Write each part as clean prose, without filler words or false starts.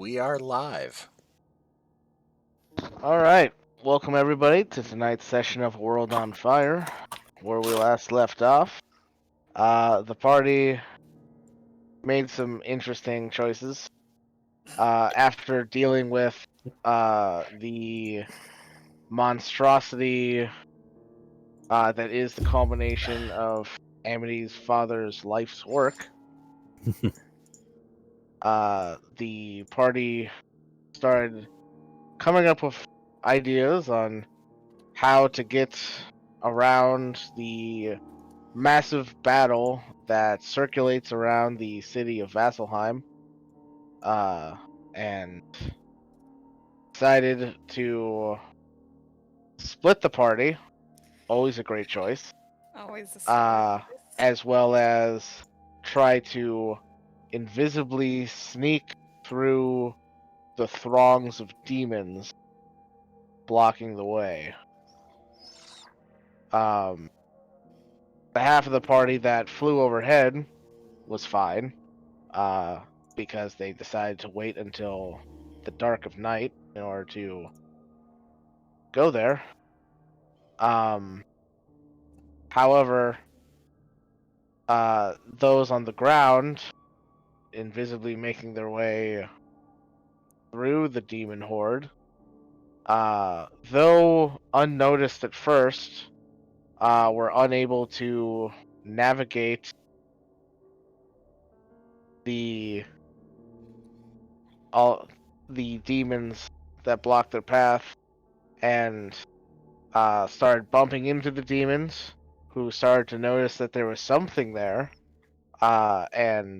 We are live. All right, welcome everybody to tonight's session of World on Fire, where we last left off. The party made some interesting choices after dealing with the monstrosity that is the culmination of Amity's father's life's work. The party started coming up with ideas on how to get around the massive battle that circulates around the city of Vasselheim, and decided to split the party. Always a great choice. Always a solid choice. As well as try to invisibly sneak through the throngs of demons blocking the way. The half of the party that flew overhead was fine, because they decided to wait until the dark of night in order to go there. However, those on the ground, invisibly making their way through the demon horde, though unnoticed at first, were unable to navigate all the demons that blocked their path, and started bumping into the demons, who started to notice that there was something there, and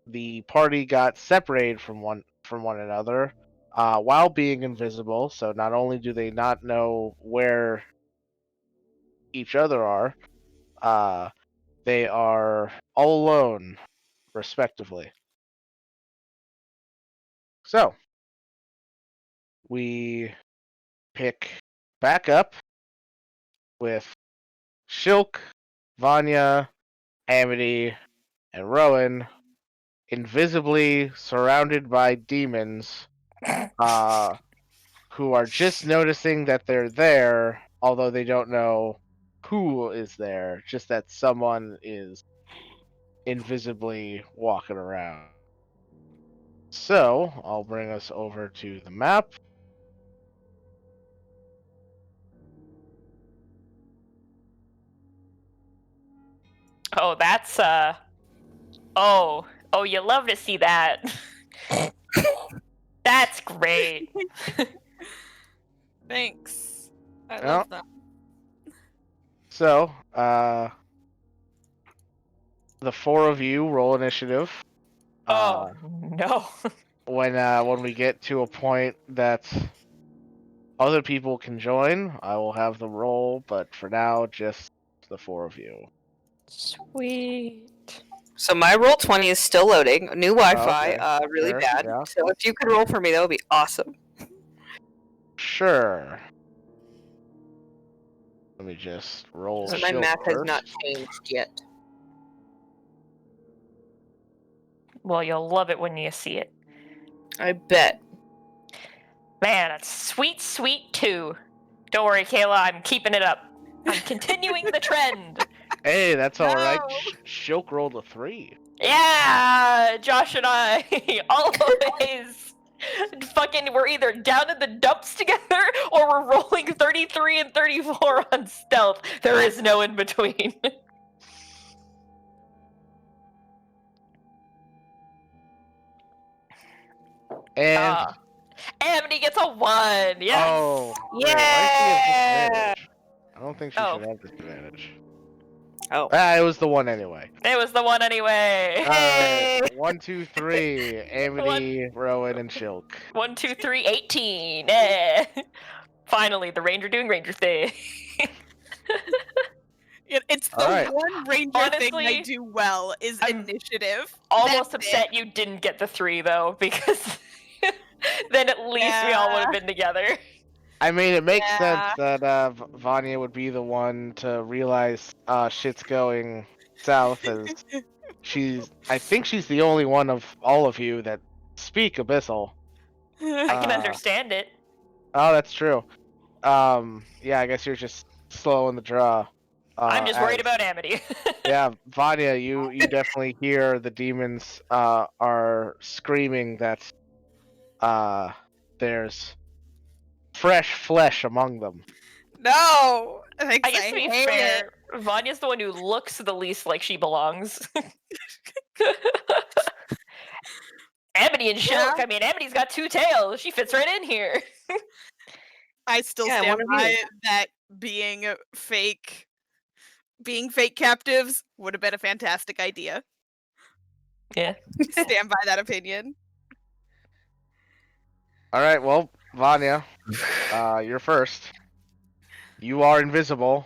the party got separated from one another while being invisible. So not only do they not know where each other are, they are all alone, respectively. So we pick back up with Shilk, Vanya, Amity, and Rowan invisibly surrounded by demons, who are just noticing that they're there, although they don't know who is there, just that someone is invisibly walking around. So, I'll bring us over to the map. Oh, that's oh, you love to see that. That's great. Thanks. I Yep. love that. So, the four of you roll initiative. Oh no. When we get to a point that other people can join, I will have them roll, but for now, just the four of you. Sweet. So my roll 20 is still loading. New Wi-Fi, Okay. really Sure, bad. yeah. So if you could roll for me, that would be awesome. Sure. Let me just roll. So my Shield map has first. not changed yet. Well, you'll love it when you see it. I bet. Man, that's sweet, sweet too. Don't worry, Kayla, I'm keeping it up. I'm continuing the trend. Hey, that's all right. No. Shilk rolled a 3. Yeah, Josh and I always fucking, we're either down in the dumps together or we're rolling 33 and 34 on stealth. There is no in between. And Amity gets a 1. Yes. oh, wait, why does she have Yeah. disadvantage? I don't think she Oh. should have disadvantage. Oh. It was the 1 anyway. It was the 1 anyway. Hey. 1, 2, 3. Amity, Rowan, and Shilk. 1, 2, 3, 18. Eh. Finally, the ranger doing ranger thing. It's the Alright. one ranger thing I Honestly, do well is I'm initiative. Almost That's upset it. you didn't get the 3 though, because then at least we all would have been together. I mean, it makes Yeah. sense that Vanya would be the one to realize shit's going south, as I think she's the only one of all of you that speak Abyssal. I can understand it. Oh, that's true. Yeah, I guess you're just slow in the draw. I'm just worried as- about Amity. Yeah, Vanya, you definitely hear the demons are screaming that there's fresh flesh among them. No! Thanks, I guess to be hate fair, Vanya's the one who looks the least like she belongs. Amity and Shilk, I mean, Amity's got 2 tails. She fits right in here. I still Yeah, stand one of by you. it that being fake captives would have been a fantastic idea. Yeah. Stand by that opinion. All right, well, Vanya, you're first. You are invisible.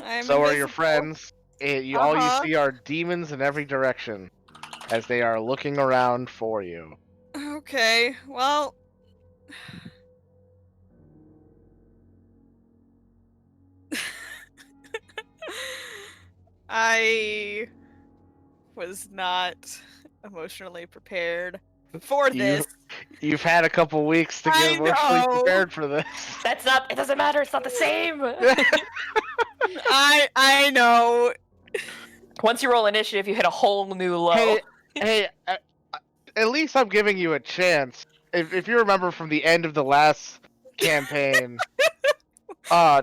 I'm So are your invisible. friends. All you Uh-huh. see are demons in every direction as they are looking around for you. Okay, well. I was not emotionally prepared for this. You've had a couple weeks to get I emotionally know. prepared for this. It doesn't matter, it's not the same. I know. Once you roll initiative, you hit a whole new low. Hey, at least I'm giving you a chance. If you remember from the end of the last campaign,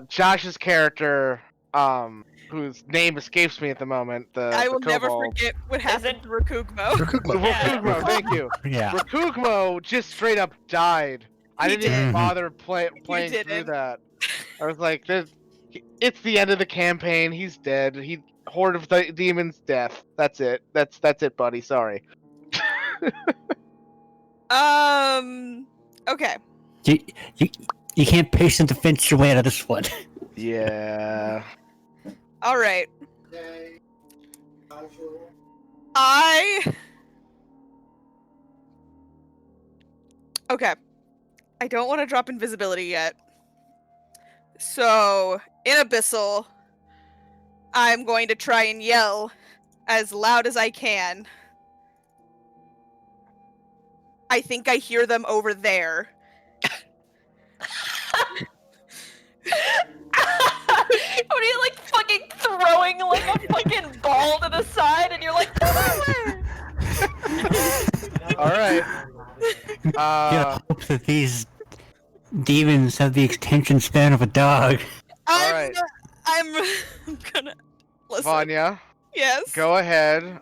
Josh's character, whose name escapes me at the moment, I will never kobold. forget what happened to Rakugmo. Rakugmo, thank you. Yeah. Rakugmo just straight up died. I He didn't even did. bother playing through didn't. that. I was like, it's the end of the campaign. He's dead. Horde of the demons, death. That's it. That's it, buddy. Sorry. Okay. You can't patient defense your way out of this one. Yeah. All right. Okay. I don't want to drop invisibility yet. So, in Abyssal, I'm going to try and yell as loud as I can. I think I hear them over there. What are you like fucking throwing like a fucking ball to the side and you're like, All right. You gotta hope that these demons have the extension span of a dog. I'm right. I'm gonna listen. Vanya, Yes. go ahead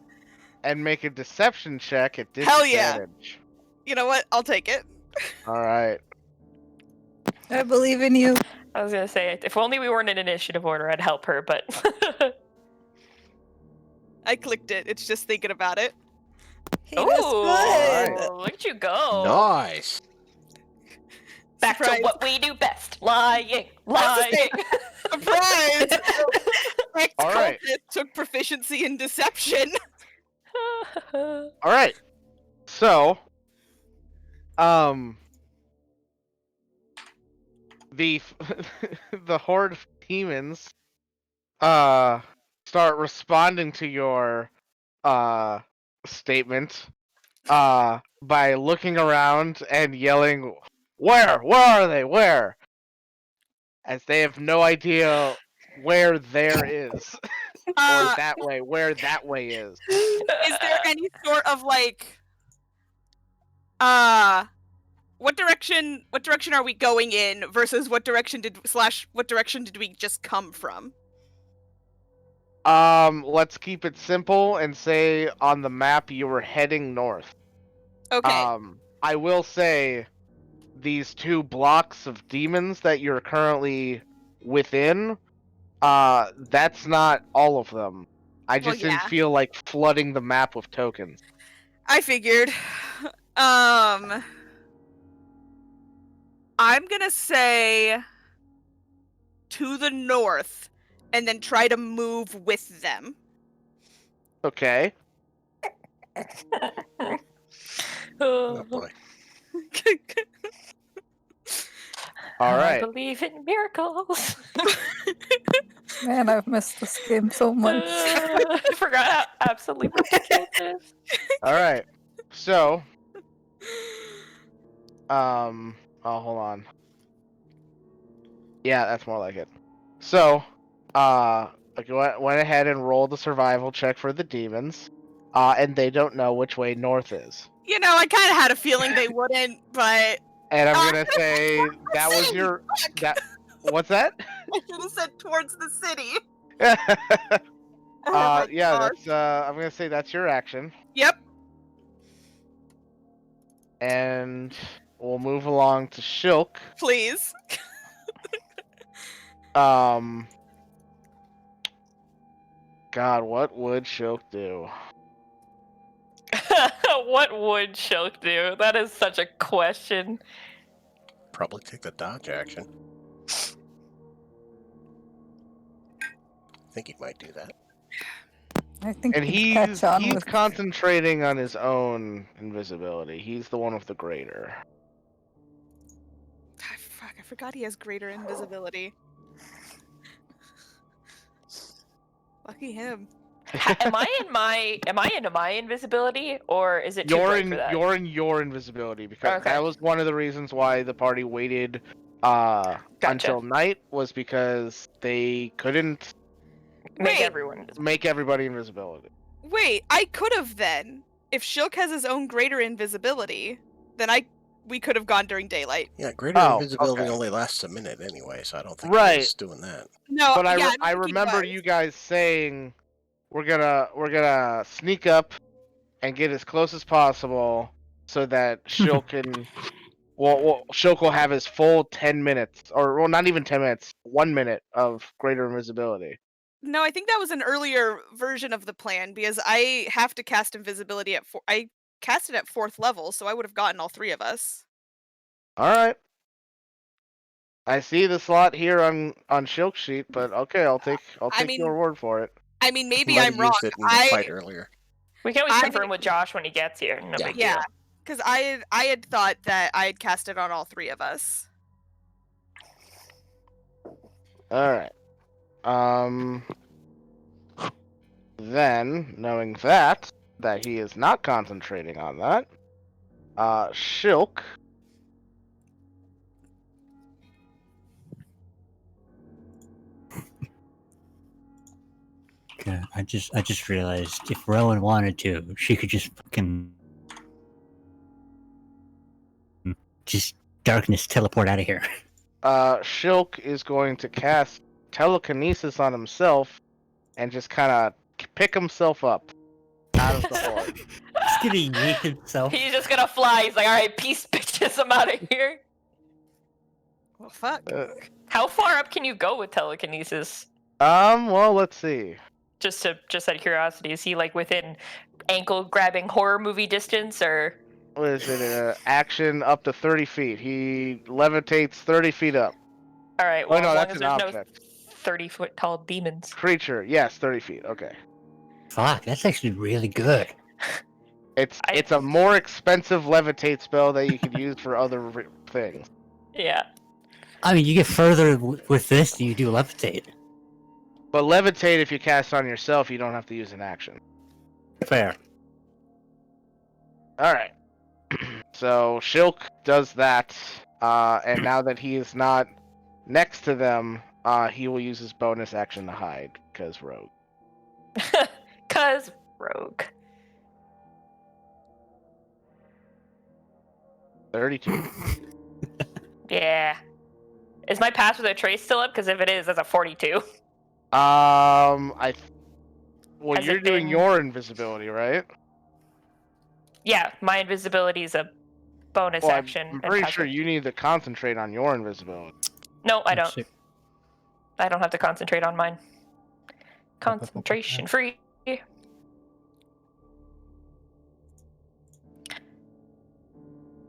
and make a deception check at Hell yeah. disadvantage. You know what? I'll take it. All right. I believe in you. I was gonna say, if only we weren't in initiative order, I'd help her, but I clicked it. It's just thinking about it. He was good. Alright. look at you go. Nice. Back Surprise. to what we do best. Lying. That's the Lying. Surprise! All right. Cultist took proficiency in deception. All right. So, the the horde of demons start responding to your statement by looking around and yelling, where are they, where, as they have no idea where there is or that way, where that way is. Is there any sort of like what direction are we going in versus what direction did we just come from? Let's keep it simple and say on the map you were heading north. Okay. I will say these 2 blocks of demons that you're currently within, that's not all of them. I just didn't feel like flooding the map with tokens. I figured. I'm gonna say to the north and then try to move with them. Okay. Oh boy. All I right. believe in miracles. Man, I've missed this game so much. I forgot how absolutely ridiculous it is. All right. So, hold on. Yeah, that's more like it. So, I went ahead and rolled the survival check for the demons. And they don't know which way north is. You know, I kind of had a feeling they wouldn't, but And I'm gonna say that was City! your Fuck! that. What's that? I should have said towards the city. Yeah, that's I'm gonna say that's your action. Yep. And we'll move along to Shilk. Please. God, what would Shilk do? What would Shulk do? That is such a question. Probably take the dodge action. I think he might do that. I think And he'd catch on he's with concentrating on his own invisibility. He's the one with the greater. Fuck, I forgot he has greater invisibility. Lucky him. Am I into my invisibility, or is it too You're bright in for that? you're in your invisibility because Okay. that was one of the reasons why the party waited until night, was because they couldn't Make Wait. everyone. make everybody invisibility. Wait, I could have then. If Shilk has his own greater invisibility, then we could have gone during daylight. Yeah, greater Oh, invisibility okay. only lasts a minute anyway, so I don't think Right. he's doing that. No, But yeah, I don't think he remember was. you guys saying we're gonna sneak up and get as close as possible so that Shilk can Shilk will have his full 10 minutes, or well, not even 10 minutes, 1 minute of greater invisibility. No, I think that was an earlier version of the plan because I have to cast invisibility at I cast it at 4th level, so I would have gotten all 3 of us. All right. I see the slot here on Shilk's sheet, but okay, I'll take mean- your word for it. I mean, maybe Might I'm have wrong. used it in the fight earlier. We can always I- confirm with Josh when he gets here. No Yeah. big Yeah, deal. because I had thought that I had cast it on all 3 of us. All right. Then, knowing that he is not concentrating on that, Shilk. Okay, I just realized if Rowan wanted to, she could just fucking just darkness teleport out of here. Shilk is going to cast telekinesis on himself and just kind of pick himself up out of the horde. He's gonna yeet himself. He's just gonna fly. He's like, all right, peace, bitches, I'm out of here. Well, fuck. How far up can you go with telekinesis? Well, let's see. Just out of curiosity, is he like within ankle-grabbing horror movie distance, or? What is it? Action up to 30 feet. He levitates 30 feet up. All right. Well, no, as long that's as an there's object. no 30-foot tall demons. Creature, yes, 30 feet. Okay. Fuck, that's actually really good. It's a more expensive levitate spell that you could use for other things. Yeah. I mean, you get further with this than you do levitate. But levitate, if you cast on yourself, you don't have to use an action. Fair. All right. So Shilk does that, and now that he is not next to them, he will use his bonus action to hide because rogue. Cause rogue. 32. Yeah. Is my pass with a trace still up? Because if it is, that's a 42. Well, Has you're it doing been- your invisibility, right? Yeah, my invisibility is a bonus Well, action. I'm and pretty passive. sure you need to concentrate on your invisibility. No, I don't. Shit. I don't have to concentrate on mine. Concentration free.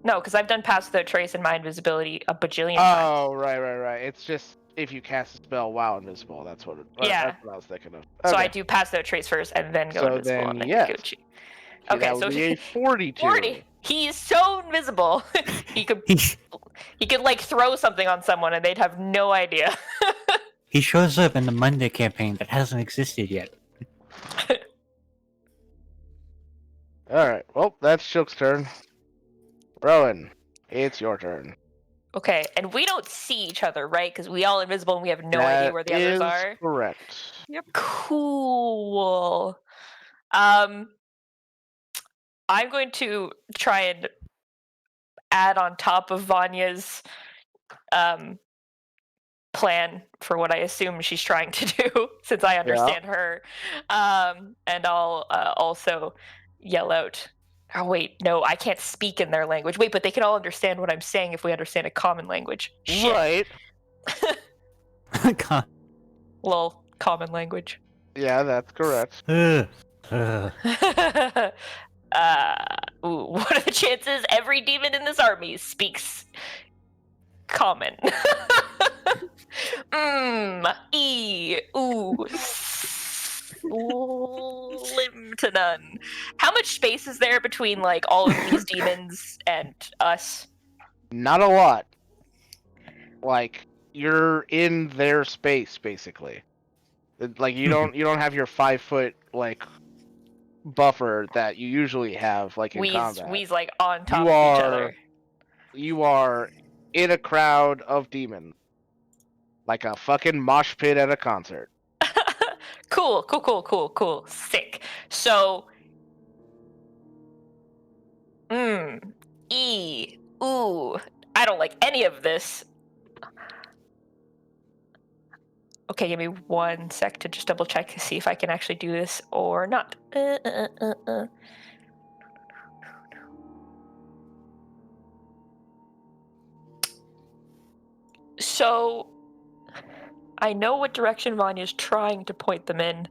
No, because I've done pass without trace and my invisibility a bajillion times. Oh, right. It's just if you cast a spell while invisible. That's what. Yeah. That's what I was thinking of. So I Okay. do pass without trace first and then go So invisible then, and then yes. Gucci. Okay, Okay, that so would be a 42. 40. He's so invisible. he could like throw something on someone and they'd have no idea. He shows up in the Monday campaign that hasn't existed yet. All right. Well, that's Shilk's turn. Rowan, It's your turn. Okay, and we don't see each other, right? Because we all invisible and we have no idea where the others That are. is correct. Cool. I'm going to try and add on top of Vanya's plan for what I assume she's trying to do, since I understand her. And I'll also yell out, oh wait, no, I can't speak in their language. Wait, but they can all understand what I'm saying if we understand a common language. Shit. Right. God. Lol, common language. Yeah, that's correct. Uh, What are the chances every demon in this army speaks common? Slim to none. How much space is there between like all of these demons and us? Not a lot. Like, you're in their space, basically. Like, you don't have your 5 foot like buffer that you usually have like in combat. We's like on top You of each are- other. You are in a crowd of demons. Like a fucking mosh pit at a concert. Cool. Sick. So, I don't like any of this. Okay, give me 1 sec to just double check to see if I can actually do this or not. So, I know what direction Vanya's trying to point them in.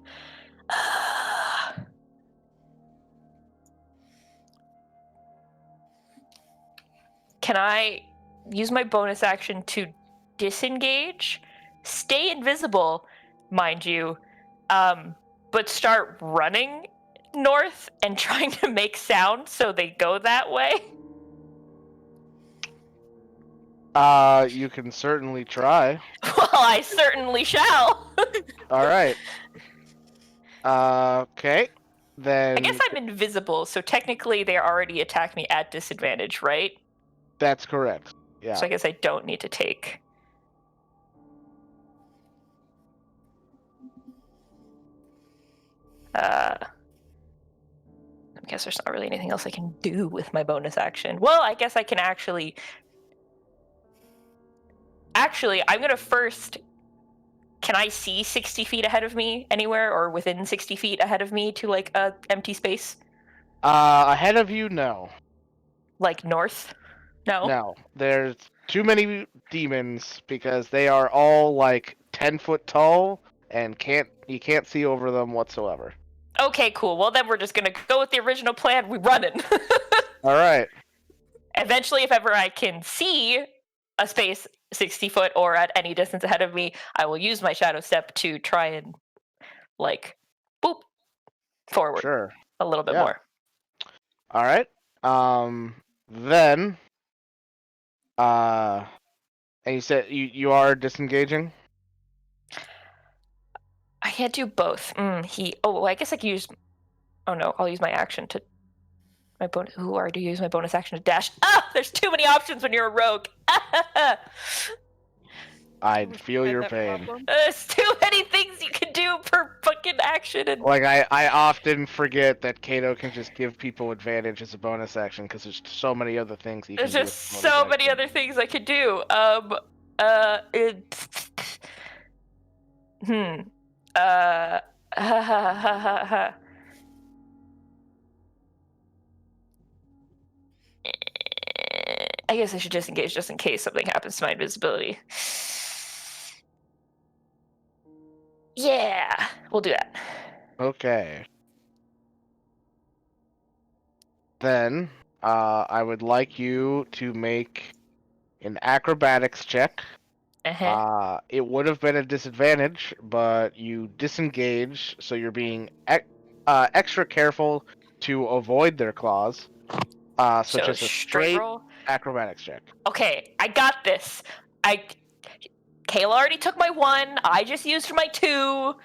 Can I use my bonus action to disengage? Stay invisible, mind you, but start running north and trying to make sound so they go that way? You can certainly try. Well, I certainly shall. Alright. Okay. Then I guess I'm invisible, so technically they already attack me at disadvantage, right? that's correct. Yeah. So I guess I don't need to take. I guess there's not really anything else I can do with my bonus action. Well, I guess I can actually. Actually, I'm gonna first. Can I see 60 feet ahead of me anywhere, or within 60 feet ahead of me to like a empty space? Ahead of you, no. Like north? No. No. There's too many demons because they are all like 10 foot tall and you can't see over them whatsoever. Okay, cool. Well, then we're just gonna go with the original plan. We running. Alright. Eventually, if ever I can see a space 60 foot or at any distance ahead of me, I will use my shadow step to try and like boop forward Sure. a little bit Yeah. more. Alright. Then and you said you are disengaging? I can't do both. I guess I can use. Oh no, I'll use my action to. My bonus. Ooh, I already use my bonus action to dash. Ah, there's too many options when you're a rogue. I feel Had your that pain. problem. There's too many things you can do per fucking action. And Like, I often forget that Kato can just give people advantage as a bonus action because there's so many other things he can there's do. just with bonus so many action. other things I could do. I guess I should disengage just in case something happens to my invisibility. Yeah, we'll do that. Okay. Then, I would like you to make an acrobatics check. Uh-huh. It would have been a disadvantage, but you disengage, so you're being extra careful to avoid their claws. So just a straight roll. acrobatics check. Okay, I got this. Kayla already took my 1. I just used my 2.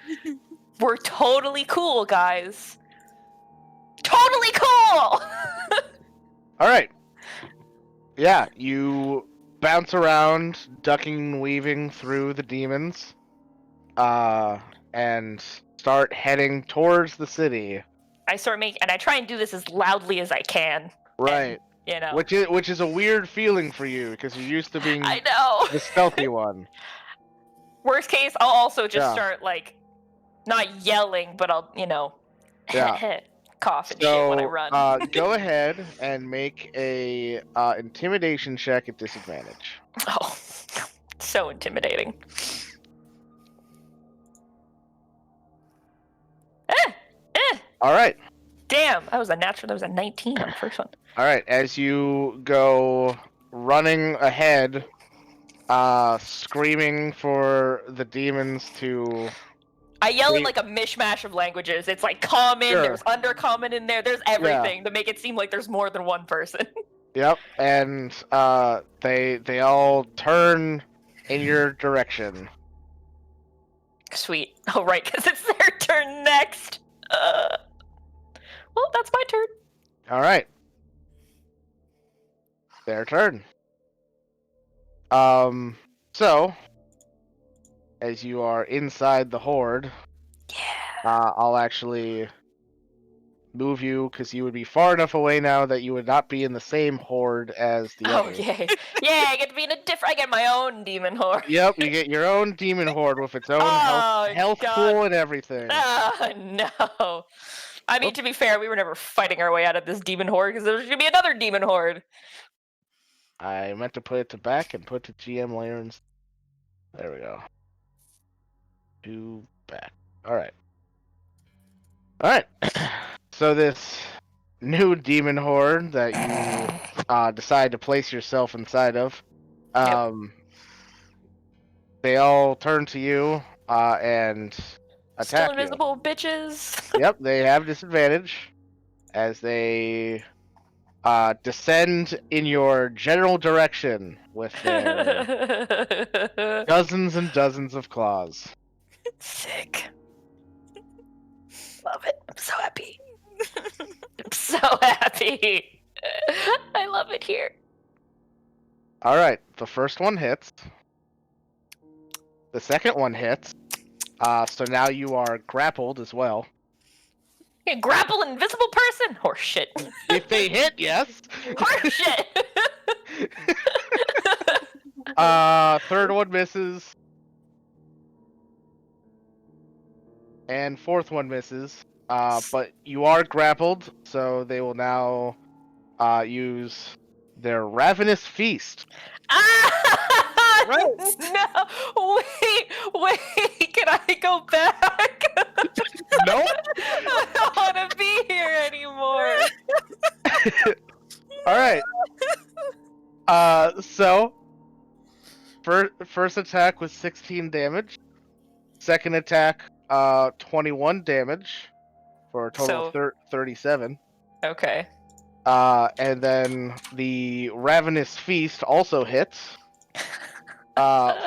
We're totally cool, guys. Totally cool. All right. Yeah, you bounce around, ducking and weaving through the demons, and start heading towards the city. I and I try and do this as loudly as I can. Right. And, Which is a weird feeling for you because you're used to being I know. the stealthy one. Worst case, I'll also just Yeah. start like not yelling, but I'll Yeah. cough and shit when I run. Go ahead and make a intimidation check at disadvantage. Oh, so intimidating. All right. Damn, that was a natural. That was a 19 on the first one. All right. As you go running ahead, screaming for the demons to. I yell in Wait. like a mishmash of languages. It's like common, Sure. there's undercommon in there, there's everything to make it seem like there's more than one person. Yep. And they all turn in your direction. Sweet. Oh, right, because it's their turn next. Well, that's my turn. All right. Their turn. So, as you are inside the horde, I'll actually move you because you would be far enough away now that you would not be in the same horde as the Oh, others. yay. Yeah, I get to be in a different. I get my own demon horde. Yep, you get your own demon horde with its own health God. pool and everything. Oh, no. I mean, to be fair, we were never fighting our way out of this demon horde because there's going to be another demon horde. I meant to put it to back and put the GM layer in. There we go. To back. Alright. Alright. So this new demon horde that you decide to place yourself inside of, they all turn to you and attack Still invisible, bitches. Yep, they have disadvantage as they descend in your general direction with their dozens and dozens of claws. Sick. Love it. I'm so happy. I'm so happy. I love it here. Alright, the first one hits. The second one hits. So now you are grappled as well. You can grapple an invisible person? Horse shit. If they hit, yes. Horse shit. Third one misses. And fourth one misses. But you are grappled, so they will now use their Ravenous Feast. Right. No, wait, can I go back? Nope. I don't want to be here anymore. Alright. So first attack was 16 damage. Second attack, 21 damage for a total of 37. Okay. And then the Ravenous Feast also hits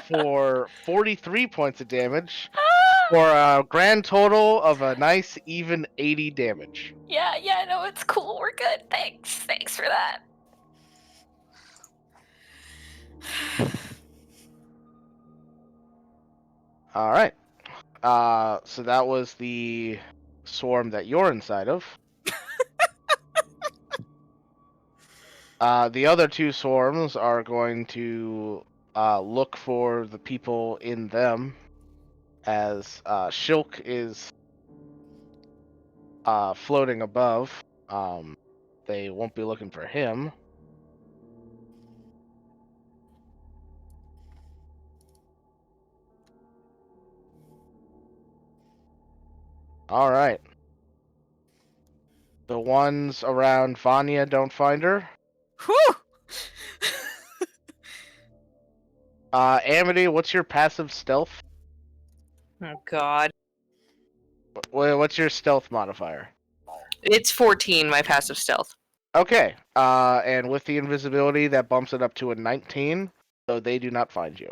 for 43 points of damage for a grand total of a nice even 80 damage. Yeah, no, it's cool. We're good. Thanks for that. All right. So that was the swarm that you're inside of. The other two swarms are going to look for the people in them, as Shilk is floating above. They won't be looking for him. All right. The ones around Vanya don't find her. Whew! Amity, what's your passive stealth? Oh god. What's your stealth modifier? It's 14, my passive stealth. Okay. And with the invisibility, that bumps it up to a 19, so they do not find you.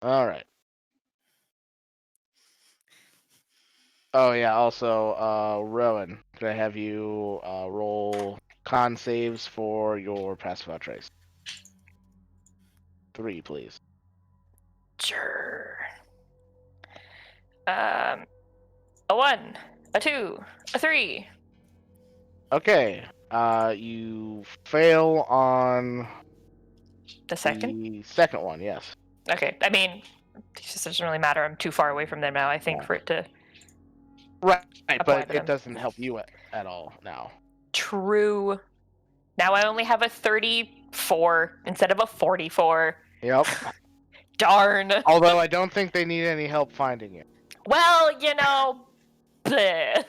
All right. Oh yeah. Also, Rowan, could I have you roll con saves for your passive without trace? 3, please. Sure. A 1, a 2, a 3. Okay. You fail on The second? the second one. Yes. Okay. I mean, it just doesn't really matter. I'm too far away from them now, I think, Yeah. for it to Right. apply But to it them. doesn't help you at all now. True. Now I only have a 34 instead of a 44. Yep. Darn. Although I don't think they need any help finding you. Well, bleh.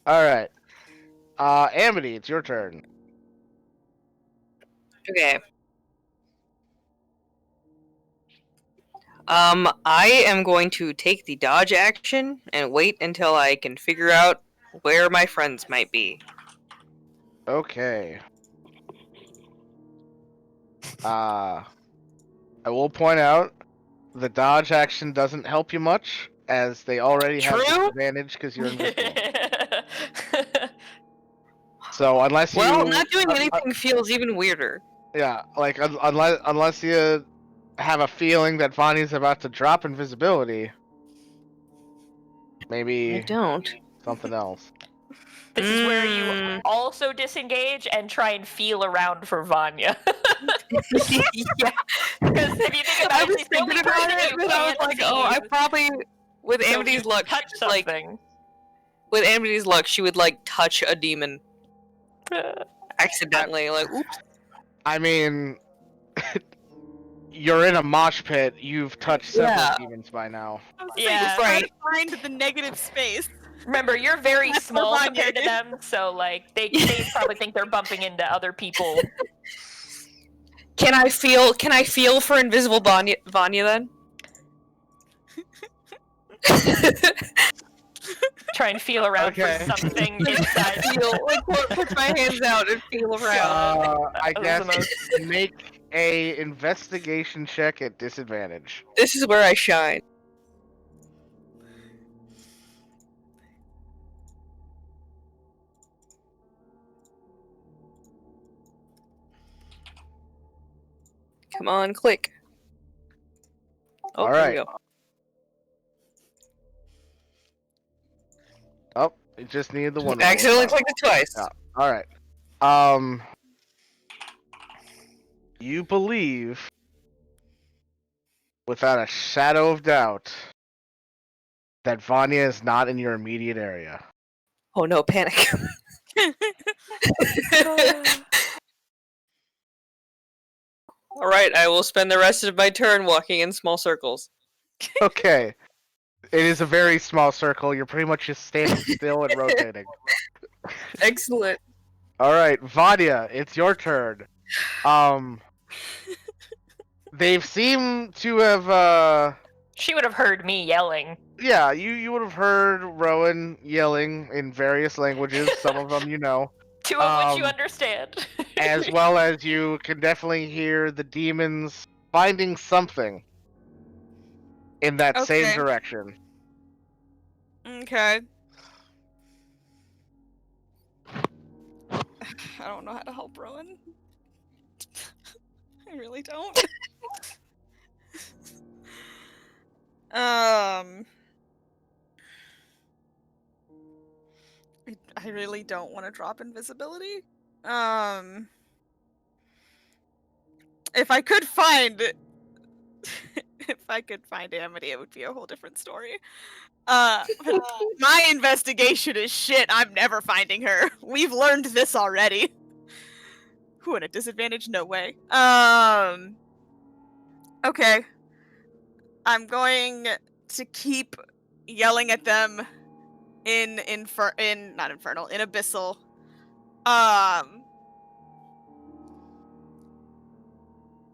All right. Amity, it's your turn. Okay. I am going to take the dodge action and wait until I can figure out where my friends might be. Okay. I will point out the dodge action doesn't help you much, as they already have True. disadvantage because you're invisible. So unless Well, you, not doing anything feels even weirder. yeah, like unless you have a feeling that Vonnie's about to drop invisibility, I maybe don't. something else. This is where you also disengage and try and feel around for Vanya. Yeah. Because if you think about I it, was she's the only thinking about person it, you but I was can't like, oh, I see. probably, with So if Amity's you luck, touch she would, like, something. with Amity's luck, she would like touch a demon accidentally. Like, oops. I mean, you're in a mosh pit. You've touched several Yeah. demons by now. I was Yeah. saying, try to Right. find the negative space. Remember, you're very That's small what Vanya compared to did. them, so like they probably think they're bumping into other people. Can I feel for invisible Vanya then? Try and feel around Okay. for something inside. Put my hands out and feel around. I That was guess the make a investigation check at disadvantage. This is where I shine. Come on, click. Oh, All there right. we go. Oh, it just needed the one. Accidentally clicked it twice. Yeah. All right. You believe, without a shadow of doubt, that Vanya is not in your immediate area. Oh no, panic. Alright, I will spend the rest of my turn walking in small circles. Okay. It is a very small circle. You're pretty much just standing still and rotating. Excellent. All right, Vanya, it's your turn. They've seemed to have. She would have heard me yelling. Yeah, you would have heard Rowan yelling in various languages. Some of them you know. Two of which you understand. As well as you can definitely hear the demons finding something in that same Okay. direction. Okay. I don't know how to help Rowan. I really don't. I really don't want to drop invisibility. If I could find Amity, it would be a whole different story. But my investigation is shit. I'm never finding her. We've learned this already. Who at a disadvantage? No way. Okay. I'm going to keep yelling at them in Abyssal.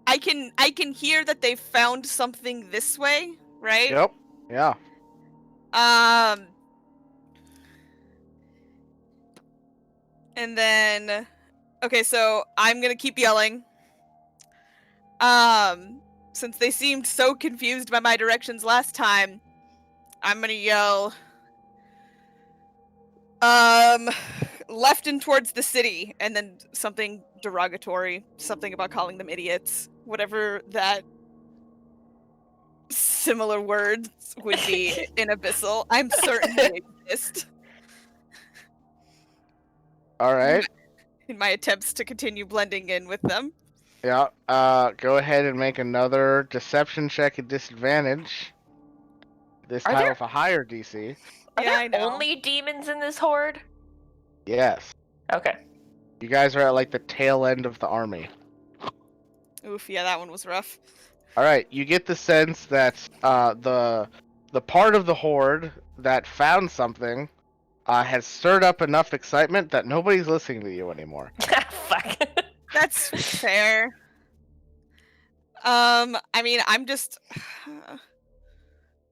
I can hear that they found something this way, right? Yep. Yeah. And then okay, so I'm gonna keep yelling. Since they seemed so confused by my directions last time, I'm gonna yell, Left and towards the city, and then something derogatory, something about calling them idiots, whatever that similar words would be in Abyssal. I'm certain they exist. All right. In my attempts to continue blending in with them. Yeah. Go ahead and make another deception check at disadvantage. This Are time there- with a higher DC. Are Yeah, I there know. only demons in this horde? Yes. Okay. You guys are at like the tail end of the army. Oof, yeah, that one was rough. All right. You get the sense that the part of the horde that found something has stirred up enough excitement that nobody's listening to you anymore. Fuck. That's fair. I mean, I'm just.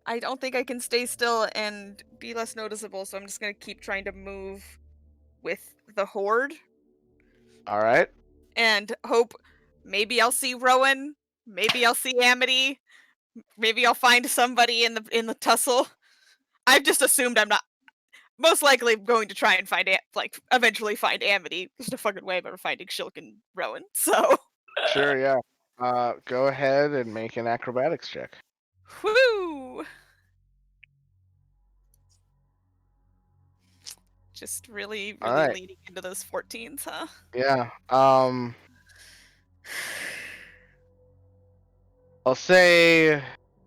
I don't think I can stay still and be less noticeable, so I'm just gonna keep trying to move with the horde All right. and hope maybe I'll see Rowan, maybe I'll see Amity, maybe I'll find somebody in the tussle. I've just assumed I'm not most likely going to try and find eventually find Amity. There's no fucking way I'm ever finding Shilk and Rowan. So Sure. Yeah. Go ahead and make an acrobatics check. whoo! Just really All right. leading into those 14s, huh? Yeah. I'll say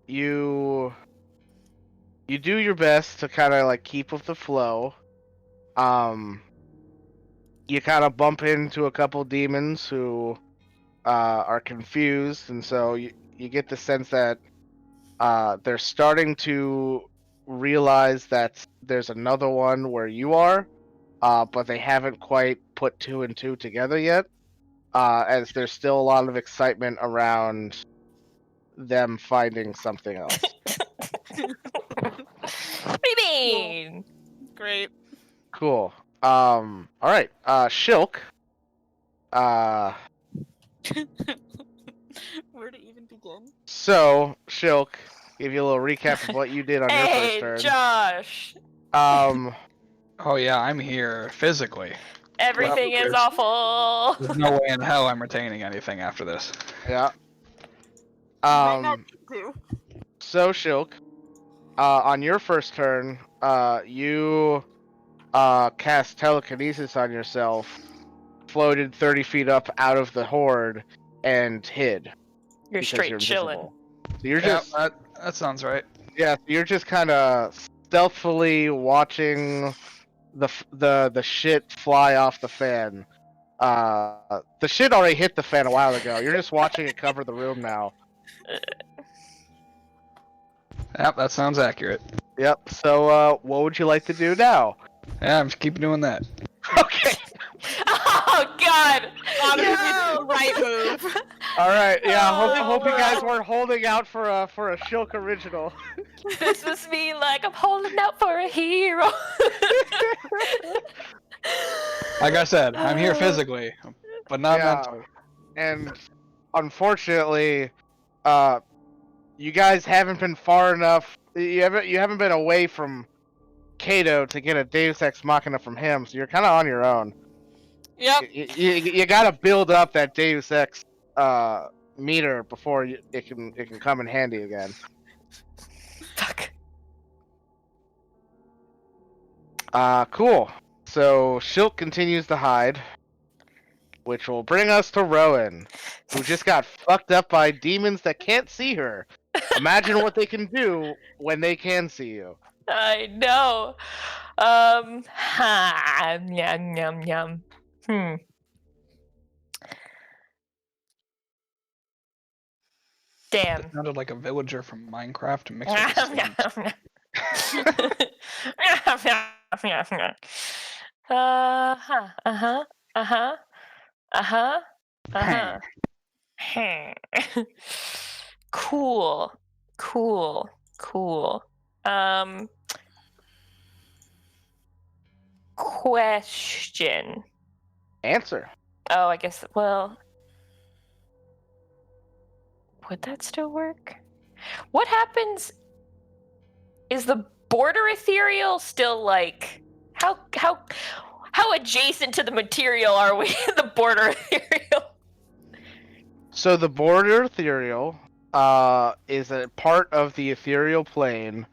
you do your best to kind of like keep with the flow. You kind of bump into a couple demons who are confused, and so you get the sense that they're starting to realize that there's another one where you are, but they haven't quite put two and two together yet, as there's still a lot of excitement around them finding something else. What do you mean? Great. Cool. All right. Shilk. Where to even begin? So Shilk, give you a little recap of what you did on your first Hey, turn. Josh. Oh yeah, I'm here physically. Everything is there's- awful. There's no way in hell I'm retaining anything after this. Yeah. Might not need to. So Shilk, on your first turn, you cast telekinesis on yourself, floated 30 feet up out of the horde, and hid. You're because straight you're chilling. invisible. So you're Yeah, just that sounds right. you're just kind of stealthily watching the shit fly off the fan. The shit already hit the fan a while ago. You're just watching it cover the room now. Yep, that sounds accurate. Yep. So what would you like to do now? Yeah, I'm just keep doing that. Okay. Oh God! No! Right move. All right. Yeah. Oh, Hope you guys no. weren't holding out for a Shilk original. This must be like I'm holding out for a hero. Like I said, I'm here physically, but not mentally. And unfortunately, you guys haven't been far enough. You haven't been away from Kato to get a Deus Ex Machina from him, so you're kind of on your own. Yep. You gotta build up that Deus Ex meter before it can come in handy again. Fuck. Cool. So Shilk continues to hide, which will bring us to Rowan, who just got fucked up by demons that can't see her. Imagine what they can do when they can see you. I know. Yum yum yum. Damn. It sounded like a villager from Minecraft mixed with a snake. Cool. Question. Answer. Oh, I guess, well, would that still work? What happens? Is the border ethereal still like How adjacent to the material are we in the border ethereal? So the border ethereal is a part of the ethereal plane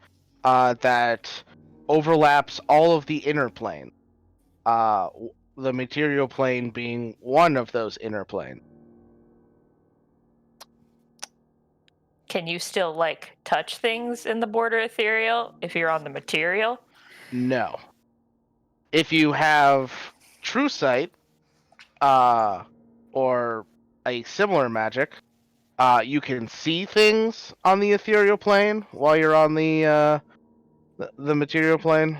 that overlaps all of the inner plane. The material plane being one of those inner planes. Can you still like touch things in the border ethereal if you're on the material? No. If you have true sight, or a similar magic, you can see things on the ethereal plane while you're on the material plane.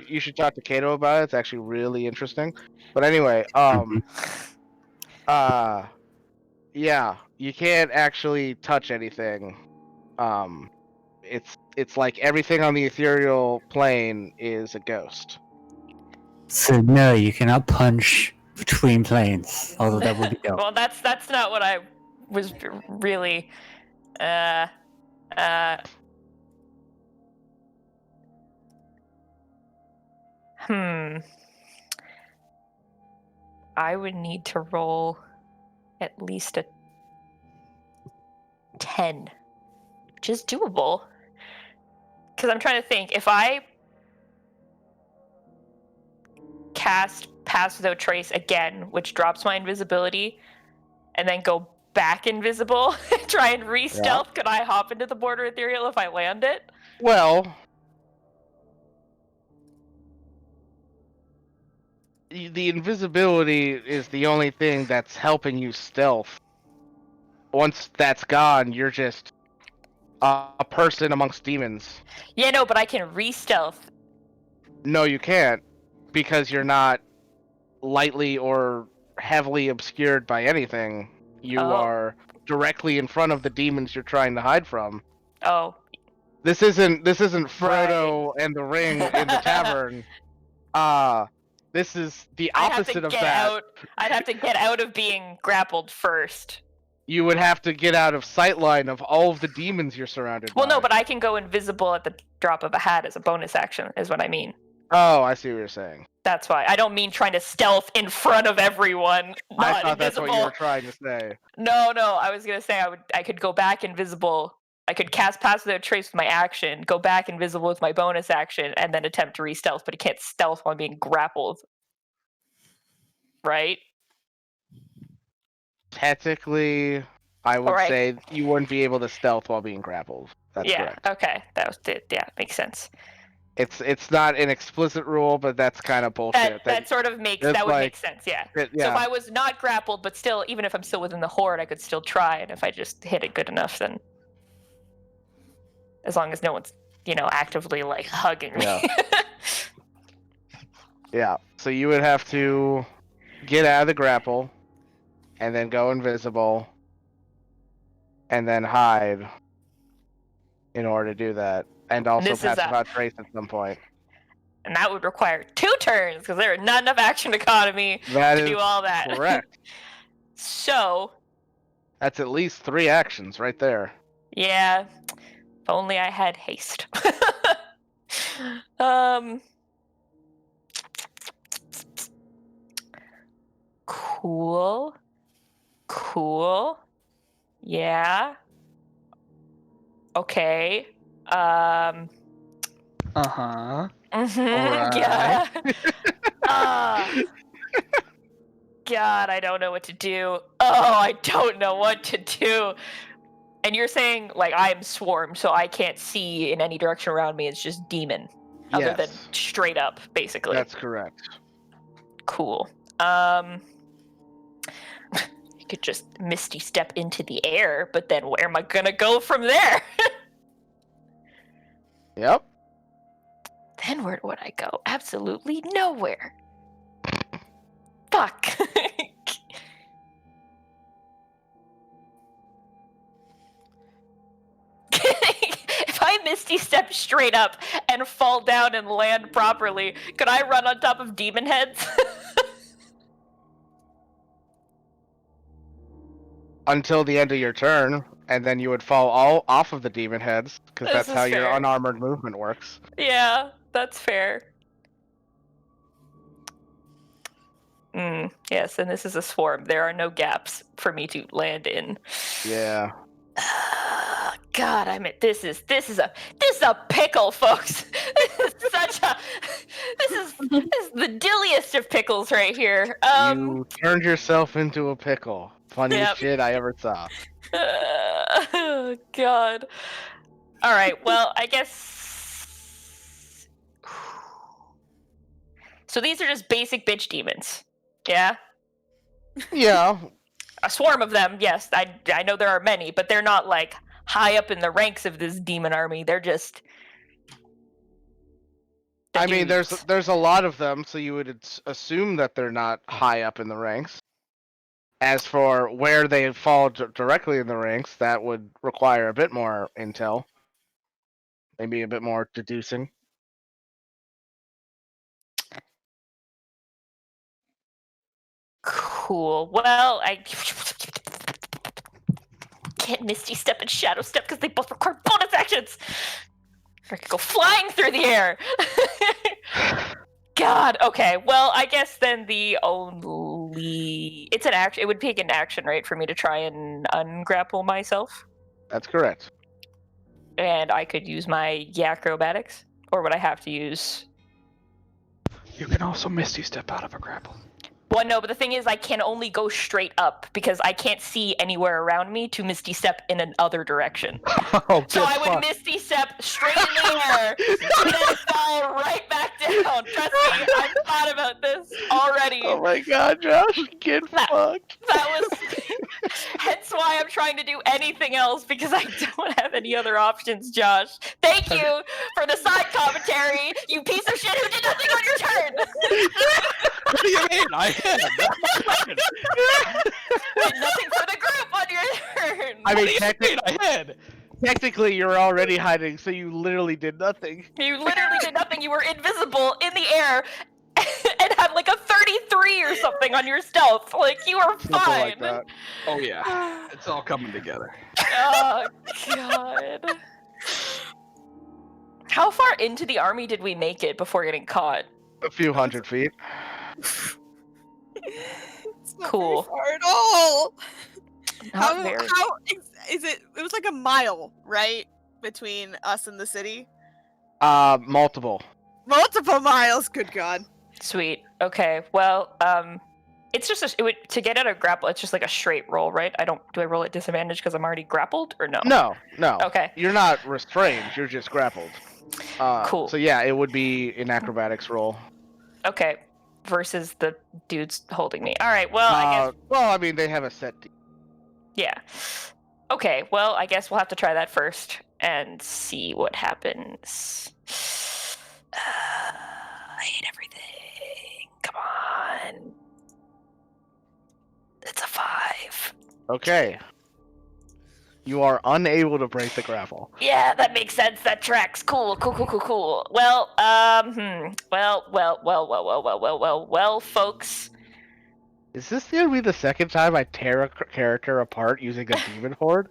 You should talk to Kato about it. It's actually really interesting. But anyway, yeah, you can't actually touch anything. It's like everything on the ethereal plane is a ghost. So no, you cannot punch between planes, although that would be dope. Well, that's not what I was really. I would need to roll at least a 10, which is doable. Because I'm trying to think, if I cast Pass Without Trace again, which drops my invisibility, and then go back invisible, try and re-stealth, could I hop into the border ethereal if I land it? Well, the invisibility is the only thing that's helping you stealth. Once that's gone, you're just a person amongst demons. Yeah, no, but I can re-stealth. No, you can't, because you're not lightly or heavily obscured by anything. You are directly in front of the demons you're trying to hide from. Oh. This isn't Frodo and the ring in the tavern. This is the opposite of that. I'd have to get out of being grappled first. You would have to get out of sightline of all of the demons you're surrounded by. Well, no, but I can go invisible at the drop of a hat as a bonus action, is what I mean. Oh, I see what you're saying. That's why. I don't mean trying to stealth in front of everyone. I thought that's what you were trying to say. No, I was gonna say I could go back invisible. I could cast Pass Without Trace with my action, go back invisible with my bonus action, and then attempt to re-stealth, but you can't stealth while being grappled. Right? Technically, I would say you wouldn't be able to stealth while being grappled. That's correct. Okay. That was it. Yeah, makes sense. It's not an explicit rule, but that's kind of bullshit. That sort of makes would make sense, yeah. So if I was not grappled, but still, even if I'm still within the horde, I could still try, and if I just hit it good enough, then as long as no one's, actively like hugging me. Yeah. So you would have to get out of the grapple, and then go invisible, and then hide in order to do that. And also pass without trace at some point. And that would require 2 turns, because there are not enough action economy to do all that. Correct. So... that's at least 3 actions right there. Yeah. If only I had haste. Cool. Yeah. Okay. Uh-huh. Right. Yeah. God, I don't know what to do. I don't know what to do. And you're saying, like, I'm swarmed, so I can't see in any direction around me. It's just demon. Other than straight up, basically. That's correct. Cool. You could just misty step into the air, but then where am I gonna go from there? Yep. Then where would I go? Absolutely nowhere. Fuck. If I misty step straight up and fall down and land properly, could I run on top of demon heads? Until the end of your turn, and then you would fall all off of the demon heads, because that's how your unarmored movement works. Yeah, that's fair. Yes, and this is a swarm. There are no gaps for me to land in. Yeah. God, this is a pickle, folks. This is the dilliest of pickles right here. You turned yourself into a pickle. Funniest shit I ever saw. Oh, God. All right. Well, I guess. So these are just basic bitch demons. Yeah. Yeah. A swarm of them. Yes, I know there are many, but they're not like high up in the ranks of this demon army. They're just. I mean, there's a lot of them, so you would assume that they're not high up in the ranks. As for where they fall directly in the ranks, that would require a bit more intel. Maybe a bit more deducing. Cool. Well, I can't Misty Step and Shadow Step because they both require bonus actions. I could go flying through the air. God. Okay. Well, I guess then it's an action. It would take an action, right, for me to try and ungrapple myself. That's correct. And I could use my acrobatics, or would I have to use? You can also Misty Step out of a grapple. Well, no, but the thing is, I can only go straight up because I can't see anywhere around me to Misty Step in another direction. Oh, so I would Misty Step straight in the air and then fall right back down. Trust me, I've thought about this already. Oh my God, Josh, get fucked. That was hence why I'm trying to do anything else because I don't have any other options, Josh. Thank you for the side commentary, you piece of shit who did nothing on your turn. What do you mean? I had. Did nothing for the group on your turn. I mean, technically, you're already hiding, so you literally did nothing. You literally did nothing. You were invisible in the air and had like a 33 or something on your stealth. Like, you were fine. Like Oh, yeah. It's all coming together. Oh, God. How far into the army did we make it before getting caught? A few hundred feet. It's not Cool. very far at all. Not How very. is it? It was like a mile, right, between us and the city. Multiple miles. Good God. Sweet. Okay. Well, it's just to get out of grapple. It's just like a straight roll, right? Do I roll at disadvantage because I'm already grappled, or no? No. Okay. You're not restrained. You're just grappled. Cool. So yeah, it would be an acrobatics roll. Okay. Versus the dudes holding me. All right. Well, I guess. Well, I mean, they have a set. Yeah. Okay. Well, I guess we'll have to try that first and see what happens. I hate everything. Come on. It's a 5. Okay. You are unable to break the grapple. Yeah, that makes sense. That tracks. Cool. Well, well, folks. Is this gonna be the second time I tear a character apart using a demon horde?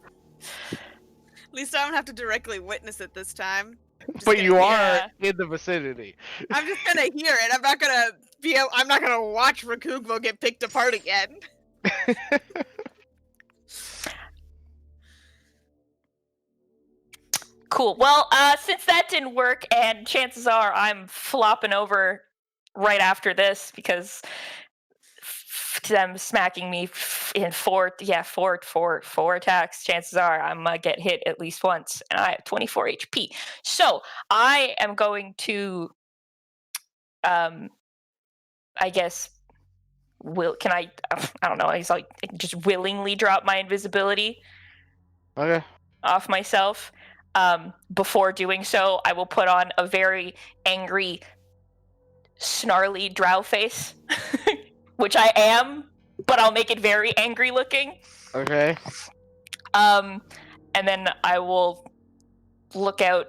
At least I don't have to directly witness it this time. But you Yeah. are in the vicinity. I'm just gonna hear it. I'm not gonna watch Rakugvo get picked apart again. Cool. Well, since that didn't work, and chances are I'm flopping over right after this because them smacking me in four attacks. Chances are I'm gonna get hit at least once, and I have 24 HP. So I am going to, I guess, I don't know. He's like just willingly drop my invisibility. Okay. Off myself. Before doing so, I will put on a very angry, snarly drow face, which I am, but I'll make it very angry looking. Okay. And then I will look out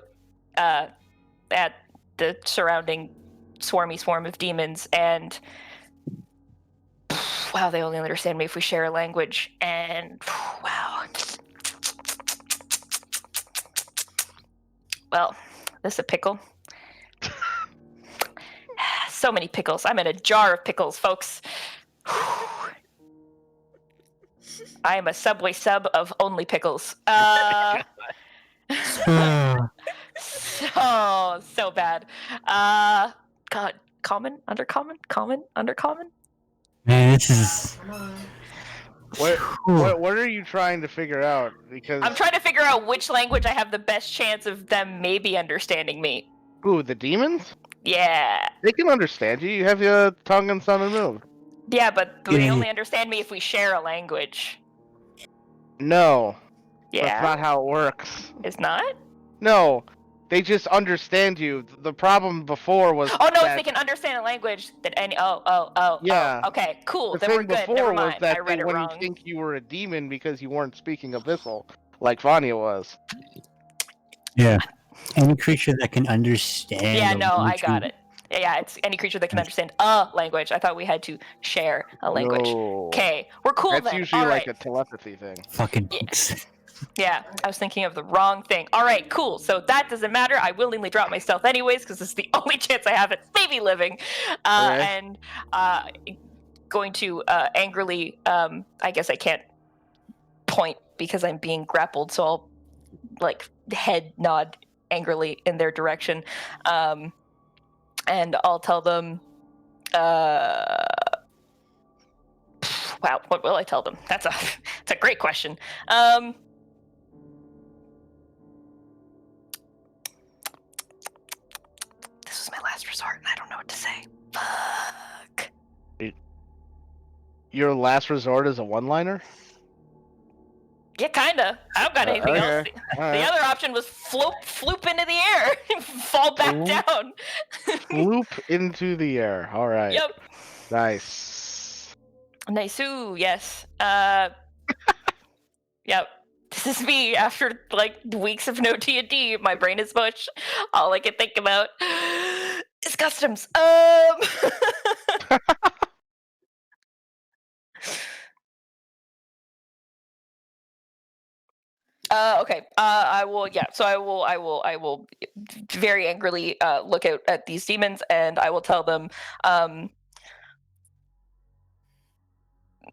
at the surrounding swarm of demons, and wow, they only understand me if we share a language, and wow. Well, this is a pickle. So many pickles. I'm in a jar of pickles, folks. I am a Subway sub of only pickles. So bad. God, common, undercommon. Man, this is. What are you trying to figure out? Because I'm trying to figure out which language I have the best chance of them maybe understanding me. Ooh, the demons? Yeah. They can understand you. You have your tongue and sun and moon. Yeah, but they only understand me if we share a language. No. Yeah. That's not how it works. It's not? No. They just understand you. The problem before was Oh no, that if they can understand a language, then any Yeah. okay, cool. the Then we're thing good. before Never was mind. that I read they it wouldn't wrong. think you were a demon because you weren't speaking Abyssal, like Vanya was. Yeah. Any creature that can understand. Yeah, the no, I language got you- it. Yeah, it's any creature that can understand a language. I thought we had to share a language. No. Okay, we're cool That's then. usually All like right. a telepathy thing. Fucking Yeah. books. Yeah, I was thinking of the wrong thing. All right, cool. So that doesn't matter. I willingly drop my stealth anyways because it's the only chance I have at maybe living. Okay. And going to angrily. I guess I can't point because I'm being grappled, so I'll like head nod angrily in their direction, and I'll tell them. Wow, what will I tell them? That's a great question. This was my last resort, and I don't know what to say. Fuck. Your last resort is a one-liner? Yeah, kinda. I don't got anything else. Okay. The Alright. other option was floop into the air, fall back Floop? down. Loop into the air. Alright. Yep. Nice. Nice-oo, yes. Yep. This is me after like weeks of no D&D. My brain is mush. All I can think about is customs. Okay. I will. Yeah. So I will very angrily look out at these demons, and I will tell them,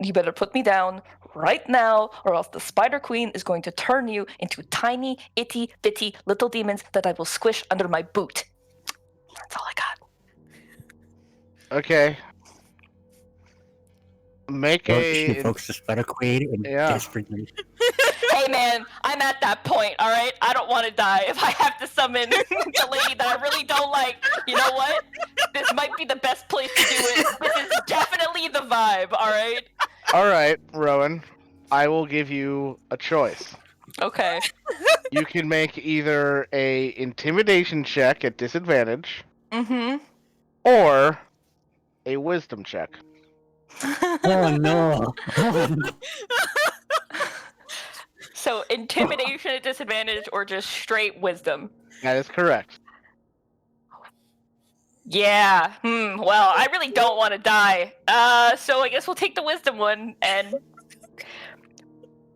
"You better put me down right now, or else the Spider Queen is going to turn you into tiny, itty bitty little demons that I will squish under my boot." That's all I got. Okay. Make She a... invokes the Spider Queen and Yeah. desperately. Hey man, I'm at that point, alright? I don't want to die. If I have to summon the lady that I really don't like, you know what? This might be the best place to do it. This is definitely the vibe, alright? Alright, Rowan. I will give you a choice. Okay. You can make either a intimidation check at disadvantage, Mm-hmm. or a wisdom check. Oh no. So intimidation at disadvantage or just straight wisdom? That is correct. Yeah. Well, I really don't want to die. So I guess we'll take the wisdom one and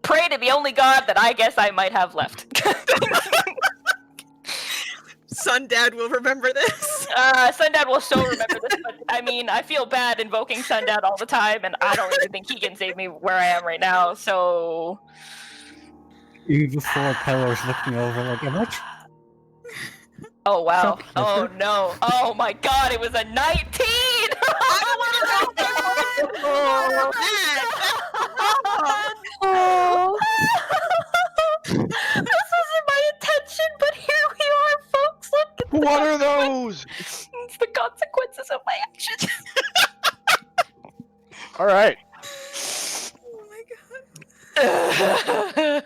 pray to the only god that I guess I might have left. Sundad will remember this. Sundad will so remember this, but I mean, I feel bad invoking Sundad all the time, and I don't even think he can save me where I am right now, so... Even four pillars looking over like, how much? Oh, wow. Fuck, Oh, Clifford. no. Oh, my God, it was a 19! Oh, this wasn't my intention, but here we are, folks. Look at What are those? it's the consequences of my actions. Alright. Oh my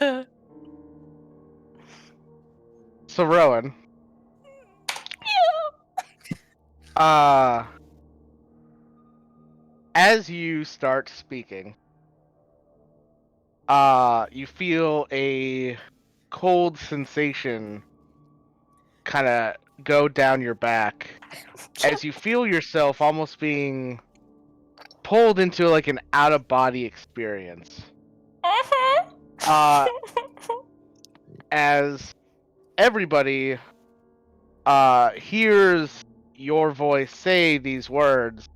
god. So, Rowan. As you start speaking, you feel a cold sensation kind of go down your back as you feel yourself almost being pulled into like an out-of-body experience. As everybody hears your voice say these words,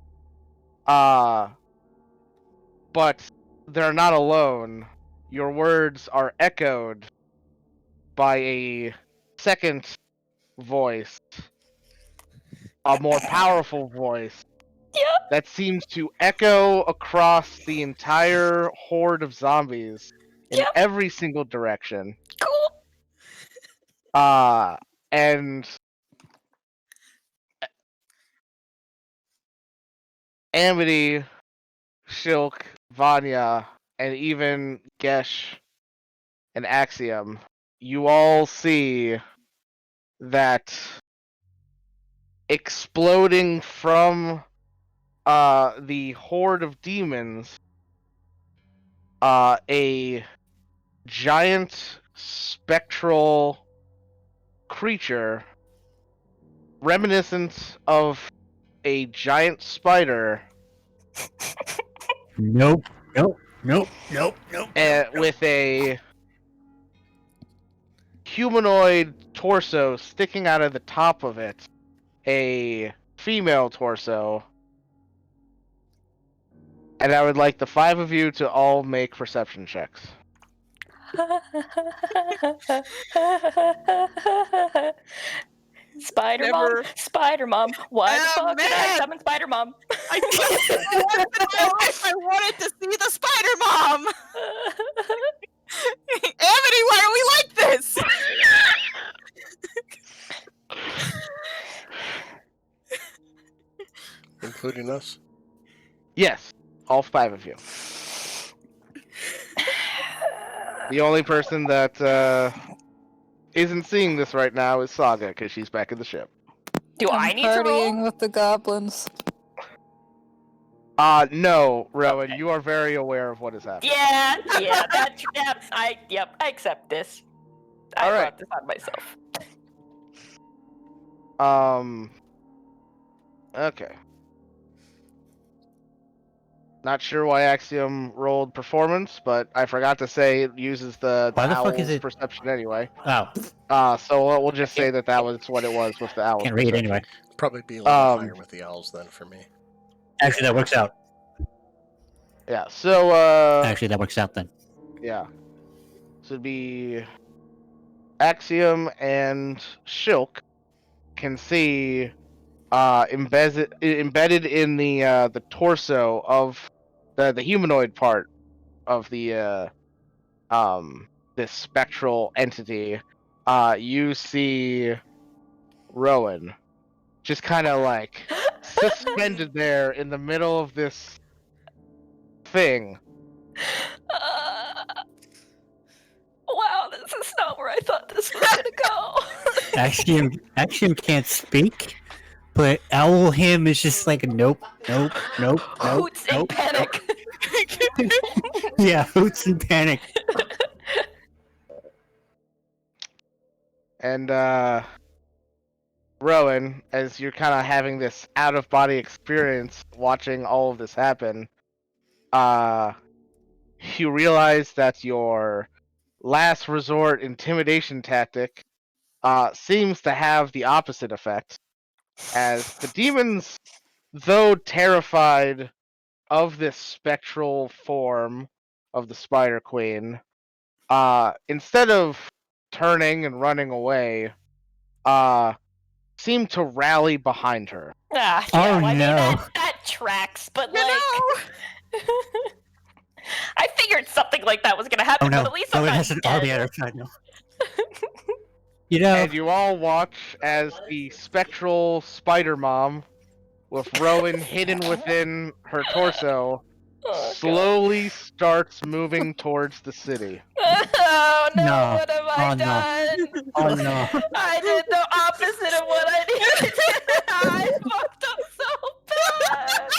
but they're not alone. Your words are echoed by a second voice, a more powerful voice that seems to echo across the entire horde of zombies in every single direction. Cool. And Amity, Shilk, Vanya, and even Gesh and Axiom, you all see that exploding from the horde of demons, a giant spectral creature reminiscent of a giant spider Nope. with a humanoid torso sticking out of the top of it, a female torso. And I would like the 5 of you to all make perception checks. Spider Never- Mom, Spider Mom. Why the Oh, fuck did I man. summon Spider Mom? I wanted to see the Spider Mom. Amity, why are we like this? Including us? Yes, all 5 of you. The only person that isn't seeing this right now is Saga, because she's back in the ship. Do I I'm need to roll? partying with the goblins. No, Rowan, you are very aware of what is happening. Yeah, I accept this. I Alright. brought this on myself. Okay. Not sure why Axiom rolled performance, but I forgot to say it uses the Why the fuck owl's is it- perception anyway. Oh, So we'll just say that was what it was with the owl's can't read perception. anyway. Probably be a little higher with the owls than for me. Actually, that works out. Yeah, so, Actually, that works out then. yeah. So it'd be Axiom and Shilk can see embedded in the torso of the humanoid part of the this spectral entity. You see Rowan just kind of like suspended there in the middle of this thing. Wow, this is not where I thought this was gonna go. Axiom can't speak, but Owl him is just like nope. Hoots in panic. Yeah, hoots and panic. And Rowan, as you're kind of having this out-of-body experience watching all of this happen, you realize that your last resort intimidation tactic seems to have the opposite effect, as the demons, though terrified of this spectral form of the Spider Queen, instead of turning and running away, seem to rally behind her. Yeah, Oh, I mean, no. that tracks, but I figured something like that was gonna happen, Oh no, but at least I'm Rowan not has an dead. army at her side now. You know, And you all watch as the spectral Spider Mom, with Rowan hidden within her torso, Oh, slowly starts moving towards the city. Oh no, No. what have I Oh, no. done? Oh no. I did the opposite of what I needed to do. I fucked up so bad.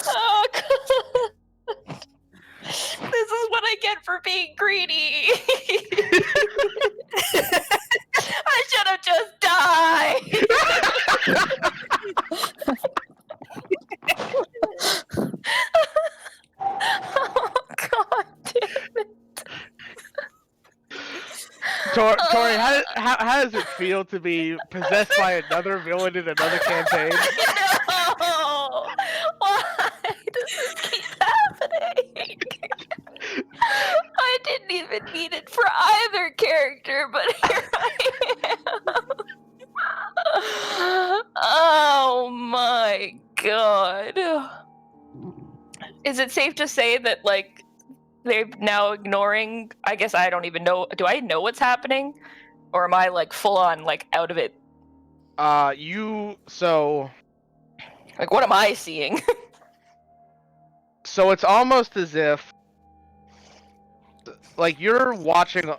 Oh god. This is what I get for being greedy. I should have just died. Oh god damn it. Tori, how does it feel to be possessed by another villain in another campaign? No! Why does this keep is it safe to say that like they're now ignoring? I guess I don't even know. Do I know what's happening, or am I like full on like out of it? So Like, what am I seeing? so it's almost as if like you're watching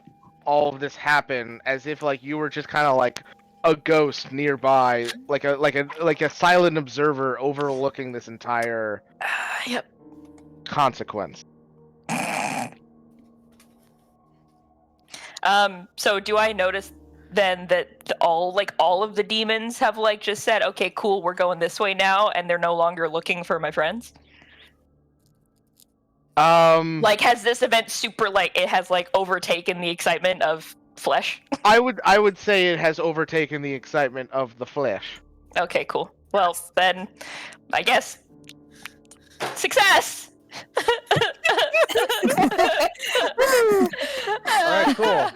all of this happen as if like you were just kind of like a ghost nearby, like a silent observer overlooking this entire Yep. consequence. So do I notice then that all of the demons have like just said, okay, cool, we're going this way now, and they're no longer looking for my friends? Like, has this event super like it has like overtaken the excitement of flesh? I would say it has overtaken the excitement of the flesh. Okay, cool. Well, then I guess success. Alright, cool.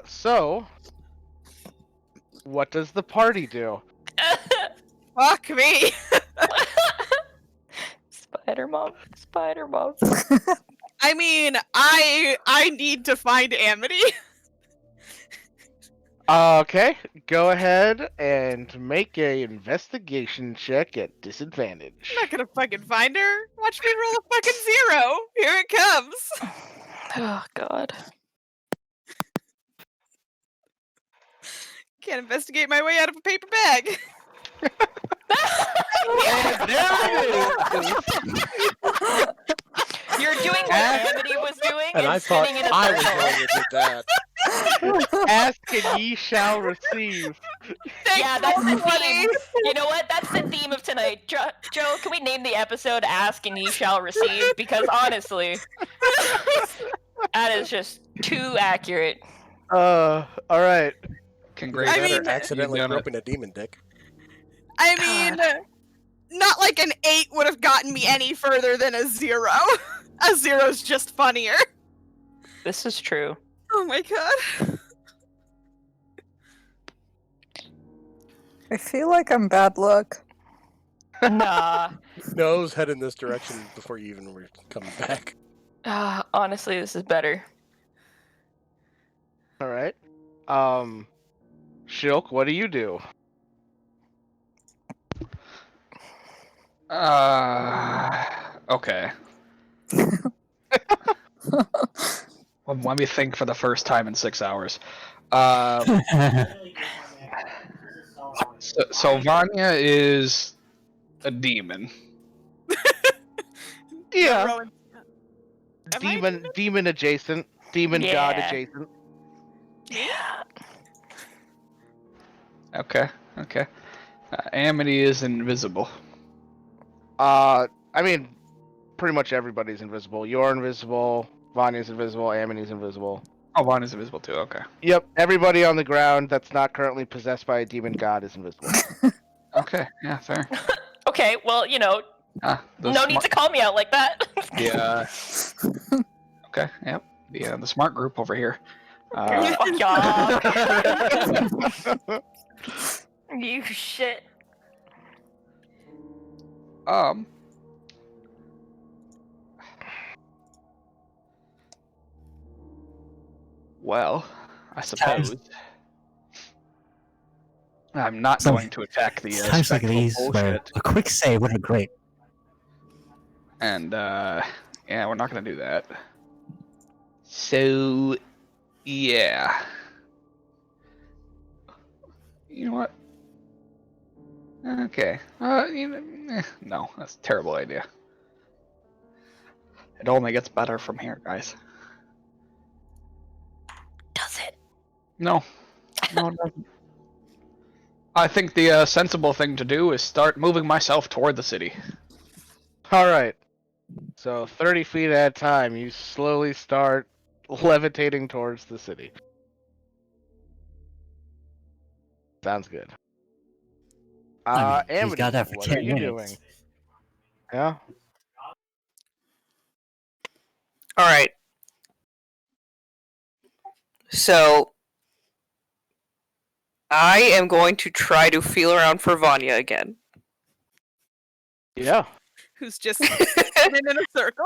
So what does the party do? Fuck me. Spider mom. Spider mom. I mean, I need to find Amity. Okay, go ahead and make a investigation check at disadvantage. I'm not gonna fucking find her. Watch me roll a fucking 0. Here it comes. Oh god. Can't investigate my way out of a paper bag. And there it is! You're doing what Amity was doing And I thought spinning in a I was circle. going to do that. Ask and ye shall receive. Yeah, that's the Funny. theme. You know what? That's the theme of tonight. Joe, can we name the episode "Ask and Ye Shall Receive"? Because honestly, that is just too accurate. Alright. Congrats. I mean- Accidentally You done it. groping a demon dick. I mean, not like an 8 would have gotten me any further than a 0. A 0's just funnier. This is true. Oh my god. I feel like I'm bad luck. Nah. No, I was heading this direction before you even were coming back. Honestly, this is better. Alright. Shilk, what do you do? Okay. Well, let me think for the first time in 6 hours. So Vanya is a demon. Yeah. Rowan- Am I Demon adjacent. Demon god Yeah. adjacent. Yeah. Okay. Amity is invisible. I mean, pretty much everybody's invisible. You're invisible, Vanya's invisible, Amity's invisible. Oh, Vanya's invisible too. Okay. Yep, everybody on the ground that's not currently possessed by a demon god is invisible. Okay. Yeah. Fair. Okay, well, you know, The no need to call me out like that. Yeah. Okay. Yep. The smart group over here. Fuck y'all. You shit. Well, I suppose I'm not going to attack the Times like spectral these, where bullshit. a quick save would have great. And yeah, we're not gonna do that. So yeah. You know what? Okay. No, that's a terrible idea. It only gets better from here, guys. Does it? No. No, it doesn't. I think the sensible thing to do is start moving myself toward the city. Alright. So 30 feet at a time, you slowly start levitating towards the city. Sounds good. I mean, he's Amity, got that for what 10 are you minutes. doing? Yeah? Alright. So, I am going to try to feel around for Vanya again. Yeah. who's just sitting in a circle,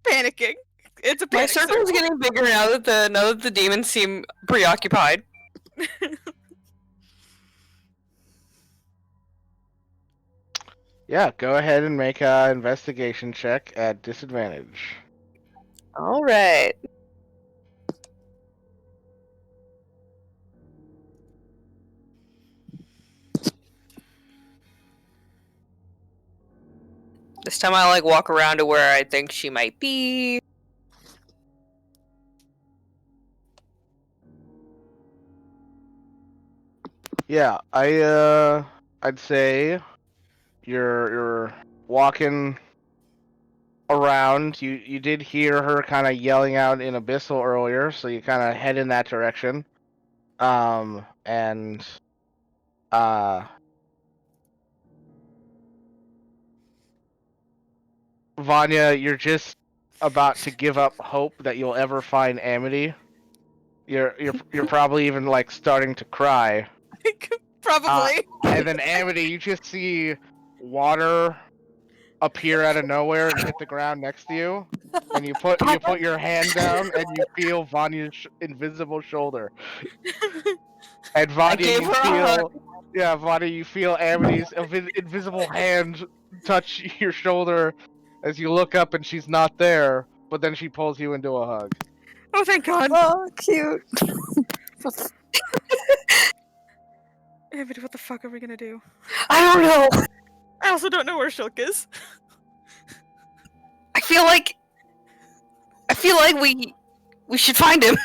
panicking. It's a My panic circle's circle. getting bigger now that the demons seem preoccupied. Yeah, go ahead and make an investigation check at disadvantage. All right. This time I walk around to where I think she might be. Yeah, I'd say you're walking around. You did hear her kind of yelling out in Abyssal earlier, so you kind of head in that direction. And Vanya, you're just about to give up hope that you'll ever find Amity. You're probably even starting to cry. Probably. And then Amity, you just see water appear out of nowhere and hit the ground next to you, and you put your hand down and you feel Vanya's invisible shoulder. And Vanya, gave you her a hug. feel Vanya, you feel Amity's invisible hand touch your shoulder as you look up, and she's not there. But then she pulls you into a hug. Oh, thank God. Oh, cute. Amity, what the fuck are we gonna do? I don't know. I also don't know where Shulk is. I feel like we should find him.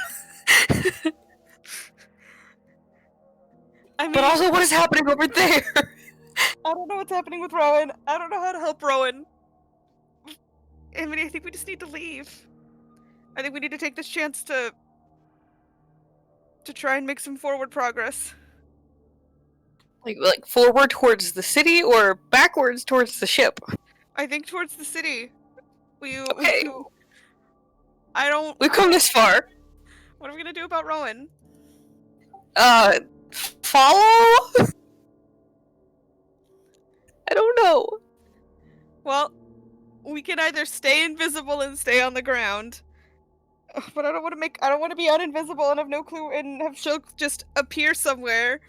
I mean, But also, what is happening over there? I don't know what's happening with Rowan. I don't know how to help Rowan. Amity, I think we just need to leave. I think we need to take this chance to try and make some forward progress. Like forward towards the city or backwards towards the ship? I think towards the city. Okay. I don't. We've come this far. What are we gonna do about Rowan? Follow? I don't know. Well, we can either stay invisible and stay on the ground, but I don't want to be uninvisible and have no clue and have Shulk just appear somewhere.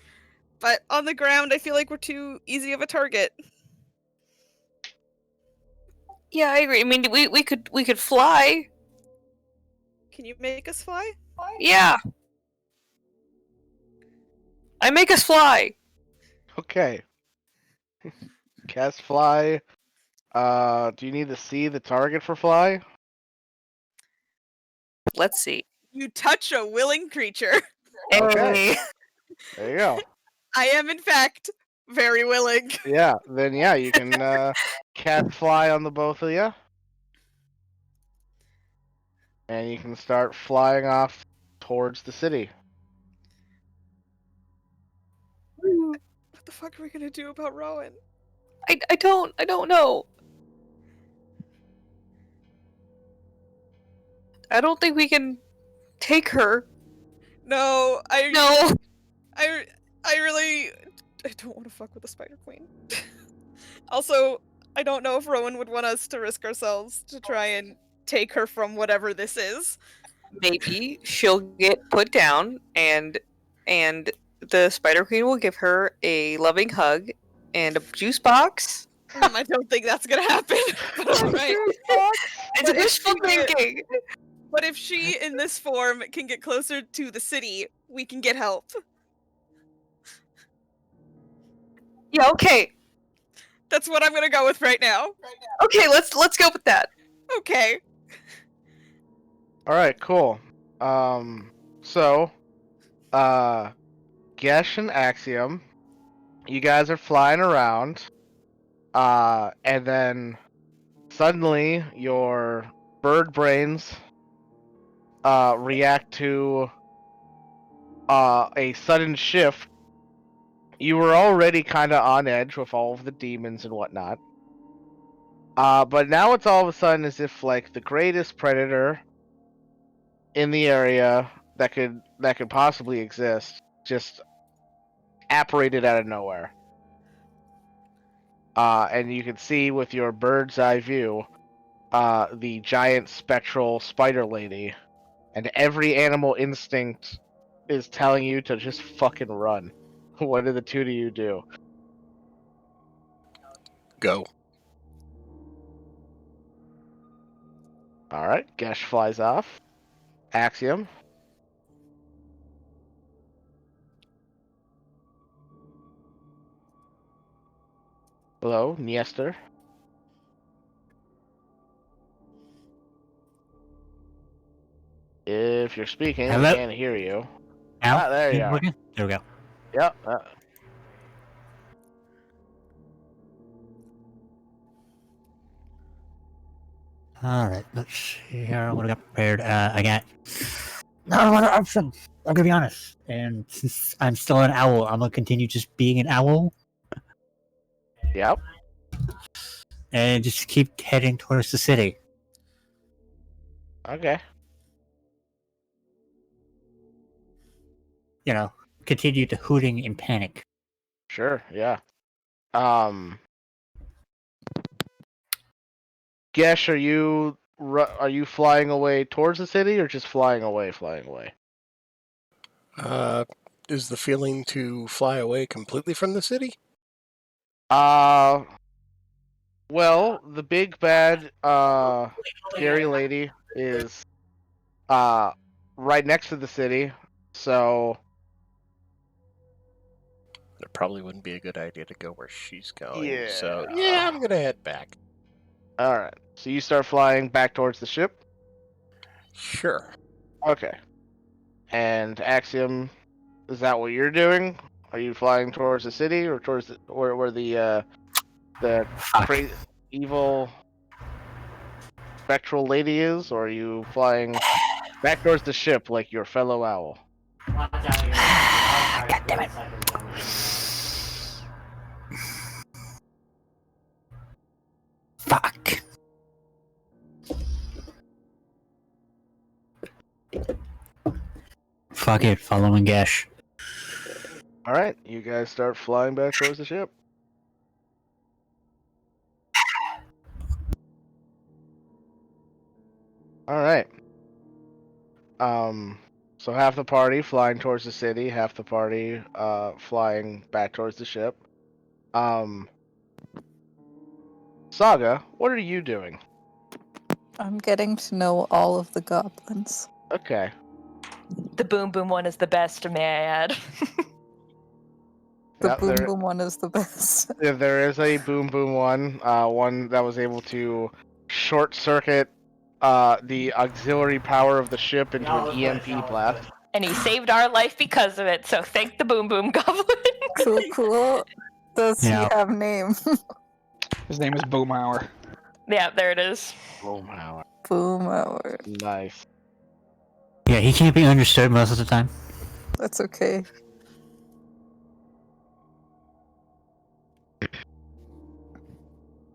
But on the ground, I feel like we're too easy of a target. Yeah, I agree. I mean, we could fly. Can you make us fly? Yeah. I make us fly. Okay. Cast fly. Do you need to see the target for fly? Let's see. You touch a willing creature. Okay. Hey. There you go. I am, in fact, very willing. Yeah, then you can cast fly on the both of you. And you can start flying off towards the city. What the fuck are we gonna do about Rowan? I don't know. I don't think we can take her. No, No. I really don't want to fuck with the Spider Queen. Also, I don't know if Rowan would want us to risk ourselves to try and take her from whatever this is. Maybe she'll get put down and the Spider Queen will give her a loving hug and a juice box. I don't think that's gonna happen. But alright. It's But if wishful she get- thinking. But if she, in this form, can get closer to the city, we can get help. Yeah, okay. That's what I'm gonna go with right now. Okay, let's go with that. Okay. Alright, cool. So, Gesh and Axiom, you guys are flying around, and then suddenly your bird brains react to a sudden shift. You were already kind of on edge with all of the demons and whatnot, but now it's all of a sudden as if the greatest predator in the area that could possibly exist just apparated out of nowhere. and you can see with your bird's eye view the giant spectral spider lady, and every animal instinct is telling you to just fucking run. What do the two of you do? Go. All right, Gesh flies off. Axiom. Hello, Niester. If you're speaking, Hello? we can't hear you. Now? There you Keep are. looking? There we go. Yep. Alright, let's see here what I got prepared. I got not a lot of options, I'm gonna be honest. And since I'm still an owl, I'm gonna continue just being an owl Yep. and just keep heading towards the city. Okay. You know, continue to hooting in panic. Sure. Yeah. Gesh, are you flying away towards the city or just flying away? Flying away. Is the feeling to fly away completely from the city? Well, the big bad scary lady is right next to the city, so It probably wouldn't be a good idea to go where she's going. Yeah. So yeah, I'm gonna head back. all right. So you start flying back towards the ship. Sure. Okay. And Axiom, is that what you're doing? Are you flying towards the city or towards where the Fuck. evil spectral lady is, or are you flying back towards the ship like your fellow owl? God damn it. Fuck. Fuck it, following Gesh. All right, you guys start flying back towards the ship. All right. So half the party flying towards the city, half the party flying back towards the ship. Saga, what are you doing? I'm getting to know all of the goblins. Okay. The boom boom one is the best, may I add. The Yeah, boom boom one is the best. there is a boom boom one that was able to short circuit the auxiliary power of the ship into an EMP blast. And he saved our life because of it, so thank the boom boom goblin. Cool. Does Yeah. he have name? His name is Boomhauer. Yeah, there it is. Boom power. Boom hour. Nice. Yeah, he can't be understood most of the time. That's okay.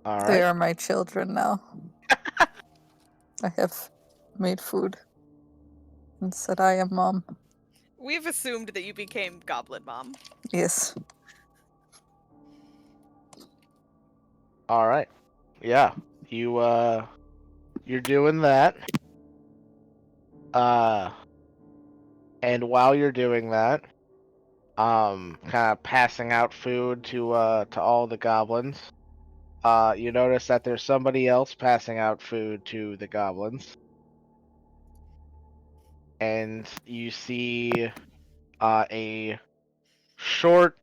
All They right. are my children now. I have made food and said I am mom. We've assumed that you became Goblin Mom. Yes. All right. Yeah. You're doing that. And while you're doing that, kind of passing out food to all the goblins. You notice that there's somebody else passing out food to the goblins. And you see a short,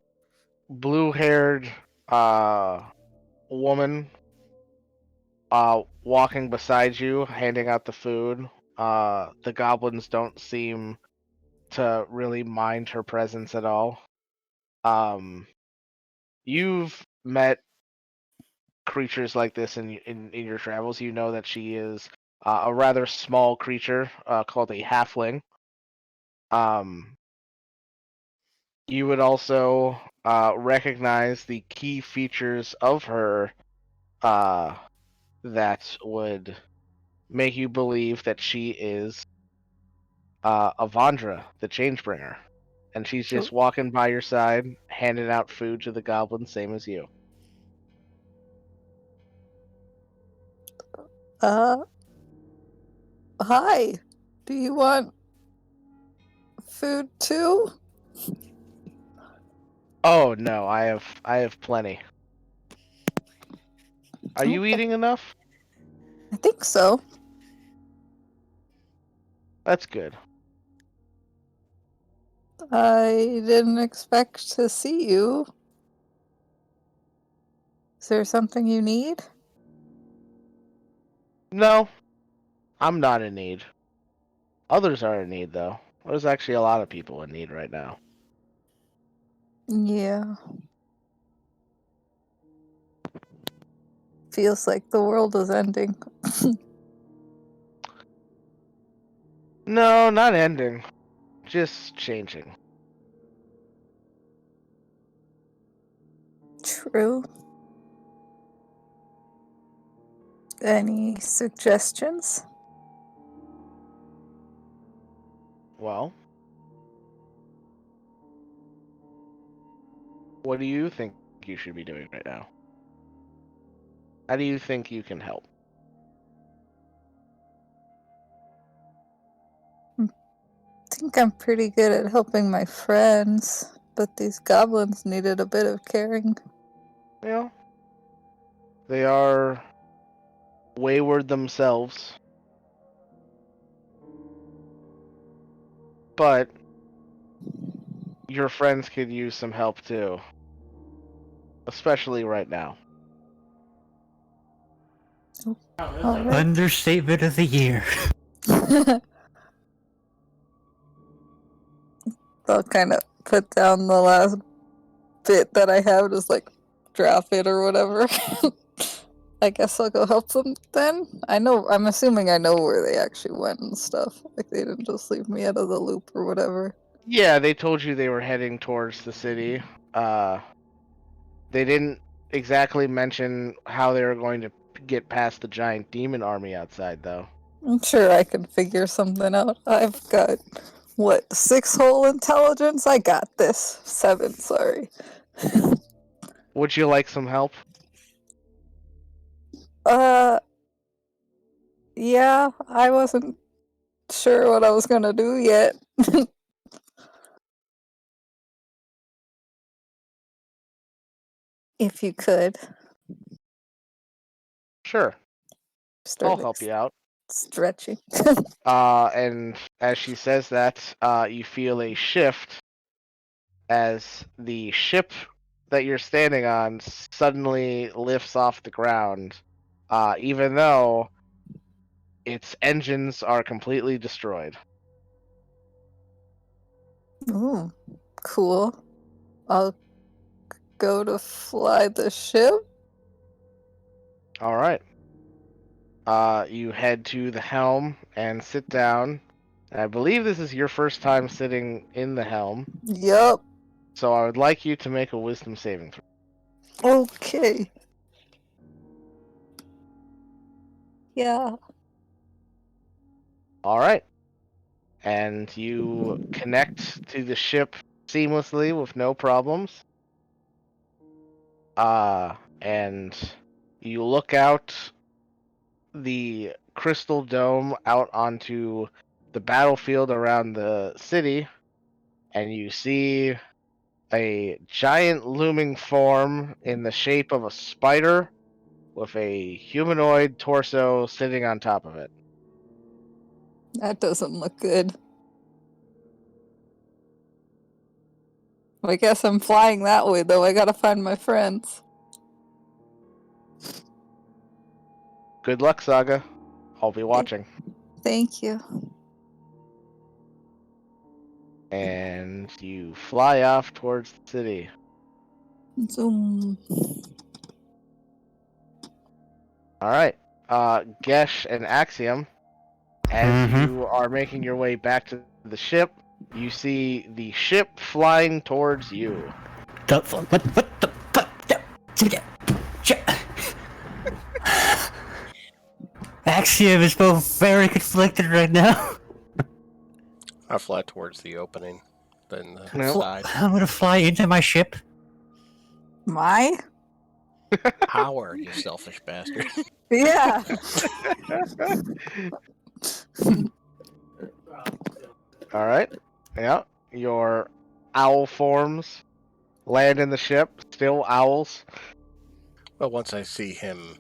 blue-haired woman walking beside you, handing out the food. The goblins don't seem to really mind her presence at all. You've met creatures like this in your travels. You know that she is a rather small creature called a halfling. You would also recognize the key features of her that would make you believe that she is Avandra, the Changebringer. And she's just walking by your side, handing out food to the goblins, same as you. Hi. Do you want food too? Oh no, I have plenty. Are you Okay. eating enough? I think so. That's good. I didn't expect to see you. Is there something you need? No, I'm not in need. Others are in need though. There's actually a lot of people in need right now. Yeah. Feels like the world is ending. No, not ending. Just changing. True. Any suggestions? Well, what do you think you should be doing right now? How do you think you can help? I think I'm pretty good at helping my friends, but these goblins needed a bit of caring. You know, they are wayward themselves. But your friends could use some help too. Especially right now. Alright. Understatement of the year. I'll kind of put down the last bit that I have, just like drop it or whatever. I guess I'll go help them then. I'm assuming I know where they actually went and stuff. Like they didn't just leave me out of the loop or whatever. Yeah, they told you they were heading towards the city. They didn't exactly mention how they were going to get past the giant demon army outside, though. I'm sure I can figure something out. I've got, 6-hole intelligence? I got this. 7, sorry. Would you like some help? Yeah, I wasn't sure what I was gonna do yet. If you could. Sure, I'll Start help you out. stretching. And as she says that, you feel a shift as the ship that you're standing on suddenly lifts off the ground, even though its engines are completely destroyed. Ooh, cool. I'll go to fly the ship. All right. You head to the helm and sit down. I believe this is your first time sitting in the helm, Yup. so I would like you to make a wisdom saving throw. Okay. Yeah. All right. And you connect to the ship seamlessly with no problems. And you look out the crystal dome out onto the battlefield around the city, and you see a giant looming form in the shape of a spider with a humanoid torso sitting on top of it. That doesn't look good. I guess I'm flying that way, though. I gotta find my friends. Good luck, Saga. I'll be watching. Thank you. And you fly off towards the city. Zoom. All right. Gesh and Axiom, as you are making your way back to the ship, you see the ship flying towards you. The fuck? What the fuck? Axiom is both very conflicted right now. I fly towards the opening, then the Nope. side. I'm gonna fly into my ship. My? Power, you selfish bastard. Yeah. All right. Yeah. Your owl forms land in the ship. Still owls. But once I see him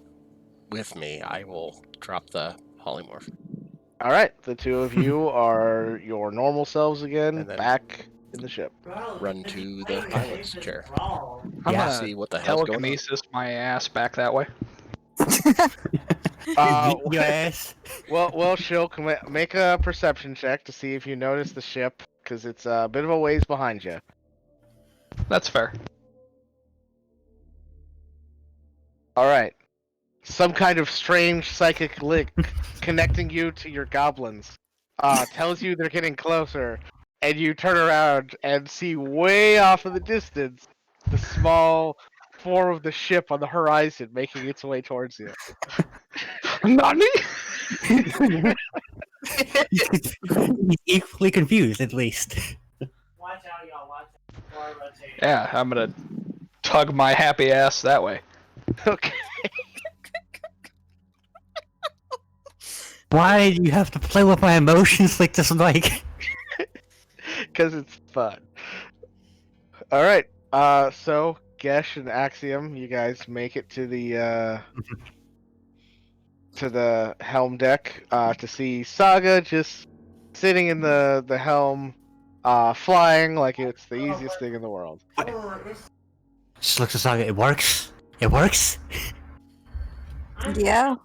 with me, I will drop the polymorph. All right. The two of you are your normal selves again, And then- back in the ship. Run to the pilot's chair. I'm Yeah. gonna See what the hell's going on. telekinesis my ass back that way. Your ass. Well, Shilk, make a perception check to see if you notice the ship, because it's a bit of a ways behind you. That's fair. All right. Some kind of strange psychic link connecting you to your goblins tells you they're getting closer, and you turn around and see way off in the distance the small form of the ship on the horizon making its way towards you. Nani? He's equally confused, at least. Yeah, I'm gonna tug my happy ass that way. Okay. Why do you have to play with my emotions like this, Mike? Because it's fun. All right. So Gesh and Axiom, you guys make it to the helm deck to see Saga just sitting in the helm, flying like it's the easiest thing in the world. Just looks at Saga. It works. It works. Yeah.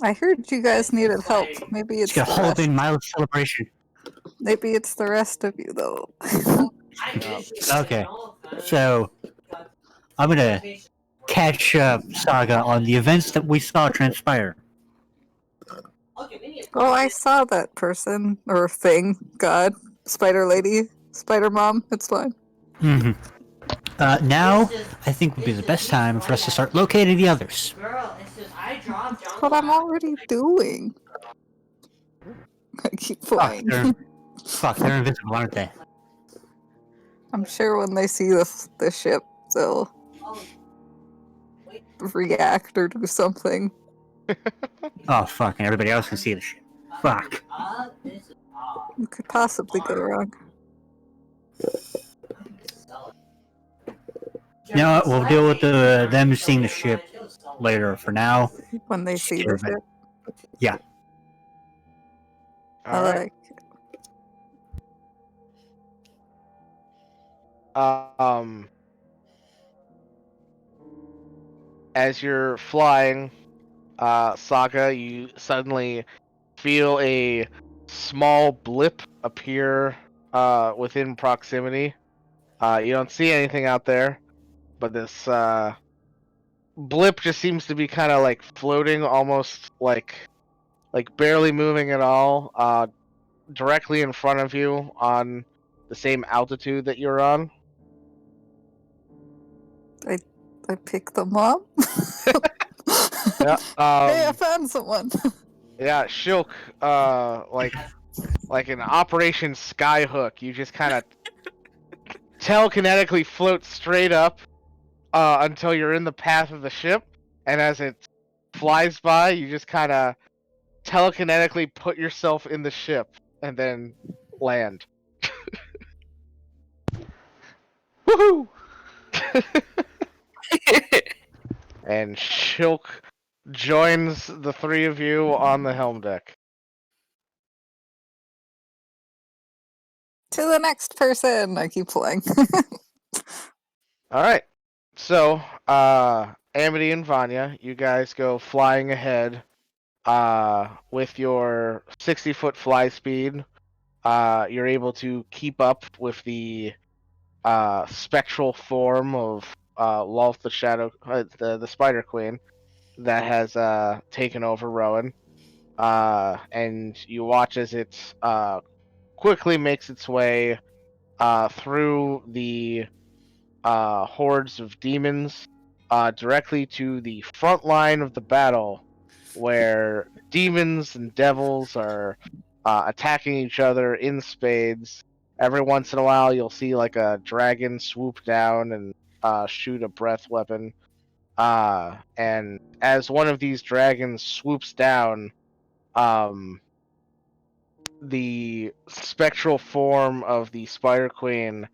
I heard you guys needed help. Maybe it's It's got a the whole rest. big mild celebration. Maybe it's the rest of you though. Okay, so I'm gonna catch Saga on the events that we saw transpire. Oh, I saw that person or thing. God, spider lady, spider mom. It's fine. Hmm. Now, I think would be the best time for us to start locating the others. What I'm already doing. I keep playing. They're invisible, aren't they? I'm sure when they see the ship, they'll react or do something. Oh, fuck, and everybody else can see the shit. Fuck. What could possibly go wrong? You know what, we'll deal with them seeing the ship later. For now, When they see the everybody- ship. Yeah. All right. As you're flying, Saga, you suddenly feel a small blip appear within proximity. You don't see anything out there, but this blip just seems to be kind of like floating, almost like barely moving at all, directly in front of you on the same altitude that you're on. I pick them up. Yeah. Hey, I found someone. Yeah, Shilk, like an Operation Skyhook, you just kind of telekinetically float straight up until you're in the path of the ship, and as it flies by, you just kind of telekinetically put yourself in the ship and then land. Woohoo! And Shilk joins the three of you on the helm deck. To the next person. I keep playing. All right. So, Amity and Vanya, you guys go flying ahead with your 60-foot fly speed. You're able to keep up with the spectral form of Lolth the Shadow, the Spider Queen that has taken over Rowan. And you watch as it quickly makes its way through the hordes of demons directly to the front line of the battle, where demons and devils are attacking each other in spades Every once in a while, you'll see like a dragon swoop down and shoot a breath weapon. And as one of these dragons swoops down, the spectral form of the Spider Queen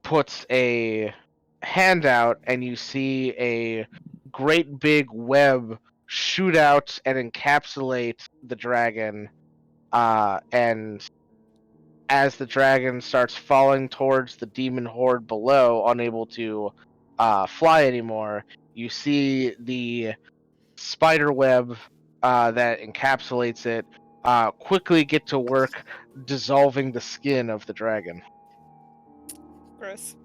puts a hand out, and you see a great big web shoot out and encapsulate the dragon. And as the dragon starts falling towards the demon horde below, unable to fly anymore, you see the spider web that encapsulates it quickly get to work dissolving the skin of the dragon. Gross.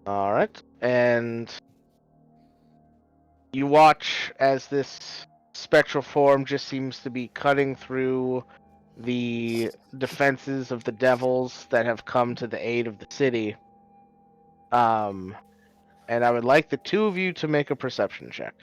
All right, and you watch as this spectral form just seems to be cutting through the defenses of the devils that have come to the aid of the city. And I would like the two of you to make a perception check.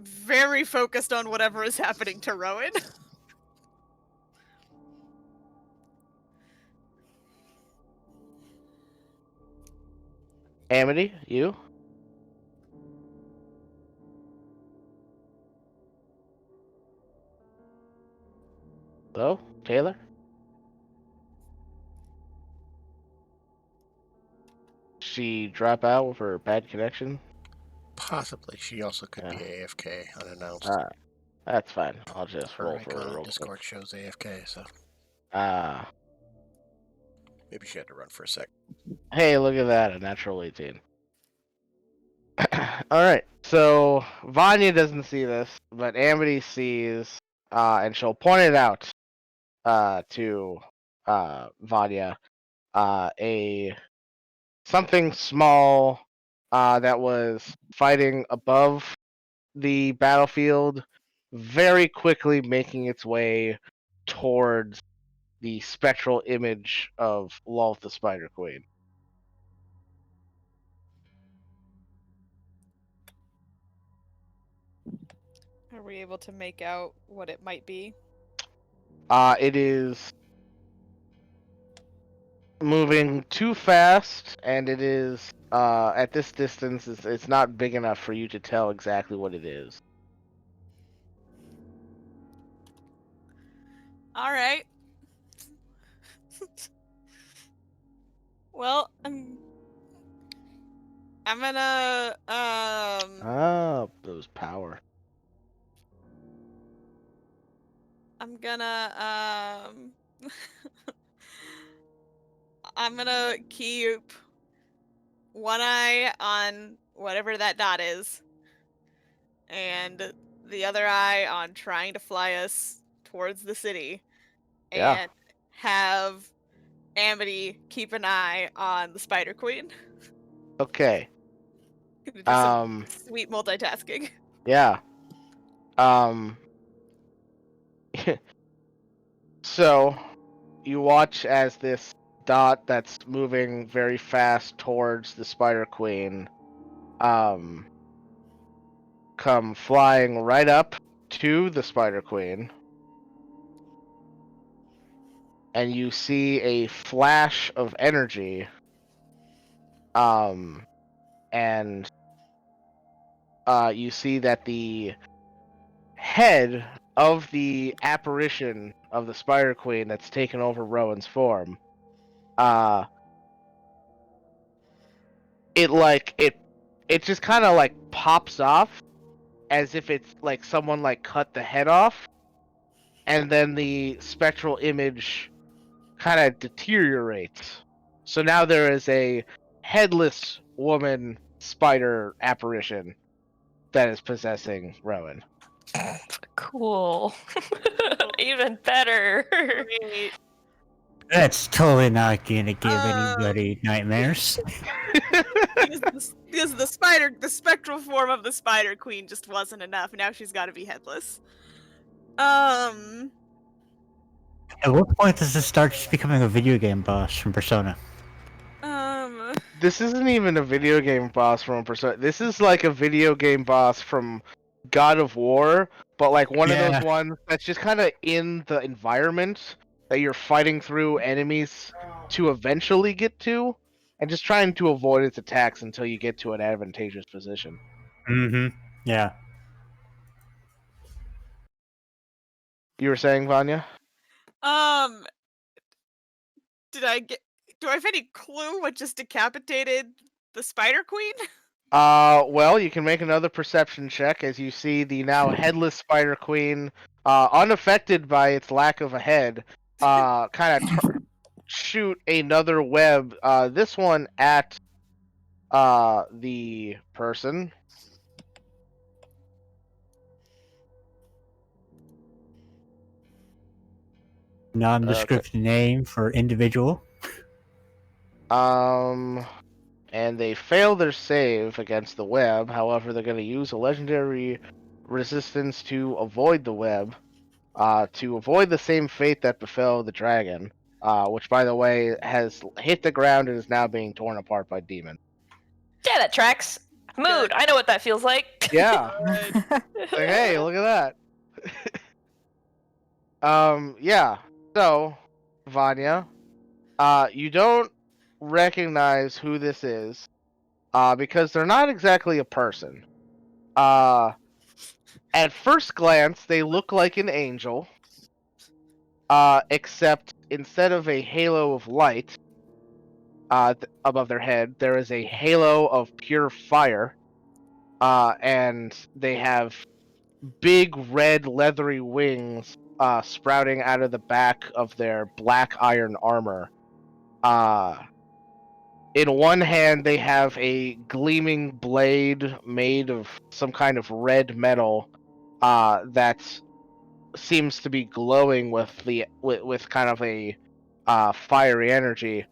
Very focused on whatever is happening to Rowan. Amity, you? Hello? Taylor? She drop out with her bad connection? Possibly. She also could be Yeah. AFK, unannounced. That's fine. I'll just Her roll for icon her on real Discord quick. shows AFK, so maybe she had to run for a sec. Hey, look at that. A natural 18. Alright, so Vanya doesn't see this, but Amity sees, and she'll point it out to Vanya. A something small that was fighting above the battlefield, very quickly making its way towards the spectral image of Lolth the Spider Queen. Are we able to make out what it might be? It is moving too fast, and it is at this distance. It's not big enough for you to tell exactly what it is. All right. Well, I'm gonna Those power. I'm gonna I'm gonna keep one eye on whatever that dot is, and the other eye on trying to fly us towards the city, Yeah. and have Amity keep an eye on the Spider Queen. Okay. Gonna do some sweet multitasking. Yeah. So you watch as this dot that's moving very fast towards the Spider Queen come flying right up to the Spider Queen, and you see a flash of energy, and you see that the head of the apparition of the Spider Queen that's taken over Rowan's form, it just kind of like pops off as if it's like someone like cut the head off, and then the spectral image kind of deteriorates. So now there is a headless woman spider apparition that is possessing Rowan. Cool. Even better. Great. That's totally not gonna give Um, anybody nightmares. because the spectral form of the Spider Queen just wasn't enough. Now she's got to be headless. At what point does this start just becoming a video game boss from Persona? This isn't even a video game boss from Persona. This is like a video game boss from God of War, but like one of Yeah. those ones that's just kind of in the environment that you're fighting through enemies to eventually get to, and just trying to avoid its attacks until you get to an advantageous position. Mm-hmm. Yeah. You were saying, Vanya? Do I have any clue what just decapitated the Spider Queen? Well, you can make another perception check as you see the now headless Spider Queen, unaffected by its lack of a head, kind of shoot another web. This one at the person. Nondescript name for individual. And they fail their save against the web. However, they're going to use a legendary resistance to avoid the web, to avoid the same fate that befell the dragon, which, by the way, has hit the ground and is now being torn apart by demons. Yeah, that tracks. Mood. Good. I know what that feels like. Yeah. Good. Like, hey, look at that. Yeah. So, Vanya, you don't recognize who this is, because they're not exactly a person. At first glance, they look like an angel, except instead of a halo of light above their head, there is a halo of pure fire, and they have big red leathery wings sprouting out of the back of their black iron armor. In one hand, they have a gleaming blade made of some kind of red metal that seems to be glowing with kind of a fiery energy.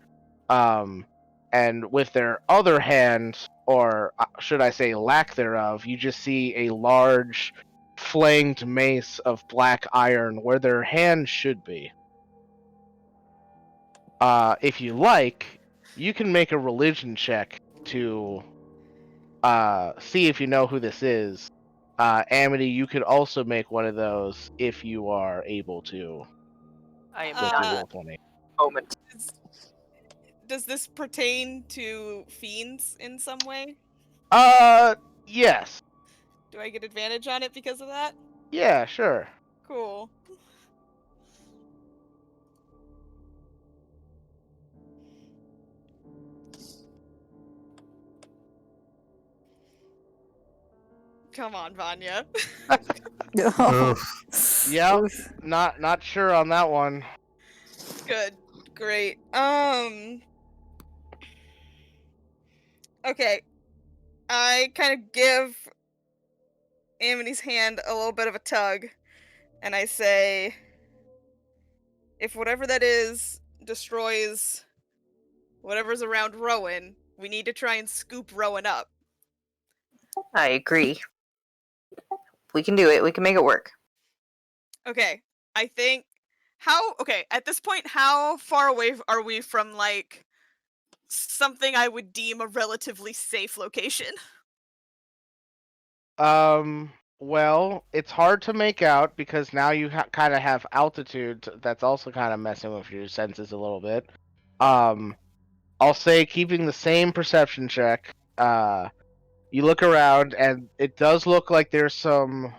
And with their other hand, or should I say lack thereof, you just see a large flanged mace of black iron where their hand should be. If you like, you can make a religion check to see if you know who this is. Amity, you could also make one of those if you are able to. I am With not your at roll 20. the moment. Does this pertain to fiends in some way? Yes. Do I get advantage on it because of that? Yeah, sure. Cool. Come on, Vanya. Yep. Not sure on that one. Good. Great. Okay. I kind of give Amity's hand a little bit of a tug, and I say, if whatever that is destroys whatever's around Rowan, we need to try and scoop Rowan up. I agree. We can do it. We can make it work. Okay. I think at this point, how far away are we from like something I would deem a relatively safe location? Well, it's hard to make out because now you kind of have altitude that's also kind of messing with your senses a little bit. I'll say keeping the same perception check. You look around and it does look like there's some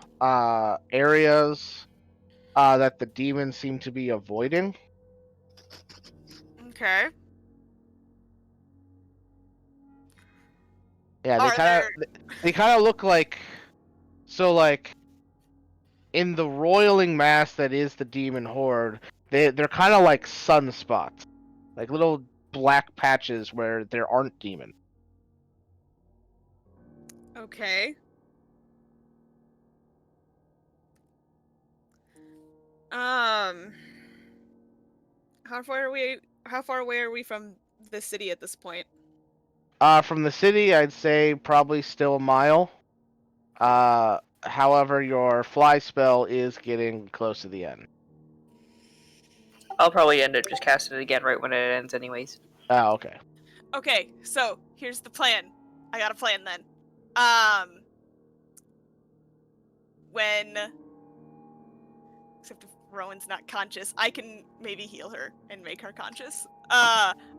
areas that the demons seem to be avoiding. Okay. Yeah, Are they kind of look like, so like in the roiling mass that is the demon horde, they're kind of like sunspots, like little black patches where there aren't demons. Okay. How far away are we from the city at this point? From the city, I'd say probably still a mile. However, your fly spell is getting close to the end. I'll probably end up just casting it again right when it ends, anyways. Oh, okay. Okay, so here's the plan. I got a plan then. When except if Rowan's not conscious, I can maybe heal her and make her conscious.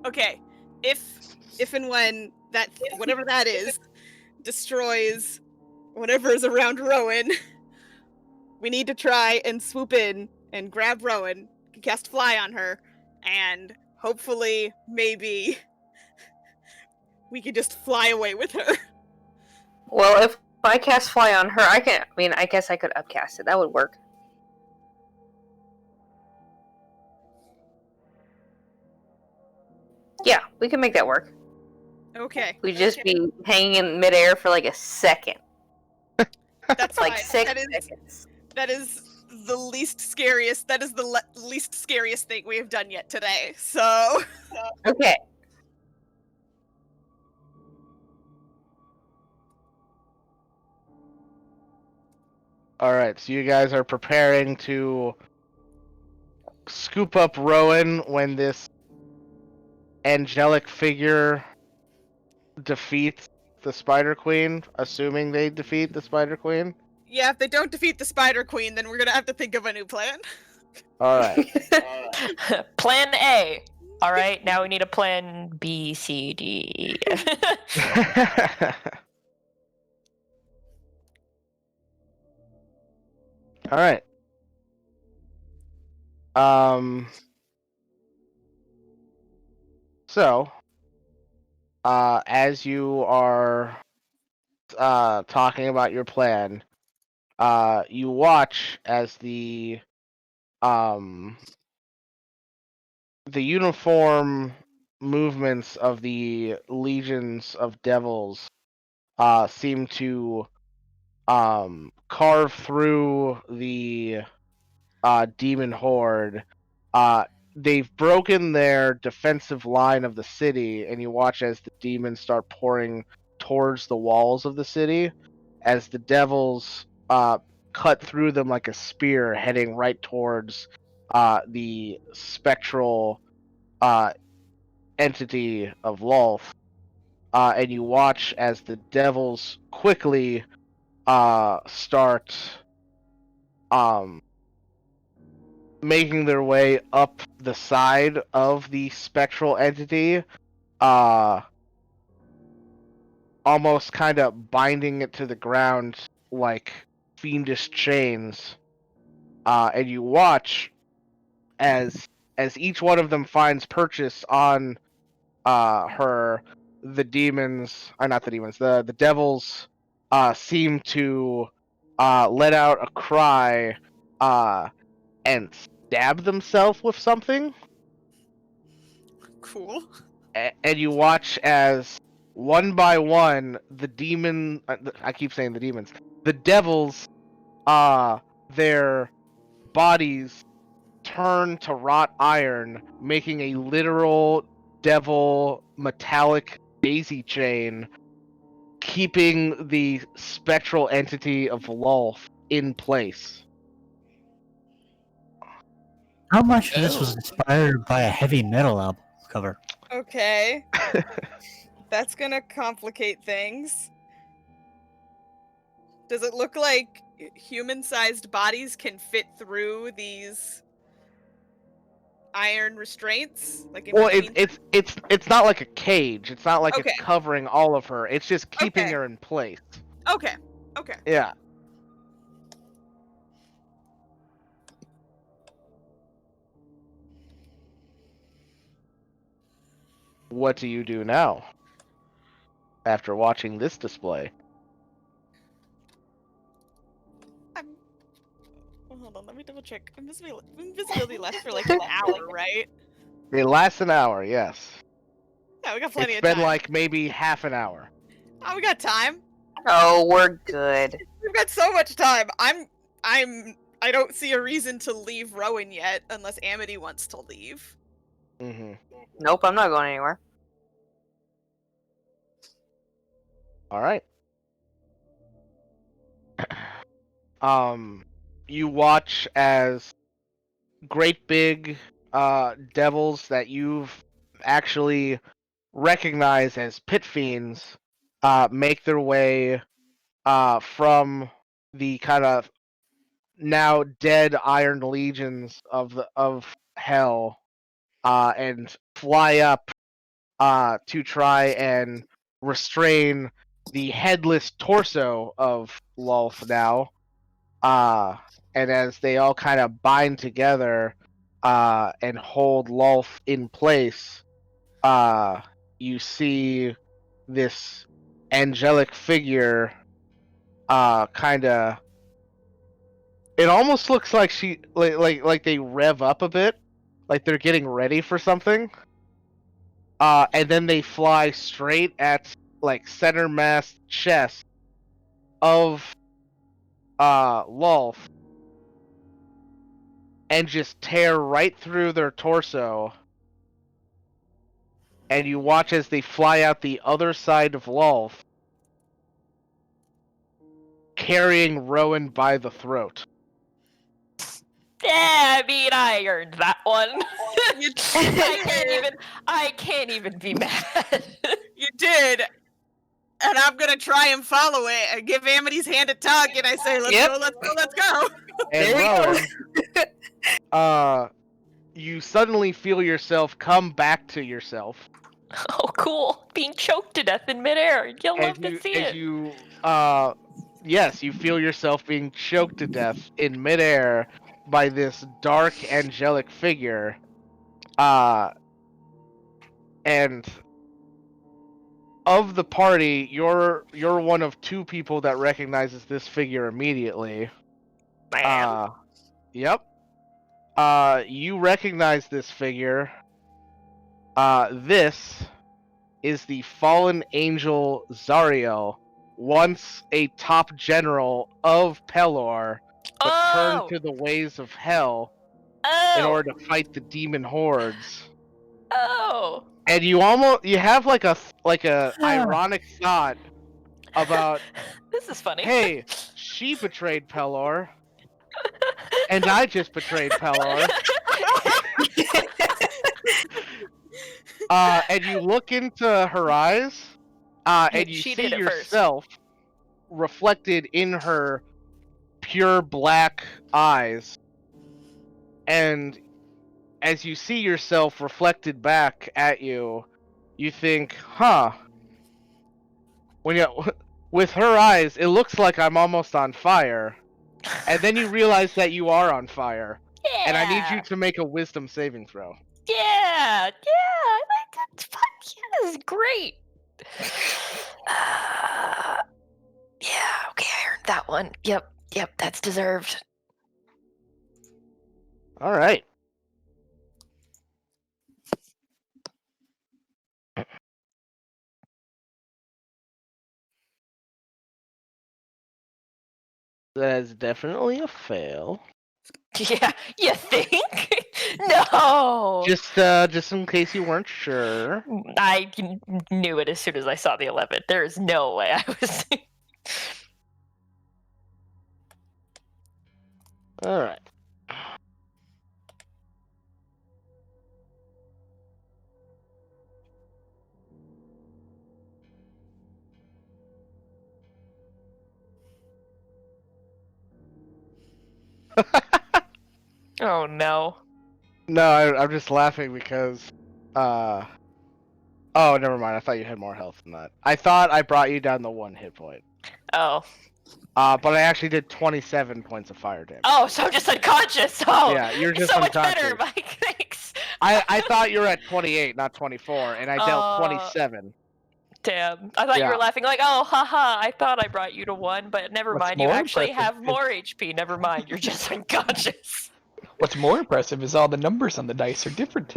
Okay. If and when that whatever that is destroys whatever is around Rowan, we need to try and swoop in and grab Rowan, cast fly on her, and hopefully maybe we could just fly away with her. Well, if I cast fly on her, I guess I could upcast it. That would work. Yeah, we can make that work. Okay. We'd just be hanging in midair for like a second. That's Like fine. 6 seconds. That is the least scariest. That is the least scariest thing we have done yet today. So. Okay. All right, so you guys are preparing to scoop up Rowan when this angelic figure defeats the Spider Queen, assuming they defeat the Spider Queen. Yeah, if they don't defeat the Spider Queen, then we're gonna have to think of a new plan. All right. Plan A. All right, now we need a plan B, C, D. All right. So, as you are talking about your plan, you watch as the uniform movements of the legions of devils seem to carve through the demon horde. They've broken their defensive line of the city, and you watch as the demons start pouring towards the walls of the city, as the devils cut through them like a spear, heading right towards the spectral entity of Lolth. And you watch as the devils quickly start making their way up the side of the spectral entity, almost kind of binding it to the ground like fiendish chains. And you watch as each one of them finds purchase on her. The devils seem to let out a cry and stab themselves with something. Cool. And you watch as one by one the demon I keep saying the demons, the devils, their bodies turn to wrought iron, making a literal devil metallic daisy chain, keeping the spectral entity of Lolth in place. How much of this was inspired by a heavy metal album cover? Okay. That's gonna complicate things. Does it look like human-sized bodies can fit through these iron restraints? Like in Well, between it's not like a cage. It's not like Okay. it's covering all of her. It's just keeping Okay. her in place. Okay. Okay. Yeah. What do you do now? After watching this display. Hold on, let me double check. Invisibility lasts for like an hour, right? It lasts an hour, yes. Yeah, we got plenty It's of been time. like maybe half an hour. Oh, we got time. Oh, we're good. We've got so much time. I don't see a reason to leave Rowan yet, unless Amity wants to leave. Mm-hmm. Nope, I'm not going anywhere. All right. You watch as great big devils that you've actually recognized as pit fiends make their way from the kind of now dead iron legions of hell and fly up to try and restrain the headless torso of Lulth now. And as they all kind of bind together and hold Lulth in place, you see this angelic figure kind of. It almost looks like like they rev up a bit, like they're getting ready for something. And then they fly straight at like center mass chest of Lulth and just tear right through their torso. And you watch as they fly out the other side of Lulth, carrying Rowan by the throat. Yeah, I mean, I earned that one. I can't even be mad. You did. And I'm gonna try and follow it and give Amity's hand a tug, and I say, let's go, let's go, let's go. And Rowan, you suddenly feel yourself come back to yourself. Oh, cool. Being choked to death in midair. You'll love to see it. Yes, you feel yourself being choked to death in midair by this dark angelic figure. And of the party, you're one of two people that recognizes this figure immediately. Yep. You recognize this figure. This is the fallen angel Zariel, once a top general of Pelor, but turned to the ways of hell in order to fight the demon hordes. Oh. And you have like a ironic thought about this is funny. Hey, she betrayed Pelor, and I just betrayed Pelor. And you look into her eyes, and you see yourself reflected in her pure black eyes. And as you see yourself reflected back at you, you think, huh. With her eyes, it looks like I'm almost on fire. And then you realize that you are on fire. Yeah. And I need you to make a wisdom saving throw. Yeah, that's fun. Yeah, this is great. Yeah, okay, I earned that one. Yep, that's deserved. All right. That is definitely a fail. Yeah, you think? No. Just in case you weren't sure. I knew it as soon as I saw the 11. There is no way I was. All right. Oh no. No, I'm just laughing because, oh, never mind. I thought you had more health than that. I thought I brought you down to 1 hit point. Oh. But I actually did 27 points of fire damage. Oh, so I'm just unconscious. Oh. Yeah, you're just so unconscious. much better, Mike. Thanks. I thought you were at 28, not 24, and I dealt 27. Damn. I thought you were laughing like, oh, haha, I thought I brought you to 1, but never mind. You actually have more HP. Never mind. You're just unconscious. What's more impressive is all the numbers on the dice are different.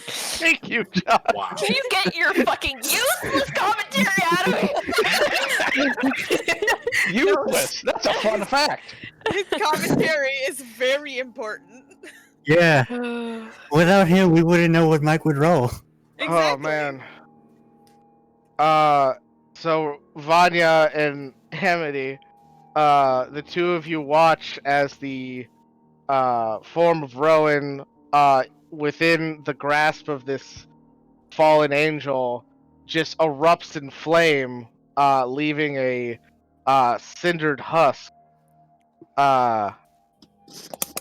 Thank you, John. Wow. Can you get your fucking useless commentary out of it? Useless. That's a fun fact. His commentary is very important. Yeah. Without him, we wouldn't know what Mike would roll. Oh man. So Vanya and Amity, the two of you watch as the form of Rowan, within the grasp of this fallen angel, just erupts in flame, leaving a cindered husk.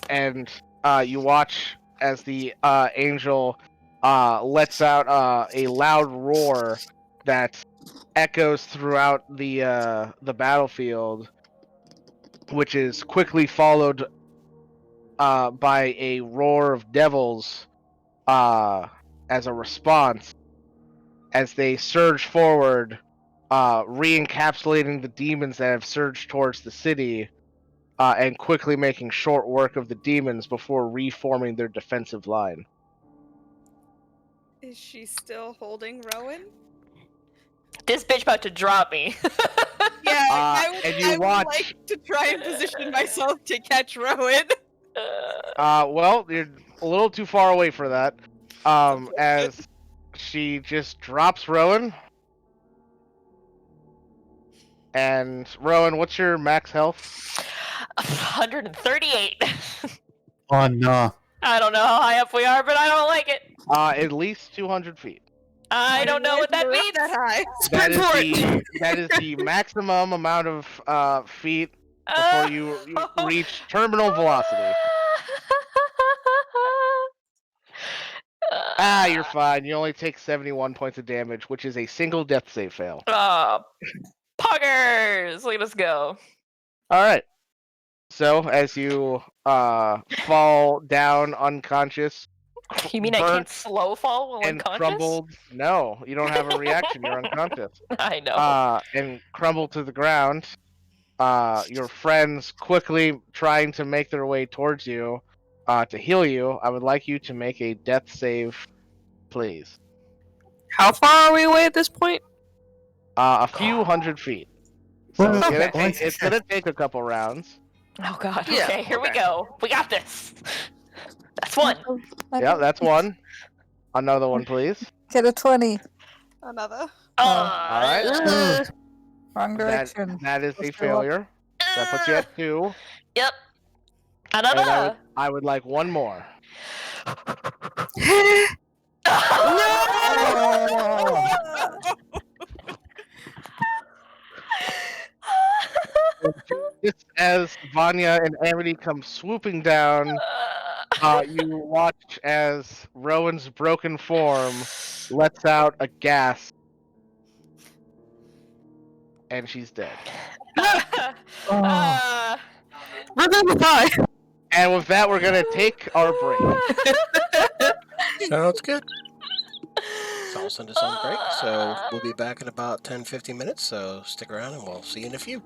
And you watch as the angel lets out a loud roar that echoes throughout the battlefield, which is quickly followed by a roar of devils as a response as they surge forward, re-encapsulating the demons that have surged towards the city, and quickly making short work of the demons before reforming their defensive line. Is she still holding Rowan? This bitch about to drop me. Yeah, and you I would watch. like to try and position myself to catch Rowan. Well, you're a little too far away for that. As she just drops Rowan. And Rowan, what's your max health? 138. Oh no. I don't know how high up we are, but I don't like it. At least 200 feet. I don't know what that We're up means. that high. That is the maximum amount of feet before you reach terminal velocity. You're fine. You only take 71 points of damage, which is a single death save fail. Poggers! Look at us go. All right. So as you fall down unconscious, You mean I can't burnt slow fall while and unconscious? crumbled. No, you don't have a reaction. You're unconscious. I know. And crumble to the ground. Your friends quickly trying to make their way towards you to heal you. I would like you to make a death save, please. How far are we away at this point? A few hundred feet. So Well, it's gonna take a couple rounds. Oh god, Yeah, okay, here we okay. go. We got this. That's one. Yeah, that's one. Another one, please. Get a 20. Another. Alright. Wrong direction. That is a Let's go up. failure. That puts you at 2. Yep. And Another. I would like one more. Just as Vanya and Amity come swooping down, you watch as Rowan's broken form lets out a gasp, and she's dead. Revivify! And with that, we're gonna take our break. Sounds good. It's all send us on break, so we'll be back in about 10-15 minutes, so stick around and we'll see you in a few.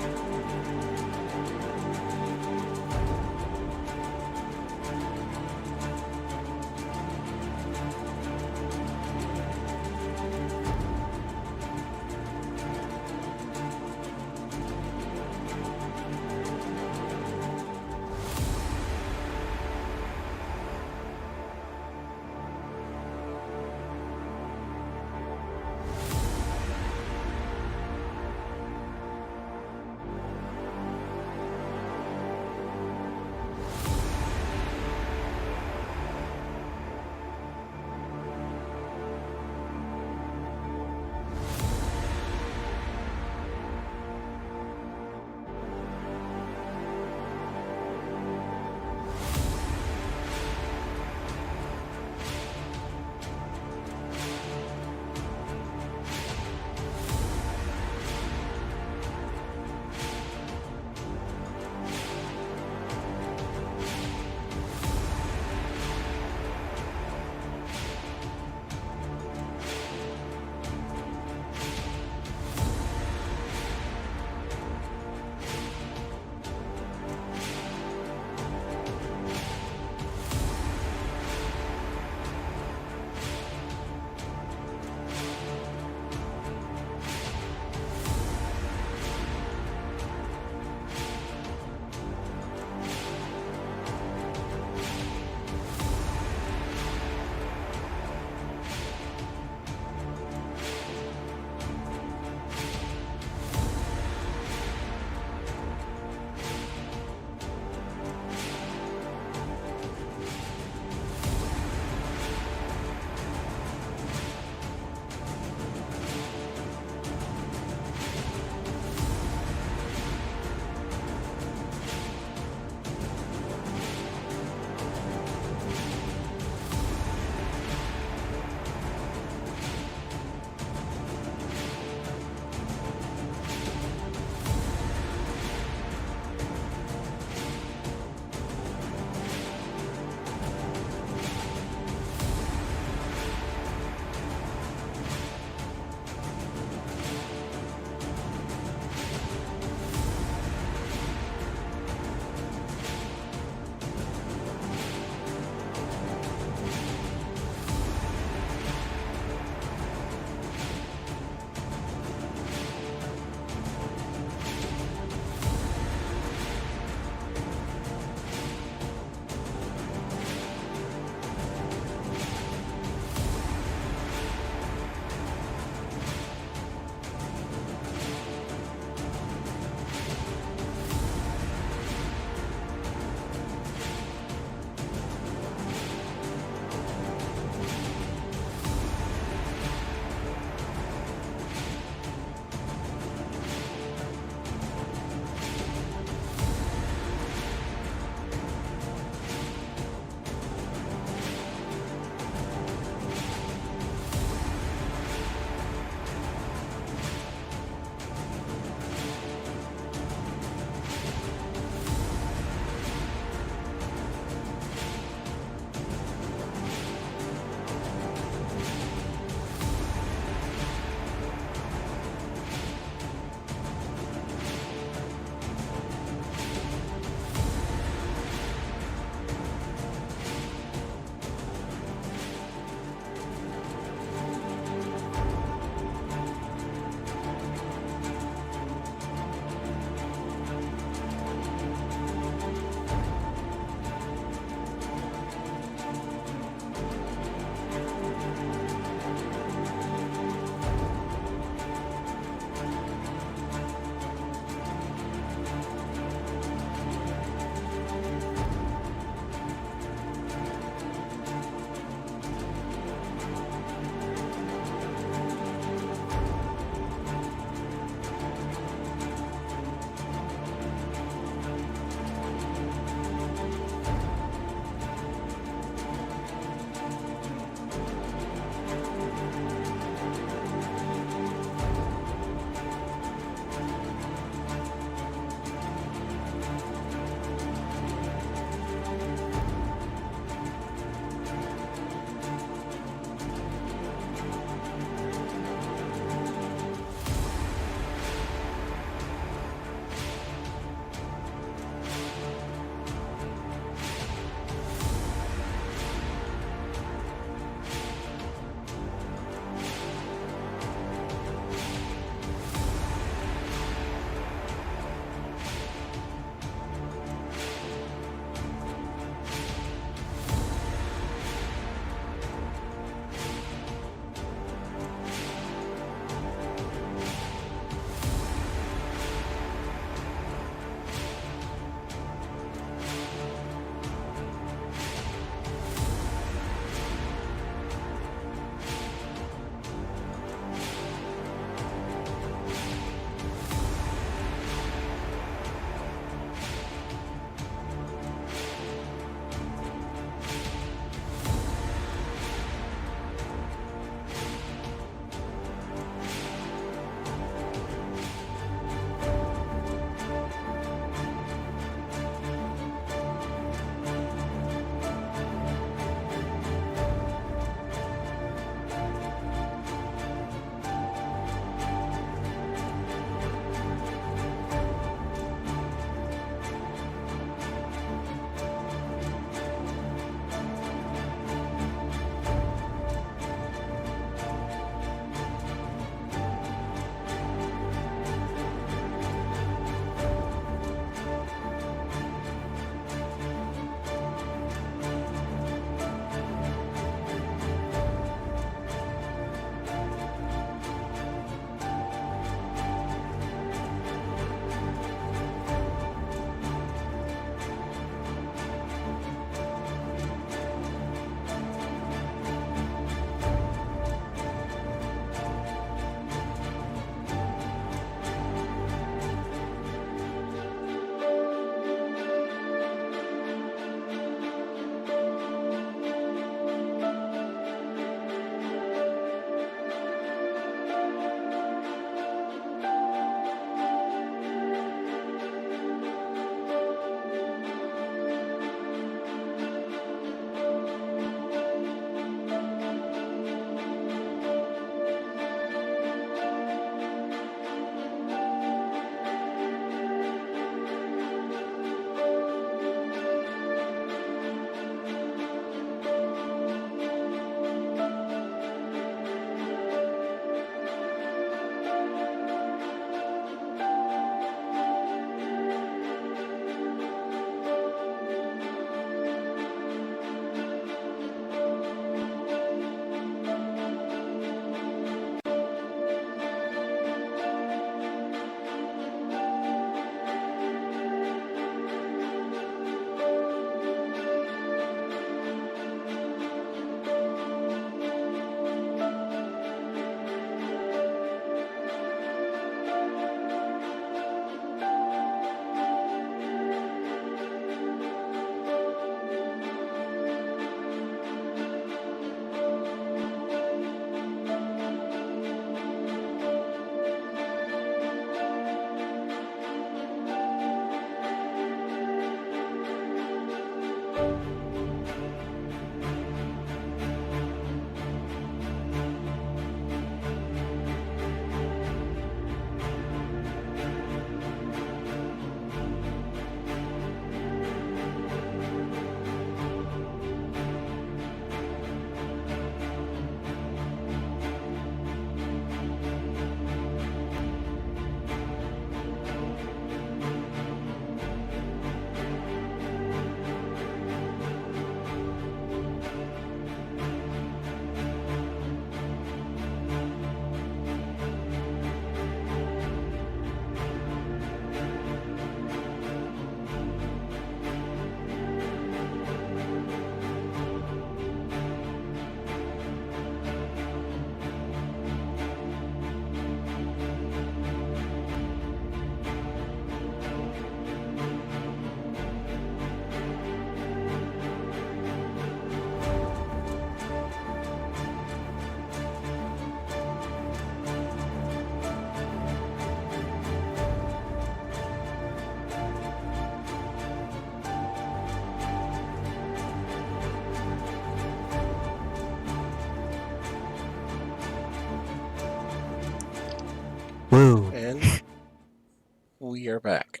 you're back.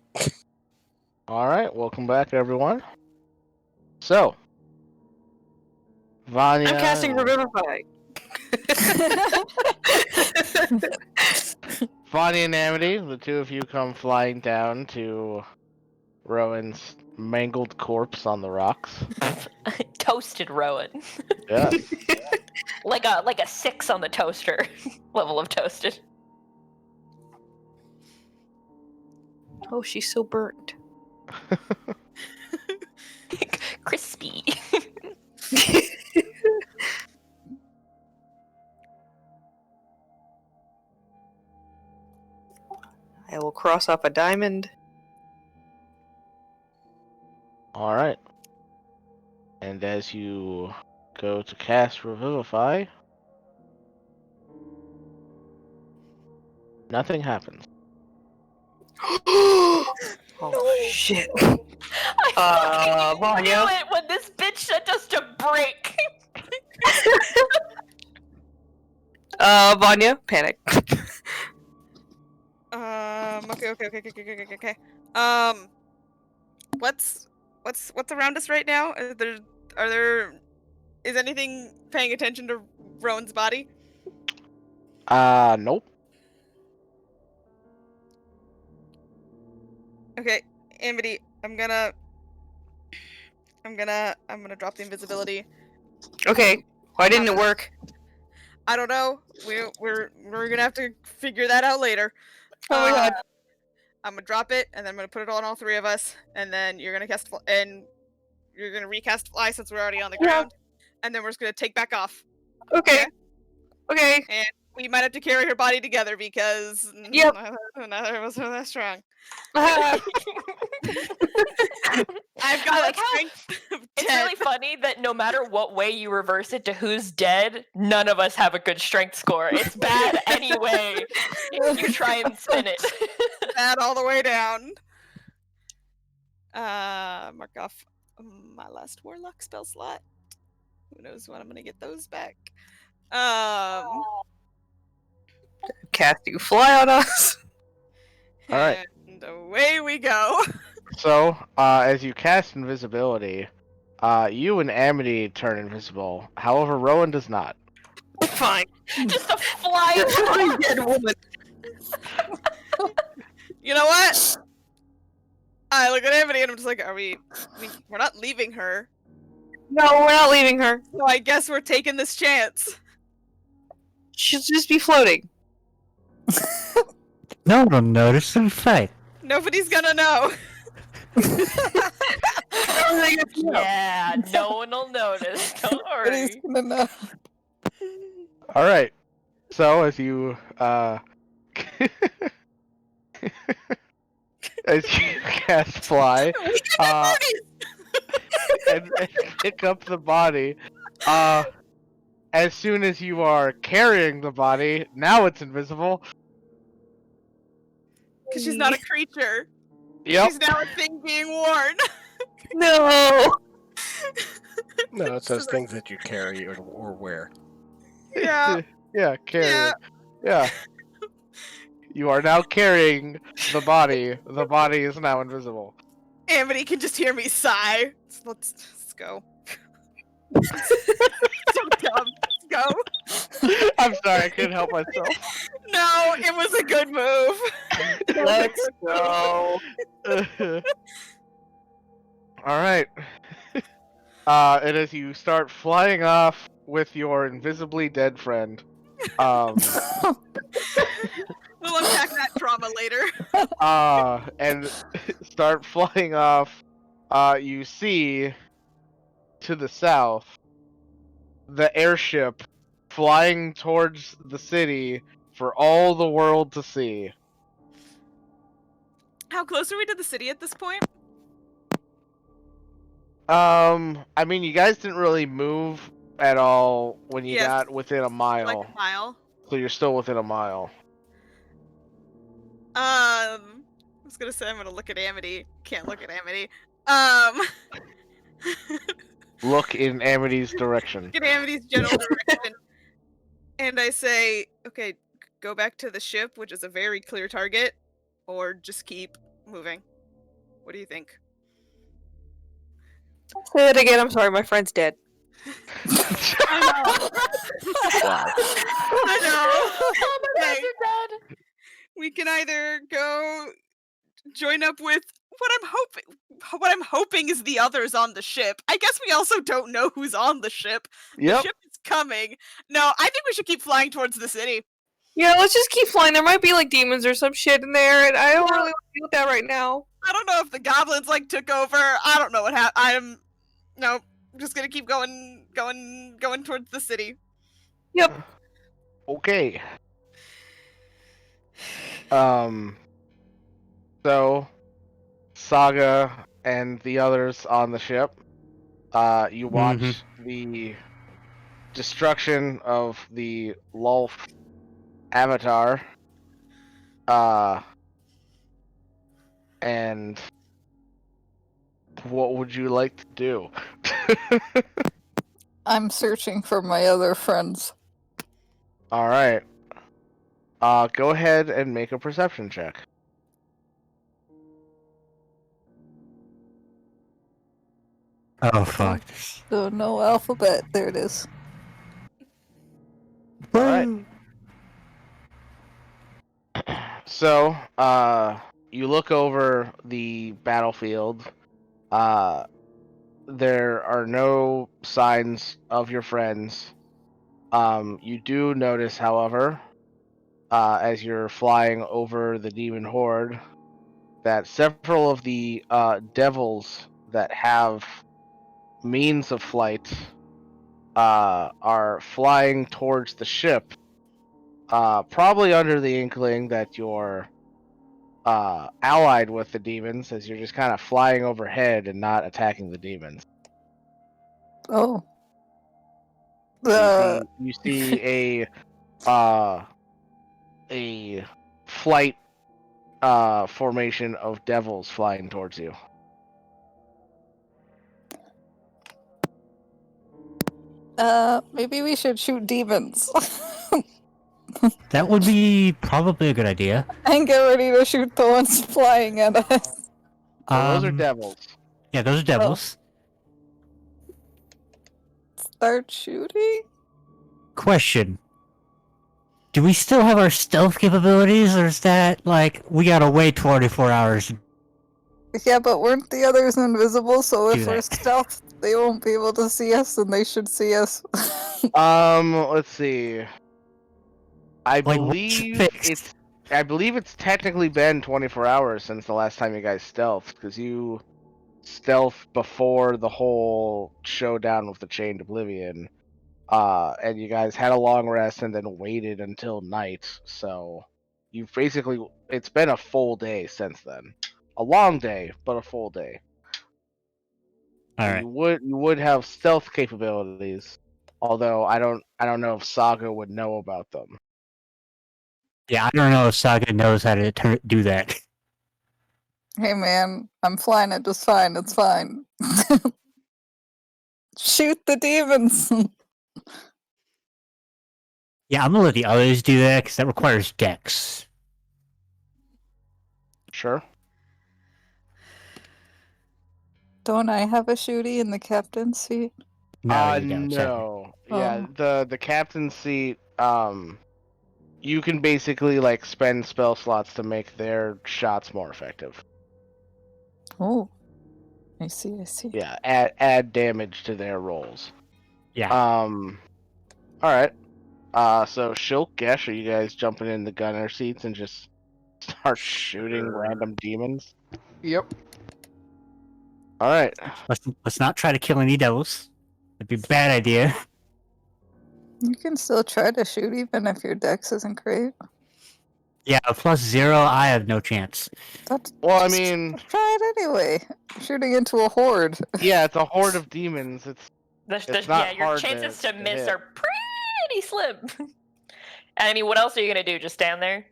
All right, welcome back, everyone. So, Vanya. I'm casting Revivify. Vanya and Amity, the two of you come flying down to Rowan's mangled corpse on the rocks. Toasted Rowan. Yes. like a 6 on the toaster level of toasted. Oh, she's so burnt. Crispy. I will cross off a diamond. All right. And as you go to cast Revivify, nothing happens. Oh shit. I fucking Vanya. knew it when this bitch sent us to break. Vanya, panic. Okay. What's around us right now? Is anything paying attention to Rowan's body? Nope. Okay, Amity, I'm gonna drop the invisibility. Okay, why didn't it work? I don't know. We're gonna have to figure that out later. Oh my god. I'm gonna drop it, and then I'm gonna put it on all three of us, and then you're gonna cast and you're gonna recast fly since we're already on the ground, and then we're just gonna take back off. Okay. Okay. And we might have to carry her body together because Yep. neither of us are that strong. Ah. I've got like a strength of 10. It's really funny that no matter what way you reverse it to who's dead, none of us have a good strength score. It's bad anyway if you try and spin it. Bad all the way down. Mark off my last warlock spell slot. Who knows when I'm gonna get those back. Casting fly on us. All right. And away we go. So, as you cast invisibility, you and Amity turn invisible. However, Rowan does not. Fine. Just a flying You're a dead woman. You know what? I look at Amity and I'm just like, we're not leaving her. No, we're not leaving her. So I guess we're taking this chance. She'll just be floating. No one will notice in fight. Nobody's gonna know. Yeah, no one will notice. Don't Nobody's worry. gonna know. All right. So, as you as you cast fly, and pick up the body, as soon as you are carrying the body, now it's invisible. Because she's not a creature. Yep. She's now a thing being worn. No. No, it says things that you carry or wear. Yeah. Yeah, carry. Yeah. Yeah. You are now carrying the body. The body is now invisible. Amity can just hear me sigh. Let's go. So dumb. Let's go. I'm sorry, I couldn't help myself. No, it was a good move. Let's go. Alright. And as you start flying off with your invisibly dead friend, We'll unpack that trauma later. and start flying off, you see to the south the airship flying towards the city for all the world to see. How close are we to the city at this point? I mean, you guys didn't really move at all when you Yes. got within a mile, Like a mile. so you're still within a mile. I was gonna say I'm gonna look at Amity. Can't look at Amity. Look in Amity's direction. Look at Amity's general direction. And I say, okay, go back to the ship, which is a very clear target, or just keep. moving. What do you think? Say that again. I'm sorry. My friend's dead. I know. Wow. I know. Oh, my Okay. friends are dead. We can either go join up with what I'm hoping is the others on the ship. I guess we also don't know who's on the ship. The Yep. ship is coming. No, I think we should keep flying towards the city. Yeah, let's just keep flying. There might be like demons or some shit in there, and I don't really want to deal with that right now. I don't know if the goblins like took over. I don't know what happened. I'm just gonna keep going towards the city. Yep. Okay. So Saga and the others on the ship. You watch the destruction of the Lulf avatar. And what would you like to do? I'm searching for my other friends. All right. Go ahead and make a perception check. Oh fuck. So no alphabet. There it is. All right. So, you look over the battlefield. There are no signs of your friends. You do notice, however, as you're flying over the demon horde, that several of the devils that have means of flight are flying towards the ship, probably under the inkling that you're allied with the demons, as you're just kind of flying overhead and not attacking the demons. Oh. You see a flight formation of devils flying towards you. Maybe we should shoot demons. That would be probably a good idea. And get ready to shoot the ones flying at us. Well, those are devils. Yeah, those are devils. Start shooting? Question. Do we still have our stealth capabilities, or is that, like, we gotta wait 24 hours? Yeah, but weren't the others invisible? So if Do we're that. stealth, they won't be able to see us, and they should see us. Let's see. I Like, what's believe fixed? it's technically been 24 hours since the last time you guys stealthed, because you stealthed before the whole showdown with the Chained Oblivion. And you guys had a long rest and then waited until night. So you've basically, it's been a full day since then. A long day, but a full day. Alright. You would have stealth capabilities, although I don't know if Saga would know about them. Yeah, I don't know if Saga knows how to do that. Hey man, I'm flying it just fine, it's fine. Shoot the demons! Yeah, I'm gonna let the others do that, because that requires dex. Sure. Don't I have a shooty in the captain's seat? No, you don't, sadly. No. Yeah, Oh. the captain's seat, you can basically like spend spell slots to make their shots more effective. Oh. I see. Yeah, add damage to their rolls. Yeah. Alright. So Shilk, Gesh, are you guys jumping in the gunner seats and just start shooting random demons? Yep. Alright. Let's not try to kill any devils. That'd be a bad idea. You can still try to shoot even if your dex isn't great. Yeah, +0, I have no chance. Well, I Just mean, try it anyway. Shooting into a horde. yeah, it's a horde of demons. It's not Your hard chances to miss hit. are pretty slim. I mean, what else are you gonna do? Just stand there?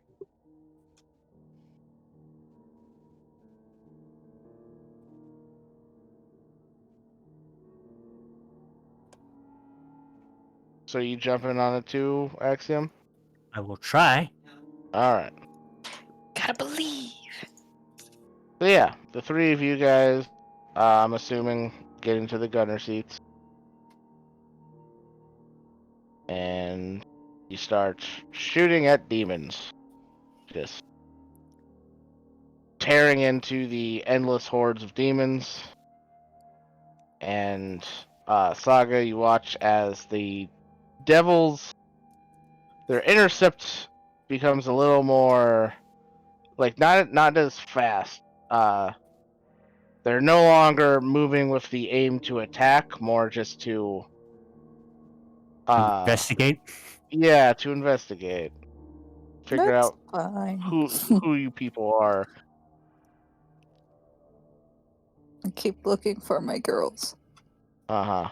So you jumping on it too, Axiom? I will try. Alright. Gotta believe. So yeah, the three of you guys, I'm assuming, get into the gunner seats. And you start shooting at demons. Just tearing into the endless hordes of demons. And Saga, you watch as the devils, their intercept becomes a little more, like, not as fast. They're no longer moving with the aim to attack, more just to Investigate. yeah, to investigate, figure That's out fine. who you people are. I keep looking for my girls. Uh-huh.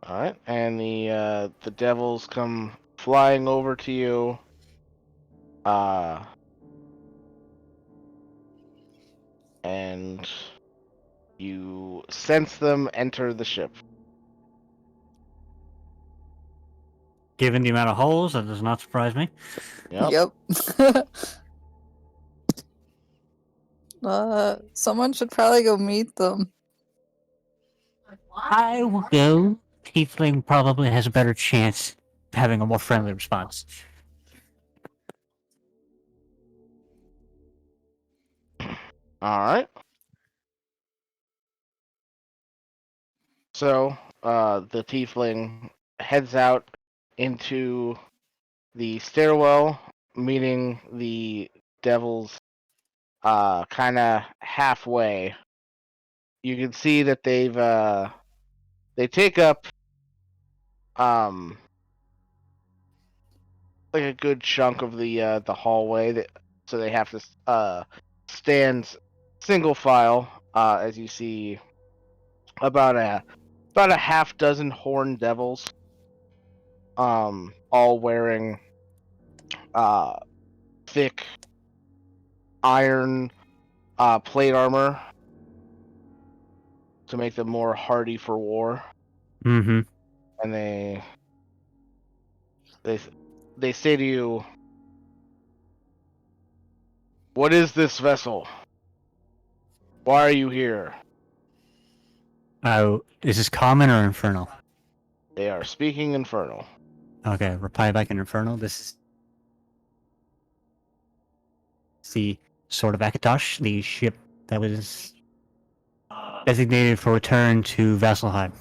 Alright, and the devils come flying over to you. And you sense them enter the ship. Given the amount of holes, that does not surprise me. Yep. Someone should probably go meet them. I will go. Tiefling probably has a better chance of having a more friendly response. Alright. So, the tiefling heads out into the stairwell, meeting the devils kind of halfway. You can see that they take up like a good chunk of the hallway, so they have to stand single file, as you see about a half dozen horned devils, all wearing thick iron plate armor to make them more hardy for war. Mm-hmm. And they say to you, "What is this vessel? Why are you here?" Oh, is this common or infernal? They are speaking Infernal. Okay, reply back in infernal. This is the Sword of Akatosh, the ship that was designated for return to Vasselheim.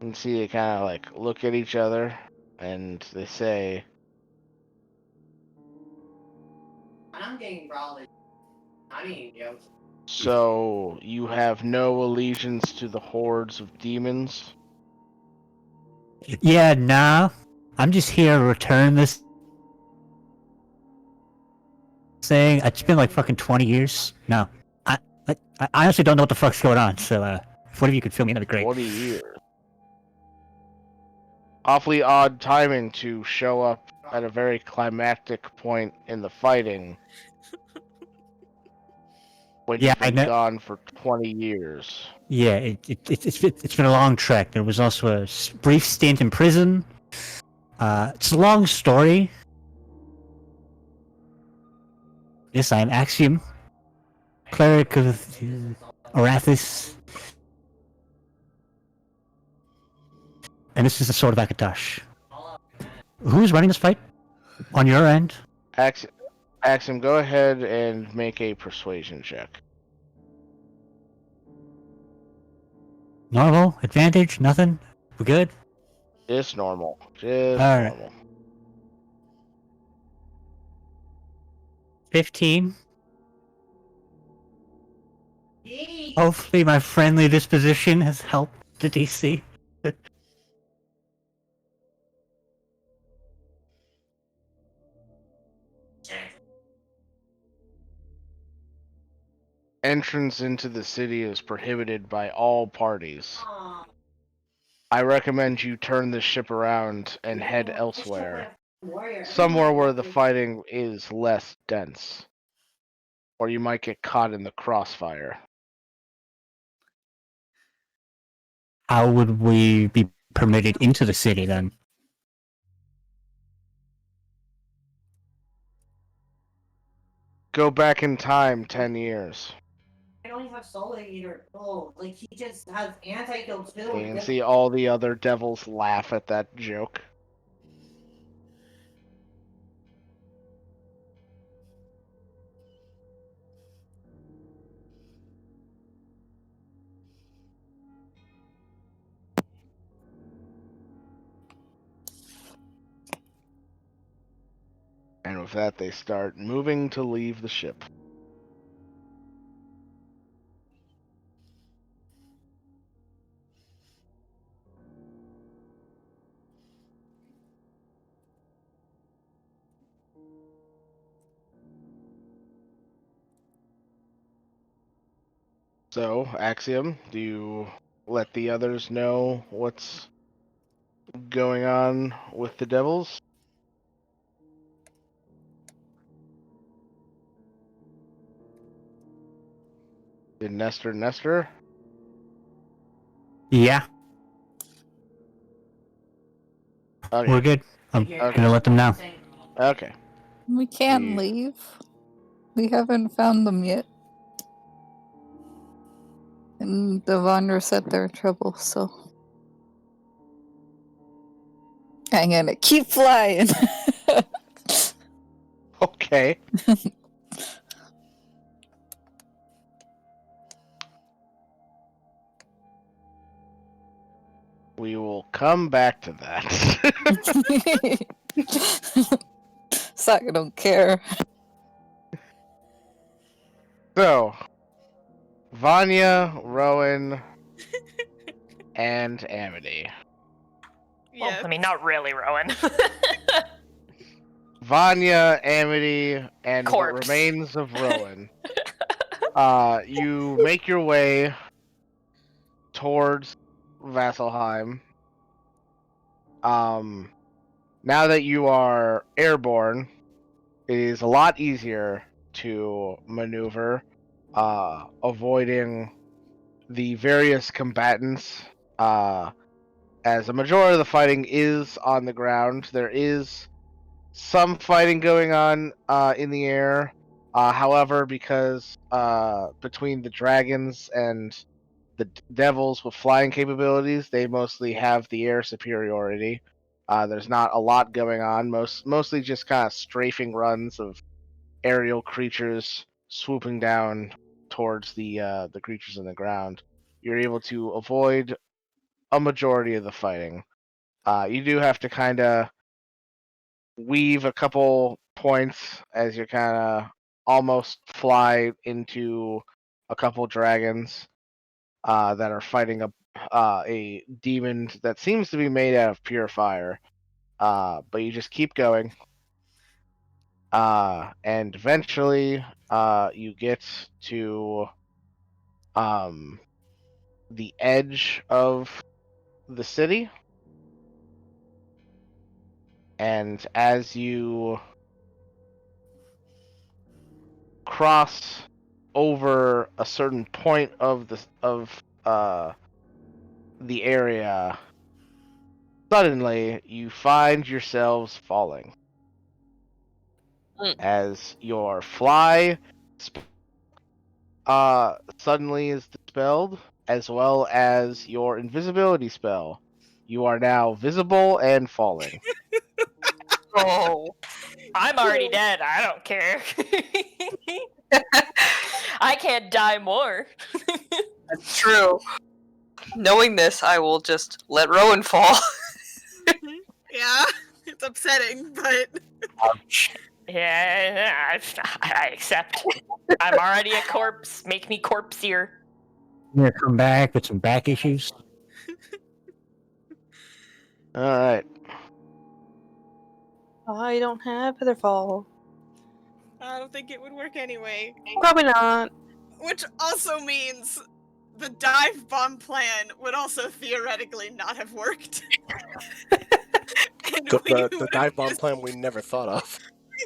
And see, they kind of like look at each other, and they say, "So you have no allegiance to the hordes of demons?" Yeah, nah. I'm just here to return this thing. It's been like fucking 20 years. No. I honestly don't know what the fuck's going on, so if one of you could fill me in, that'd be great. 20 years. Awfully odd timing to show up at a very climactic point in the fighting when Yeah, you've I been know. gone for 20 years. Yeah, it's been a long trek. There was also a brief stint in prison. It's a long story. Yes, I am Axiom, cleric of Arathis, and this is the Sword of Akatosh. Who's running this fight? On your end? Axum, go ahead and make a persuasion check. Normal? Advantage? Nothing? We good? Just normal. Just Alright. normal. 15. Hopefully my friendly disposition has helped the DC. Entrance into the city is prohibited by all parties. I recommend you turn this ship around and head elsewhere. Somewhere where the fighting is less dense. Or you might get caught in the crossfire. How would we be permitted into the city then? Go back in time 10 years. I don't have soul eater. Oh, like he just has anti-kill too. And you can see all the other devils laugh at that joke. And with that, they start moving to leave the ship. So, Axiom, do you let the others know what's going on with the devils? Did Nestor? Yeah, Okay. we're good. I'm gonna let them know. Okay. We can't Yeah. leave. We haven't found them yet. And the Wanderer said they're in trouble, so. I'm gonna keep flying. Okay. We will come back to that. Saka don't care. So, Vanya, Rowan, and Amity. Well, Yeah. I mean, not really, Rowan. Vanya, Amity, and what Corpse. remains of Rowan. You make your way towards Vasselheim. Now that you are airborne, it is a lot easier to maneuver, avoiding the various combatants. As a majority of the fighting is on the ground, there is some fighting going on in the air. However, because between the dragons and the devils with flying capabilities, they mostly have the air superiority. There's not a lot going on. Mostly just kind of strafing runs of aerial creatures swooping down towards the creatures on the ground. You're able to avoid a majority of the fighting. You do have to kind of weave a couple points as you kind of almost fly into a couple dragons that are fighting a demon that seems to be made out of pure fire. But you just keep going. And eventually you get to the edge of the city. And as you cross over a certain point of the area, suddenly you find yourselves falling. Mm. As your fly suddenly is dispelled, as well as your invisibility spell. You are now visible and falling. Oh. I'm already dead. I don't care. I can't die more. That's true. Knowing this, I will just let Rowan fall. Yeah, it's upsetting, but Yeah, I accept. I'm already a corpse. Make me corpsier. You're gonna come back with some back issues. All right. I don't have Featherfall. I don't think it would work anyway. Probably not. Which also means the dive bomb plan would also theoretically not have worked. And we The would dive have bomb just- plan we never thought of.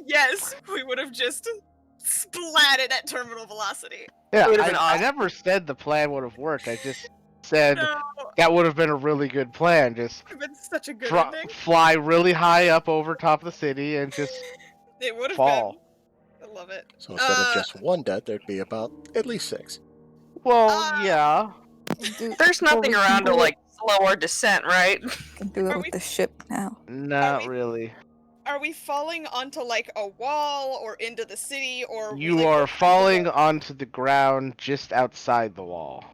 Yes, we would have just splatted at terminal velocity. Yeah, It would've been I awesome. never said the plan would have worked. I just said No, that would have been a really good plan. Just it's been such a good ending. fly really high up over top of the city and just It would have fall. been. I love it. So instead of just one death, there'd be about at least 6. Well, Ah. yeah. There's nothing Well, we can around to do it- like slow our descent, right? We can do it Are with we- the ship now. Not we- really. Are we falling onto like a wall or into the city or we, You like, are go back to falling the- onto the ground just outside the wall.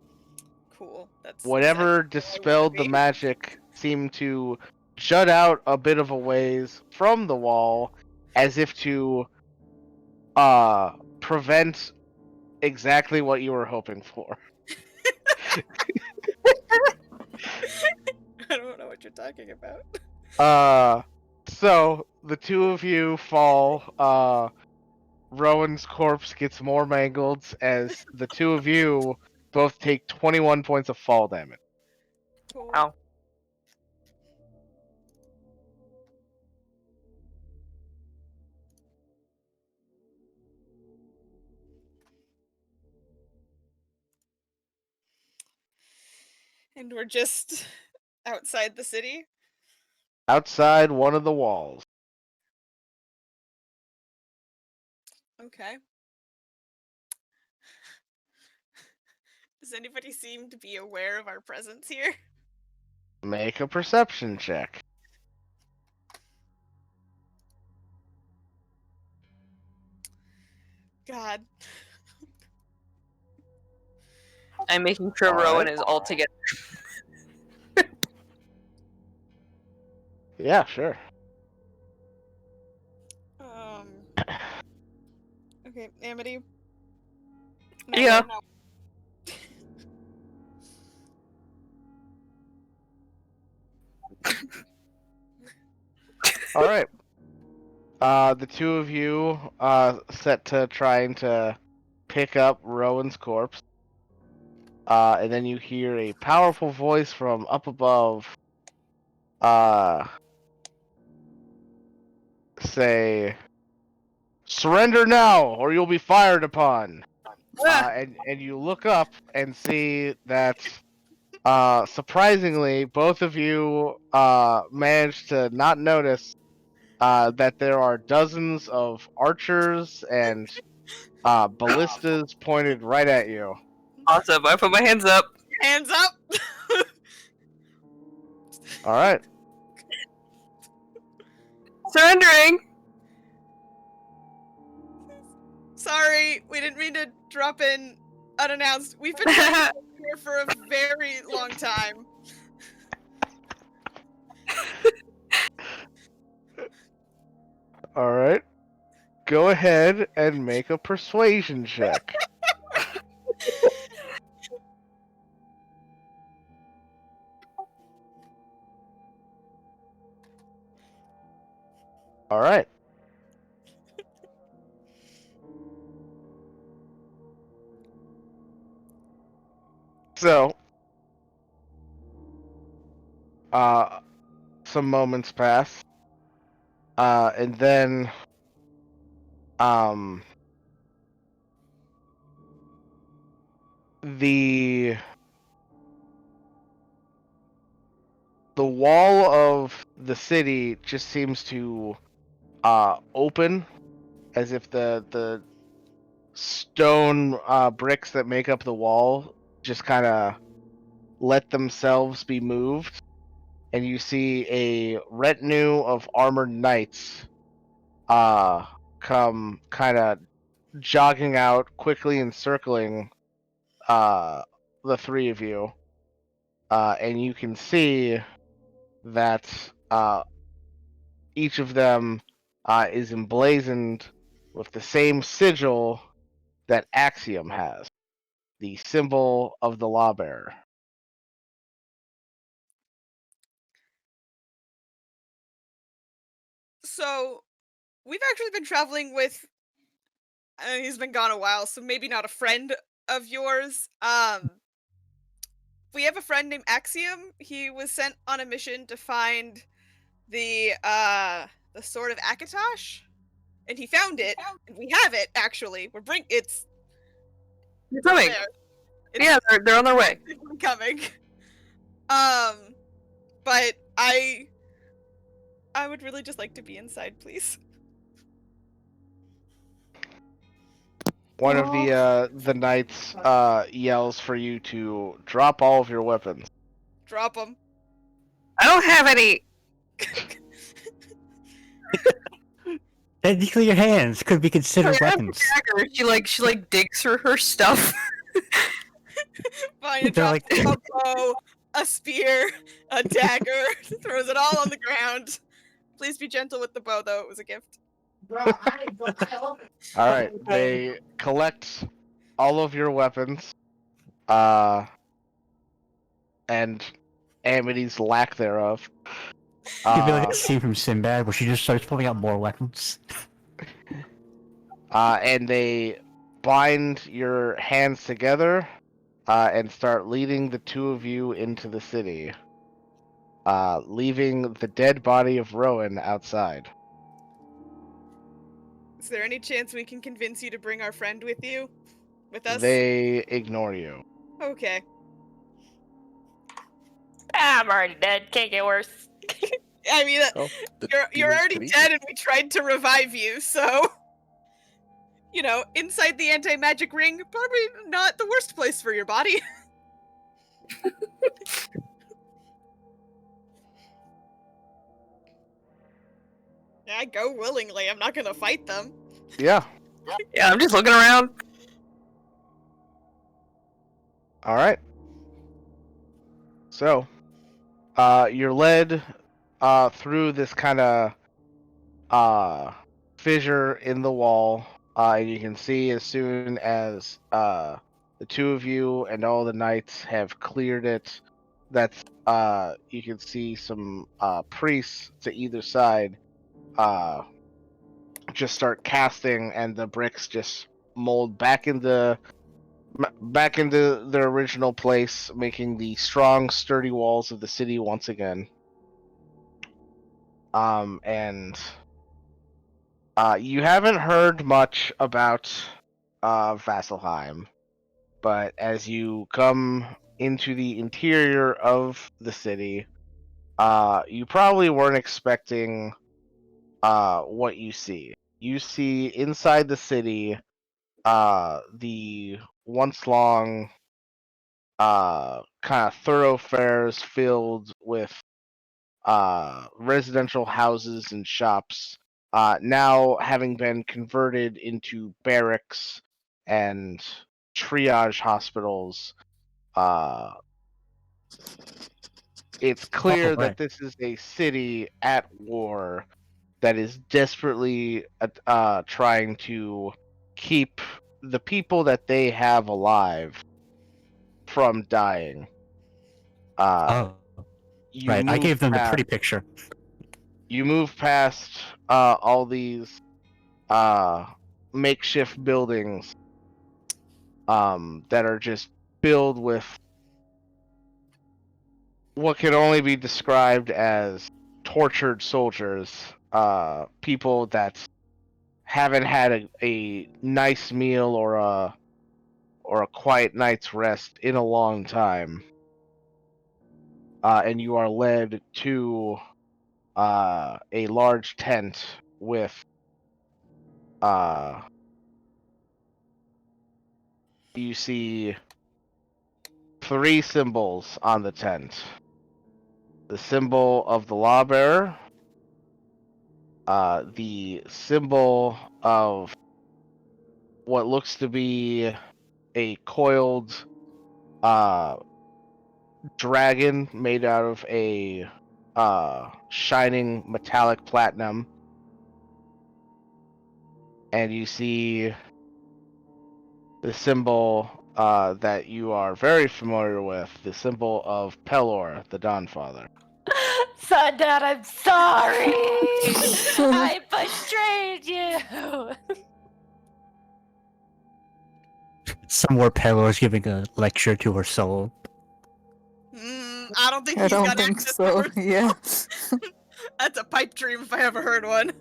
Cool. That's Whatever exactly where I dispelled wanna the be. magic seemed to jut out a bit of a ways from the wall, as if to prevent exactly what you were hoping for. I don't know what you're talking about. So the two of you fall. Rowan's corpse gets more mangled as the two of you both take 21 points of fall damage. Cool. Ow. And we're just outside the city. Outside one of the walls. Okay. Does anybody seem to be aware of our presence here? Make a perception check. God. I'm making sure Alright. Rowan is all together. Yeah, sure. Okay, Amity. Yeah. No. All right. The two of you set to trying to pick up Rowan's corpse. And then you hear a powerful voice from up above say, "Surrender now, or you'll be fired upon." And you look up and see that surprisingly, both of you managed to not notice that there are dozens of archers and ballistas pointed right at you. Awesome. I put my hands up. Hands up! All right. Surrendering. Sorry, we didn't mean to drop in unannounced. We've been here for a very long time. All right. Go ahead and make a persuasion check. All right. So, some moments pass, and then, the wall of the city just seems to open, as if the stone bricks that make up the wall just kind of let themselves be moved, and you see a retinue of armored knights come kind of jogging out, quickly encircling the three of you, and you can see that each of them is emblazoned with the same sigil that Axiom has, the symbol of the lawbearer. So, we've actually been traveling with. He's been gone a while, so maybe not a friend of yours. We have a friend named Axiom. He was sent on a mission to find the sword of Akatosh, and he found it. And we have it actually. You're coming. there. Yeah, they're on their way. It's coming. But I would really just like to be inside, please. One of the knights yells for you to drop all of your weapons. Drop them. I don't have any. Technically, your hands could be considered I have a weapons. dagger. She like digs through her stuff. Fine, it They're drops like- a bow, a spear, a dagger, throws it all on the ground. Please be gentle with the bow, though. It was a gift. Bro, I love it. All right, they collect all of your weapons, and Amity's lack thereof. It'd be like a scene from Sinbad where she just starts pulling out more weapons. And they bind your hands together, and start leading the two of you into the city, leaving the dead body of Rowan outside. Is there any chance we can convince you to bring our friend with you? With us? They ignore you. Okay. I'm already dead. Can't get worse. I mean, Oh, the you're demons already could eat dead you. and we tried to revive you, so... You know, inside the anti-magic ring, probably not the worst place for your body. I go willingly. I'm not gonna fight them. Yeah. Yeah, I'm just looking around. All right. So, you're led through this kind of fissure in the wall, and you can see as soon as the two of you and all the knights have cleared it, that's you can see some priests to either side just start casting, and the bricks just mold back into their original place, making the strong, sturdy walls of the city once again. And you haven't heard much about Vasselheim, but as you come into the interior of the city, you probably weren't expecting what you see. You see inside the city the once long kind of thoroughfares filled with residential houses and shops, now having been converted into barracks and triage hospitals. It's clear Oh, that right. this is a city at war that is desperately trying to keep the people that they have alive from dying. Oh, You right. I move gave them the past- pretty picture. You move past all these makeshift buildings that are just filled with what can only be described as tortured soldiers, people that haven't had a nice meal or a quiet night's rest in a long time. And you are led to a large tent with you see 3 symbols on the tent. The symbol of the lawbearer, the symbol of what looks to be a coiled dragon made out of a shining metallic platinum, and you see the symbol that you are very familiar with, the symbol of Pelor, the Dawnfather. Son, Dad, I'm sorry. I betrayed you. Somewhere Pelor's giving a lecture to her soul. I don't think I he's don't got think access so. to her. Yeah. That's a pipe dream if I ever heard one.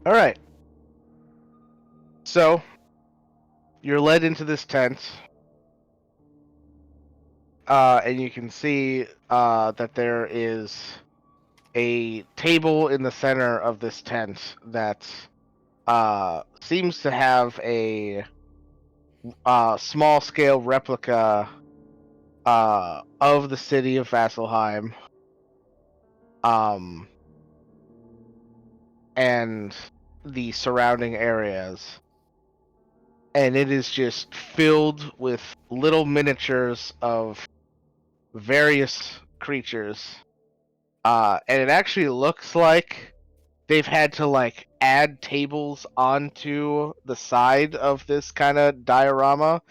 All right. So, You're led into this tent, and you can see that there is a table in the center of this tent that seems to have a small-scale replica of the city of Vasselheim, and the surrounding areas. And it is just filled with little miniatures of various creatures. And it actually looks like they've had to like add tables onto the side of this kind of diorama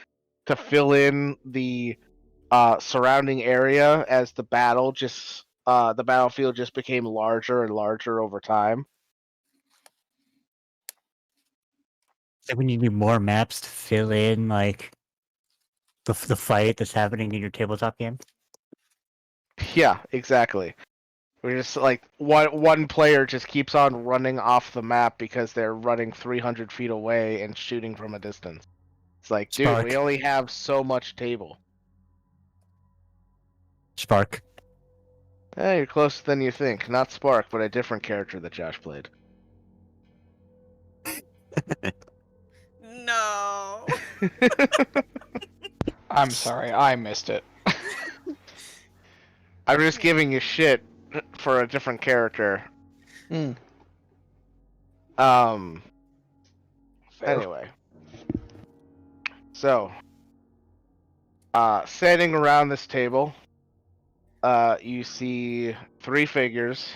to fill in the surrounding area as the battlefield just became larger and larger over time. So we need more maps to fill in like the fight that's happening in your tabletop game. Yeah, exactly. We're just like one player just keeps on running off the map because they're running 300 feet away and shooting from a distance. It's like, dude, Spark. we only have so much table. Spark. Hey, you're closer than you think. Not Spark, but a different character that Josh played. No. I'm sorry, I missed it. I'm just giving you shit for a different character. Hmm. Um. Fair. Anyway. So, standing around this table, you see three figures.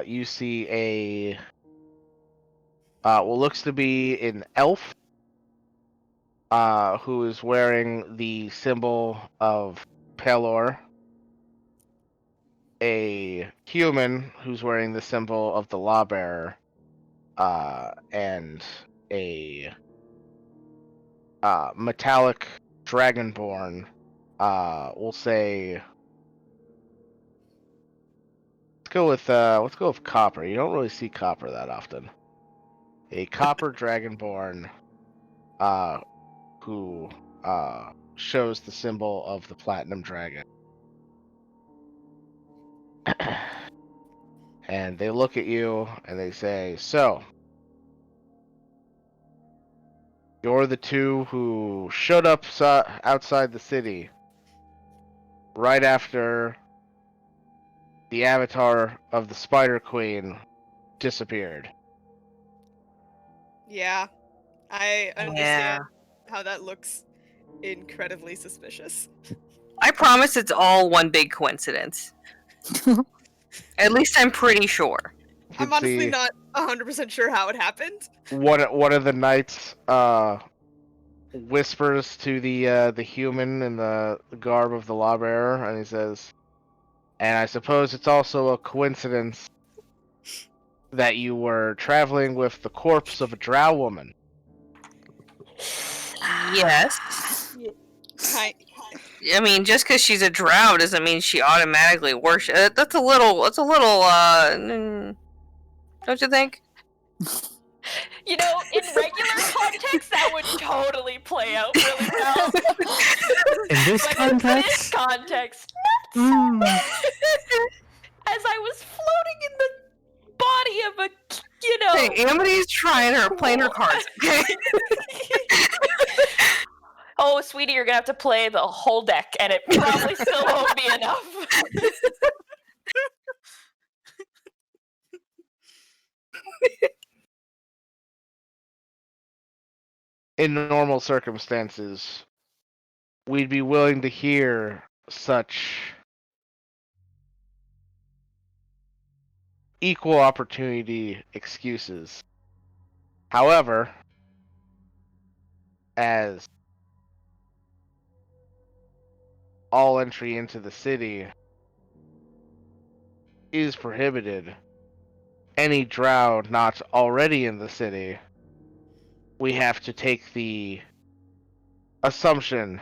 You see a what looks to be an elf, who is wearing the symbol of Pelor. A human who's wearing the symbol of the Lawbearer, and a metallic dragonborn. We'll say let's go with copper. You don't really see copper that often. A copper dragonborn, who shows the symbol of the platinum dragon. And they look at you and they say, "So, you're the two who showed up outside the city right after the avatar of the Spider Queen disappeared." Yeah, I Yeah. understand how that looks incredibly suspicious. I promise it's all one big coincidence. At least I'm pretty sure. You I'm can honestly see not 100% sure how it happened. one of the knights whispers to the human in the garb of the lawbearer, and he says, "And I suppose it's also a coincidence that you were traveling with the corpse of a drow woman." Yes. Hi. I mean, just because she's a drow doesn't mean she automatically worships. That's a little, don't you think? You know, in regular context, that would totally play out really well. In this But in this context, context, not so. As I was floating in the body of a, you know. Hey, Amity's playing her cards. Okay. Oh, sweetie, you're gonna have to play the whole deck, and it probably still won't be enough. In normal circumstances, we'd be willing to hear such equal opportunity excuses. However, as all entry into the city is prohibited, any drow not already in the city, we have to take the assumption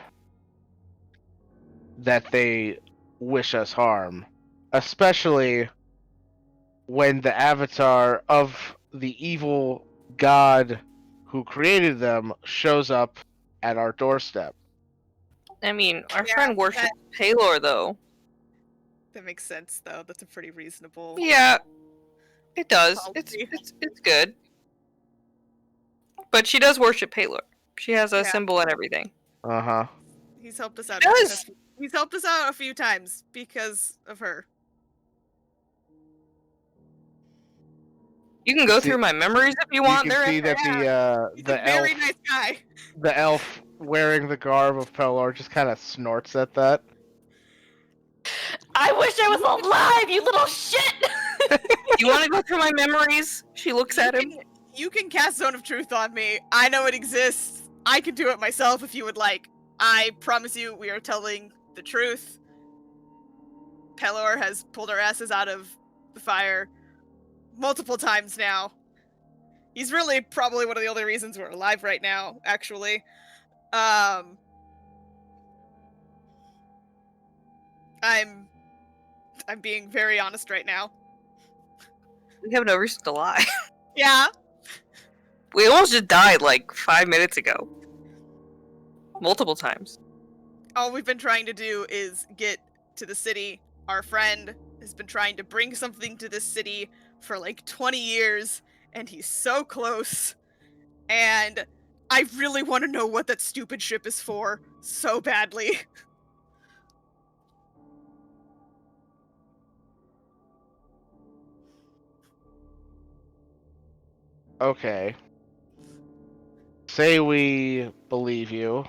that they wish us harm, especially when the avatar of the evil god who created them shows up at our doorstep. I mean, our Yeah, friend worships Palor, though. That makes sense, though. That's a pretty reasonable. Yeah, it does. Policy. It's good. But she does worship Palor. She has a Yeah. symbol and everything. Uh-huh. He's helped us out. Does. He's helped us out a few times because of her. You can go See- through my memories if you want. You can see that He's the a very elf nice guy. the elf wearing the garb of Pelor just kind of snorts at that. I wish I was alive, you little shit! You want to go through my memories? She looks at him. You can cast Zone of Truth on me. I know it exists. I can do it myself if you would like. I promise you, we are telling the truth. Pelor has pulled our asses out of the fire multiple times now. He's really probably one of the only reasons we're alive right now, actually. I'm being very honest right now. We have no reason to lie. Yeah. We almost just died like 5 minutes ago. Multiple times. All we've been trying to do is get to the city. Our friend has been trying to bring something to this city for like 20 years, and he's so close. And I really want to know what that stupid ship is for so badly. Okay. Say we believe you.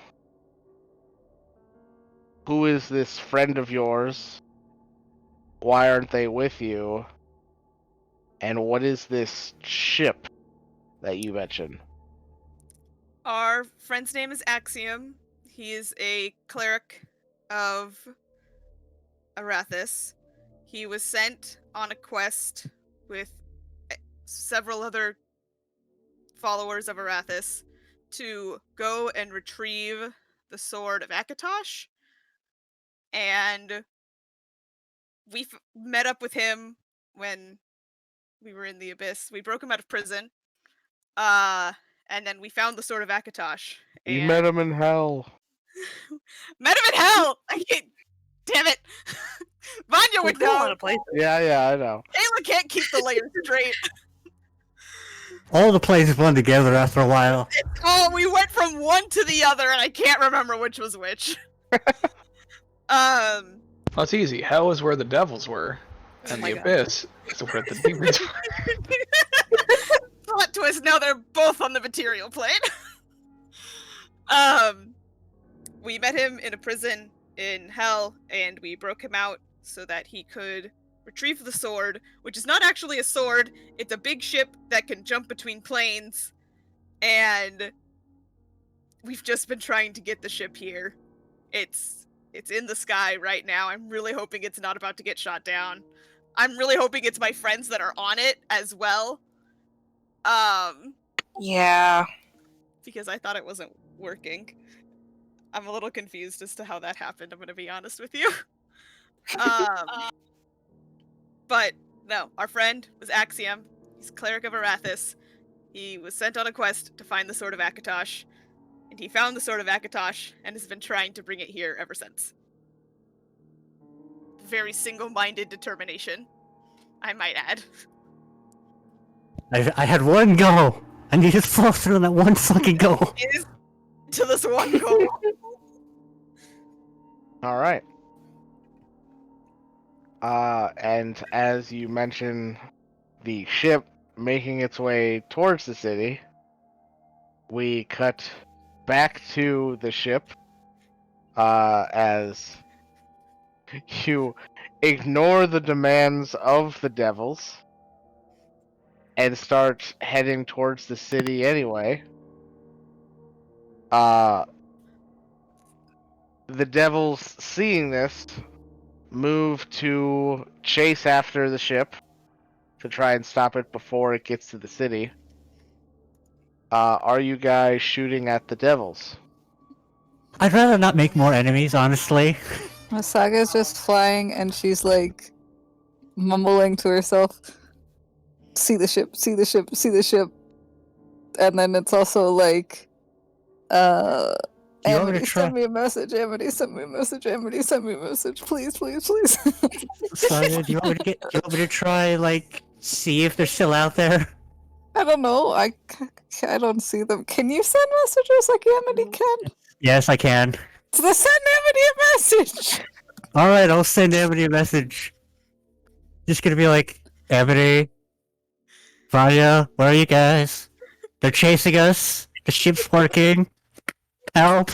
Who is this friend of yours? Why aren't they with you? And what is this ship that you mentioned? Our friend's name is Axiom. He is a cleric of Arathis. He was sent on a quest with several other followers of Arathis to go and retrieve the sword of Akatosh. And we met up with him when we were in the Abyss. We broke him out of prison. And then we found the sword of Akatosh. You met him in hell. Met him in hell! I can't. Damn it! Vanya would We've got a lot know. of places. Yeah, I know. Kayla can't keep the layers straight. All the places blend together after a while. Oh, we went from one to the other, and I can't remember which was which. Well, it's easy. Hell is where the devils were, Oh and my the God. abyss is where the demons were. Plot twist, now they're both on the material plane. We met him in a prison in hell, and we broke him out so that he could retrieve the sword, which is not actually a sword, it's a big ship that can jump between planes, and we've just been trying to get the ship here. It's in the sky right now. I'm really hoping it's not about to get shot down. I'm really hoping it's my friends that are on it as well. Yeah. Because I thought it wasn't working. I'm a little confused as to how that happened, I'm gonna be honest with you. But no, our friend was Axiom. He's a cleric of Arathis. He was sent on a quest to find the sword of Akatosh, and he found the sword of Akatosh and has been trying to bring it here ever since. Very single-minded determination, I might add. I had one go. I need to flow through that one fucking go. It is to this one goal. All right. And as you mentioned, the ship making its way towards the city, we cut back to the ship as you ignore the demands of the devils and start heading towards the city anyway. The devils, seeing this, move to chase after the ship to try and stop it before it gets to the city. Are you guys shooting at the devils? I'd rather not make more enemies, honestly. Masaga's just flying and she's like mumbling to herself, "See the ship, see the ship, see the ship." and then it's also like, Do you want me to Amity, try? send me a message. Amity, send me a message. Amity, send me a message. Please, please, please. Saga, do you want me to try like see if they're still out there? I don't know. I don't see them. Can you send messages like Amity can? Yes, I can. So send Amity a message. All right, I'll send Amity a message. Just gonna be like, Amity, Vanya, where are you guys? They're chasing us. The ship's working. Help!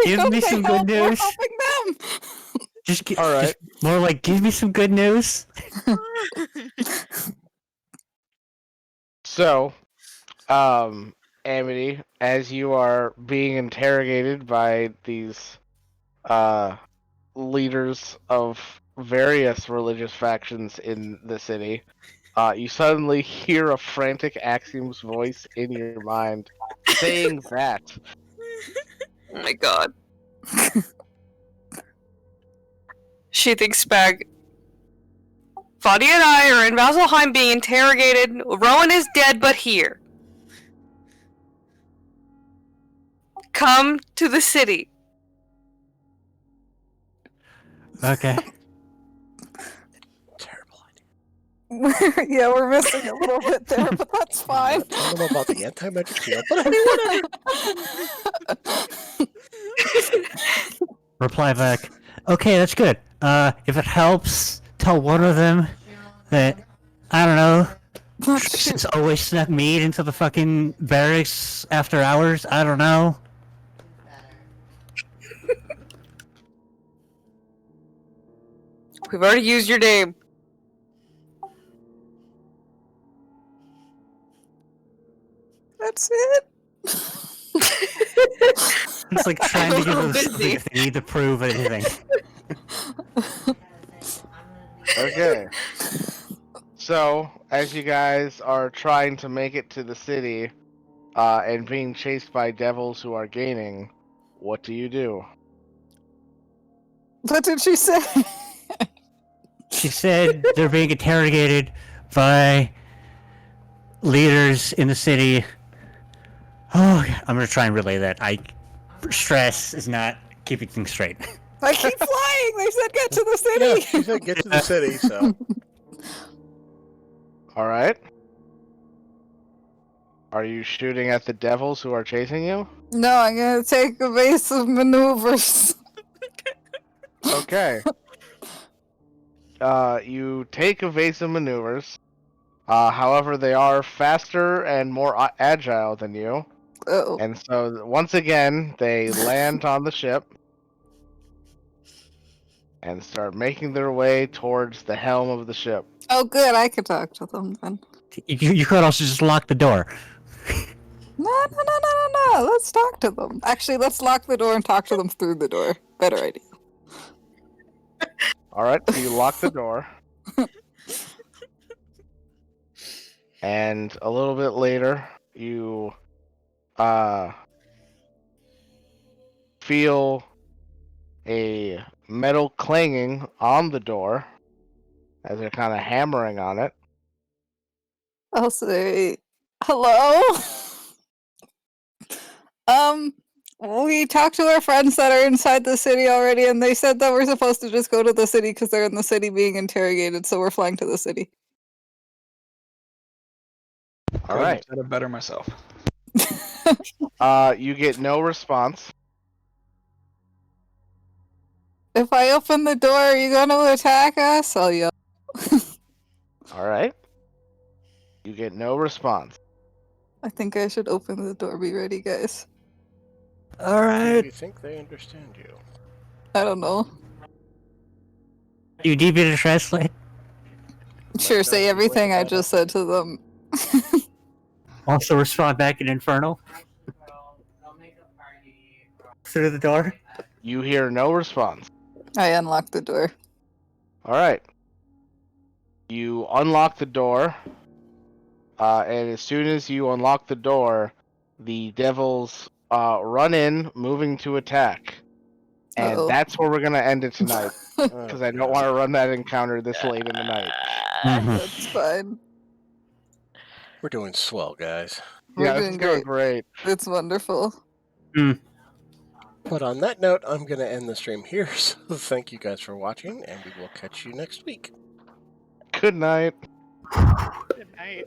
Give me some good We're news. helping them. Just All right. just more like, give me some good news. So, Amity, as you are being interrogated by these leaders of various religious factions in the city, you suddenly hear a frantic Axiom's voice in your mind saying that. Oh my god. She thinks back. Vadia and I are in Vasselheim being interrogated. Rowan is dead, but here. Come to the city. Okay. Terrible idea. Yeah, we're missing a little bit there, but that's fine. I don't know about the anti-magic field, but I mean, whatever. Reply back. Okay, that's good. If it helps, tell one of them that, I don't know, Tristan's always snuck meat into the fucking barracks after hours. I don't know. We've already used your name. That's it. It's like trying to give them Busy. something if they need to prove anything. Okay. So, as you guys are trying to make it to the city, and being chased by devils who are gaining, what do you do? What did she say? She said they're being interrogated by leaders in the city. Oh, I'm gonna try and relay that. Stress is not keeping things straight. I keep flying. They said get to the city. Yeah, she said get to the city, so. Alright. Are you shooting at the devils who are chasing you? No, I'm gonna take evasive maneuvers. Okay. You take evasive maneuvers. However, they are faster and more agile than you. Oh. And so, once again, they land on the ship and start making their way towards the helm of the ship. Oh, good. I could talk to them then. You could also just lock the door. No. Let's talk to them. Actually, let's lock the door and talk to them through the door. Better idea. Alright, so you lock the door. And a little bit later, you feel a metal clanging on the door as they're kind of hammering on it. I'll say, hello? We talked to our friends that are inside the city already, and they said that we're supposed to just go to the city because they're in the city being interrogated, so we're flying to the city. All right. Said it better myself. You get no response. If I open the door, are you gonna attack us? I'll yell. All right. You get no response. I think I should open the door. Be ready, guys. Do Alright. you think they understand you? I don't know. You need me to translate? Sure, no, say you everything wake I up. just said to them. Also respond back in Infernal? Through the door? You hear no response. I unlocked the door. All right. You unlock the door, and as soon as you unlock the door, the devils run in, moving to attack. And Uh-oh. that's where we're going to end it tonight, because I don't want to run that encounter this late in the night. Mhm. That's fine. We're doing swell, guys. We're Yeah, this doing is going great. It's wonderful. But on that note, I'm going to end the stream here. So thank you guys for watching, and we will catch you next week. Good night. Good night.